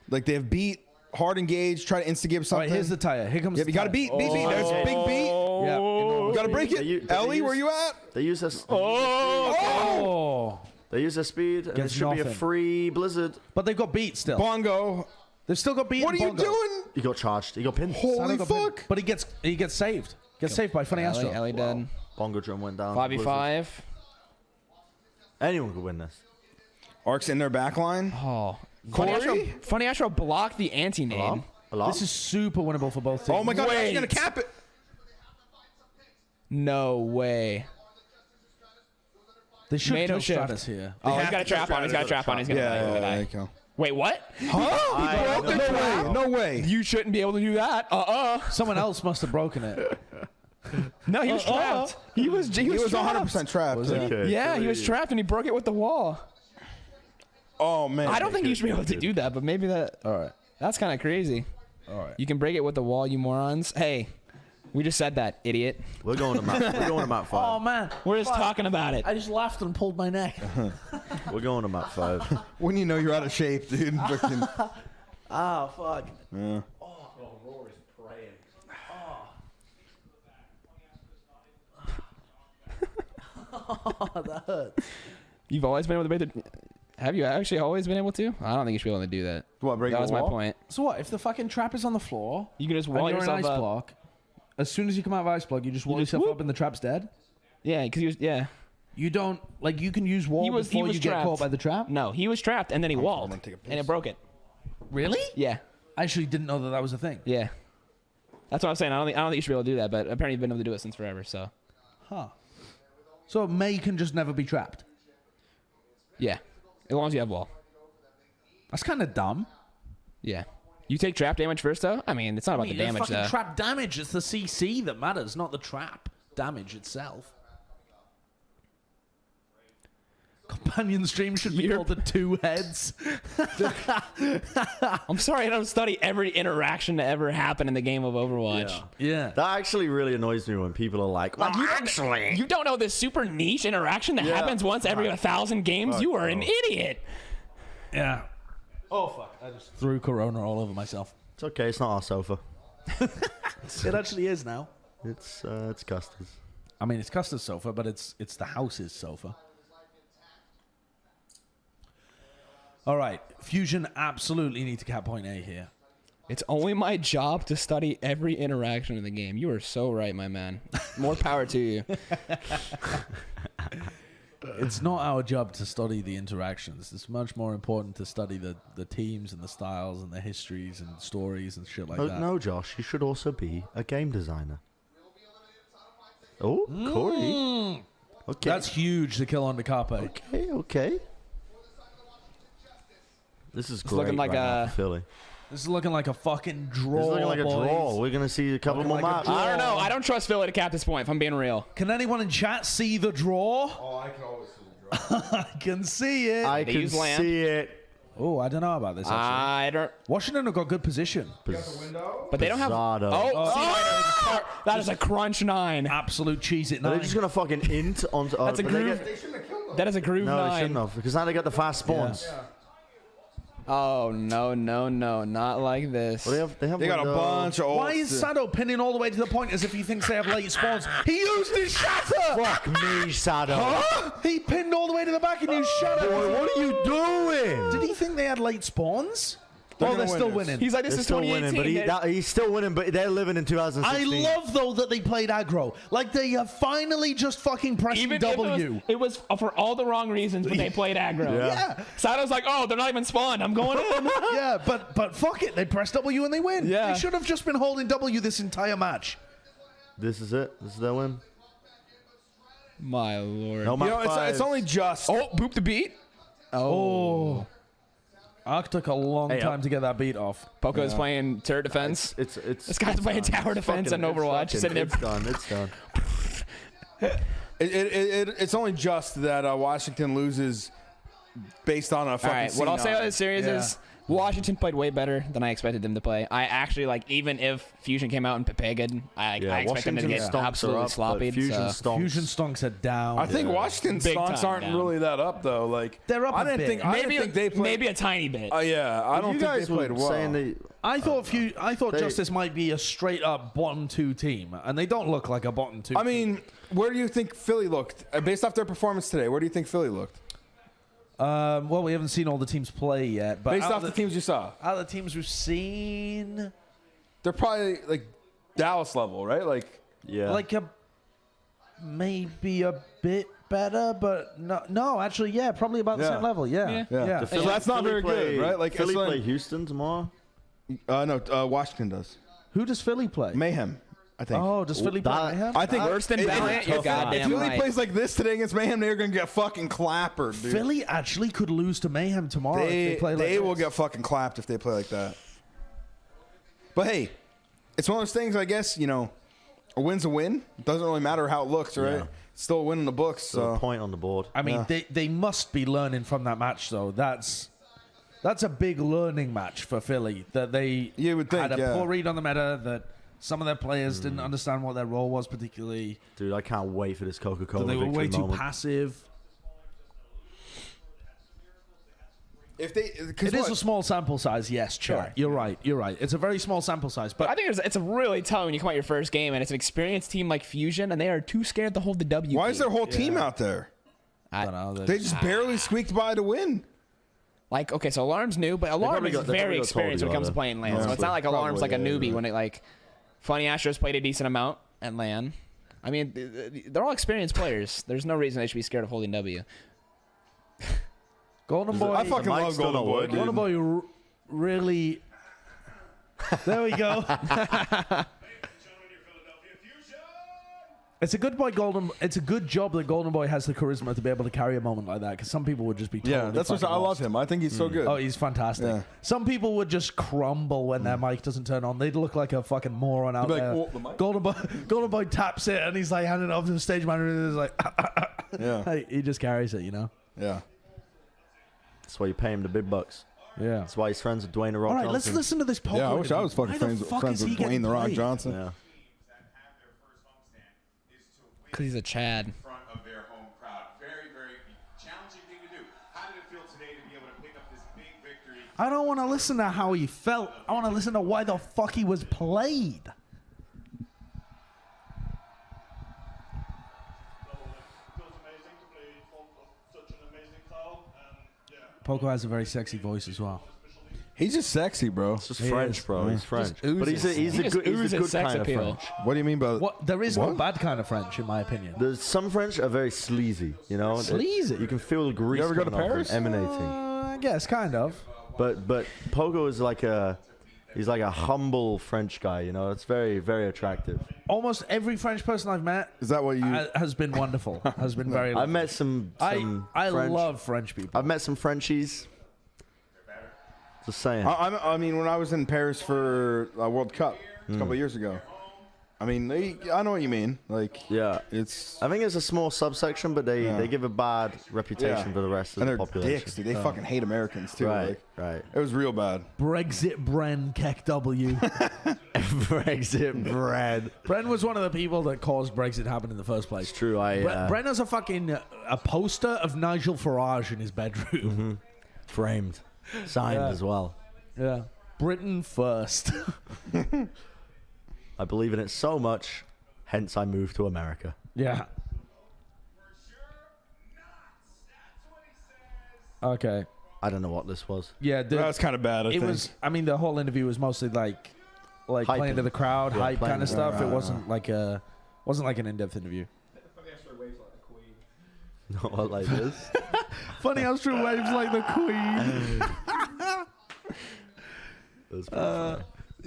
Like they have beat, hard engage, try to instigate All something. right, here's the tire. Here comes Yeah, the you got to tire. beat. There's a big beat. Yeah. You got to break it. They Ellie, use- where you at? They use this. Oh. They use their speed, and it Gets should be a nothing. free blizzard. But they've got beat still. Bongo. They've still got beat. What are and you Bongo. doing? He got charged. He got pinned. Sato Holy got pinned. fuck. But he gets saved. Gets saved by Funny Astro. Ellie done. Bongo drum went down. 5v5. Anyone could win this. Ark's in their back line. Oh. Corey? Funny Astro blocked the anti-nade. Alarm? Alarm? This is super winnable for both teams. Oh my god, Wait. he's going to cap it. No way. They should Made him kill shift. Stratus here. Oh, he's have got a to trap on. He's got a trap on. He's gonna die. He's Yeah, gonna there you die. go. Wait, what? Huh? don't No know. way. No way. You shouldn't be able to do that. Someone else must have broken it. No, he was trapped. He was He was trapped. 100% trapped. Okay, Yeah, so he was they- trapped and he broke it with the wall. Oh man. I don't think you should be able to do that, but maybe that. All right. That's kind of crazy. All right. You can break it with the wall, you morons. Hey, we just said that, idiot. We're going to map. We're going to map 5. Oh man. We're just talking about it. I just laughed and pulled my neck. We're going to map 5. When you know you're out of shape, dude. Fucking- Oh fuck. yeah. That hurt. You've always been able to break the. Have you actually always been able to? I don't think you should be able to do that. What, break That the was my wall? point. So what? If the fucking trap is on the floor, You can just and wall you're in yourself ice up. block, as soon as you come out of ice block, you just wall just yourself whoop. up and the trap's dead. Yeah, because he was. Yeah. You don't like you can use wall He before was you get trapped. caught by the trap. No, he was trapped and then he walled gonna take a piss. and it broke it. Really? Yeah. I actually didn't know that that was a thing. Yeah. That's what I'm saying. I don't think you should be able to do that, but apparently you've been able to do it since forever. So Huh. So May can just never be trapped. yeah, as long as you have wall. That's kind of dumb. Yeah. You take trap damage first, though. I mean, it's not about the it's damage, fucking though. trap damage. It's the CC that matters, not the trap damage itself. Companion stream should be called the Two Heads. I'm sorry, I don't study every interaction that ever happened in the game of Overwatch. Yeah. That actually really annoys me when people are like, well, actually. You don't know this super niche interaction that Yeah. happens once every 1,000 games? Fuck You are an no. idiot. Yeah. Oh fuck! I just threw Corona all over myself. It's okay. It's not our sofa. It actually is now. It's Custer's. I mean, it's Custer's sofa, but it's the house's sofa. All right, Fusion absolutely need to cap point A here. It's only my job to study every interaction in the game. You are so right, my man. More power to you. It's not our job to study the interactions. It's much more important to study the teams and the styles and the histories and stories and shit like that. No, Josh, you should also be a game designer. Oh, Corey. Okay. That's huge to kill on the carpet. Okay. This is great. looking like now for Philly. This is looking like a fucking draw. This is looking like a boys. draw. We're gonna see a couple Looking more like a maps. draw. I don't know. I don't trust Philly to cap this point, if I'm being real. Can anyone in chat see the draw? Oh, I can always see the draw. I can see it. I They can use land. see it. Oh, I don't know about this. Actually. I don't. Washington have got good position. But they don't have. Pizzotto. Oh, that is a crunch 9. Absolute cheese at Are they 9. just gonna fucking int on? That's a but they groove. get- That is a groove No, they 9. shouldn't have, because now they got the fast spawns. Oh no, not like this. Well, they have They got a window. bunch of old. Why is Sado pinning all the way to the point as if he thinks they have late spawns? He used his shatter! Fuck me, Sado. He pinned all the way to the back and used shatter. Boy, what are you doing? Did he think they had late spawns? They're Oh, gonna they're win still this. winning. He's like, this They're is still 2018. winning, but he's still winning, but they're living in 2016. I love, though, that they played aggro. Like, they have finally just fucking pressing Even W. it was for all the wrong reasons, but they played aggro. Yeah. Sato's like, oh, they're not even spawned. I'm going in. Yeah, but fuck it. They press W and they win. Yeah. They should have just been holding W this entire match. This is it. This is their win. My lord. No You map know, it's fives. only just. Oh, boop the beat. Oh. Ark took a long Hey, time to get that beat off. Poco's playing turret defense. It's This guy's playing done. tower It's defense fucking- on Overwatch. It's, Sitting there. it's done. It's done. It's only just that Washington loses based on a All fucking. right, what I'll say C9. about this series is Washington played way better than I expected them to play. I actually, like, even if Fusion came out and Pepegged, I expect them to Washington get stonks are absolutely up, but sloppy. Fusion So. stonks. Fusion stonks are down. I think Washington Big stonks time aren't down. really that up though. Like They're up I a didn't bit. think. I didn't think they played. Maybe a tiny bit. Yeah, I don't you think guys they played were well. saying that I thought They- Justice might be a straight up bottom 2 team, and they don't look like a bottom 2. I mean, where do you think Philly looked based off their performance today? Where do you think Philly looked well, we haven't seen all the teams play yet, but based out off the teams you saw? out of the teams we've seen, They're probably like Dallas level, right? Like yeah. like maybe a bit better, but no, actually, yeah, probably about the Yeah. same level. Yeah. yeah. So that's not very good, right? Like Philly it's like- play Houston tomorrow. No, Washington does. Who does Philly play? Mayhem, I think. Oh, does Philly play that- Mayhem? I think Worse than if- Valiant? if- You're if goddamn Philly right. plays like this today against Mayhem, they're gonna get fucking clappered, dude. Philly actually could lose to Mayhem tomorrow if They they play like will this. get fucking clapped if they play like that. But hey, it's one of those things. I guess a win's a win. It doesn't really matter how it looks, right? Yeah. It's still a win in the books. So a So point on the board. I mean, they must be learning from that match, though. That's a big learning match for Philly. That they You would think, had a yeah. poor read on the meta. That some of their players didn't understand what their role was particularly. Dude, I can't wait for this Coca-Cola That they were victory way too moment. passive. if they, It is a small sample size, yes, Chet. You're right. It's a very small sample size, But I but think it's really tough when you come out your first game, and it's an experienced team like Fusion, and they are too scared to hold the W. why is their whole team out there? I don't know. They just barely squeaked by to win. Like, okay, so Alarm's new, but Alarm probably is they probably very got experienced told when it you comes to about playing LAN. So Yeah. it's not like Alarm's like a Probably, newbie yeah. when it like Funny Astros played a decent amount at LAN. I mean, they're all experienced players. There's no reason they should be scared of holding W. Golden Boy. I fucking mic's love still Golden not Boy. working. dude. Golden Boy really. There we go. It's a good boy, Golden. It's a good job that Golden Boy has the charisma to be able to carry a moment like that. Because some people would just be. Yeah, totally that's what fucking I love lost. him. I think he's so good. Oh, he's fantastic. Yeah. Some people would just crumble when their mic doesn't turn on. They'd look like a fucking moron out They'd be like, there. "Oh, the mic?" Golden Boy taps it and he's like handing it off to the stage manager. And he's like, Yeah, hey, he just carries it, you know. yeah. That's why you pay him the big bucks. Yeah. That's why he's friends with Dwayne The Rock All right, Johnson. let's listen to this poker. Yeah, I wish I was fucking Why the friends fuck with is he getting Dwayne The Rock played? Johnson. Yeah. Because he's a Chad. Front of their home crowd. Very, very challenging thing to do. How did it feel today to be able to pick up this big victory? I don't want to listen to how he felt. I want to listen to why the fuck he was played. Poco has a very sexy voice as well. He's just sexy, bro. It's just French, bro. He's French. But he's a He just good oozes sex kind appeal. of French. What do you mean by What? There is no bad kind of French, in my opinion. There's some French are very sleazy, you know. Sleazy? You can feel the grease. You ever go to coming off them, Paris? emanating. I guess, kind of. But Pogo is he's like a humble French guy, you know. It's very, very attractive. Almost every French person I've met Is that what you? has been wonderful. Has been very. I've met some I French. love French people. I've met some Frenchies. Just saying. I mean, when I was in Paris for World Cup a couple of years ago, I mean, I know what you mean. Like, Yeah. it's I think it's a small subsection, but they give a bad reputation Yeah. for the rest of and the they're population. dicks, dude. They fucking hate Americans too. Right, Like, right. it was real bad. Brexit Bren Keck W. Brexit bread. Bren was one of the people that caused Brexit to happen in the first place. It's true. Bren has a poster of Nigel Farage in his bedroom. Framed, signed Yeah. as well. Yeah. Britain first. I believe in it so much, hence I moved to America. Yeah. Okay. I don't know what this was. Yeah, That's kind of bad. I it think. was. I mean, the whole interview was mostly like playing to the crowd, Yeah, hype playing kind of to stuff. the It crowd. wasn't like an in-depth interview. Not like this. Funny how Astro waves like the Queen. It was pretty funny.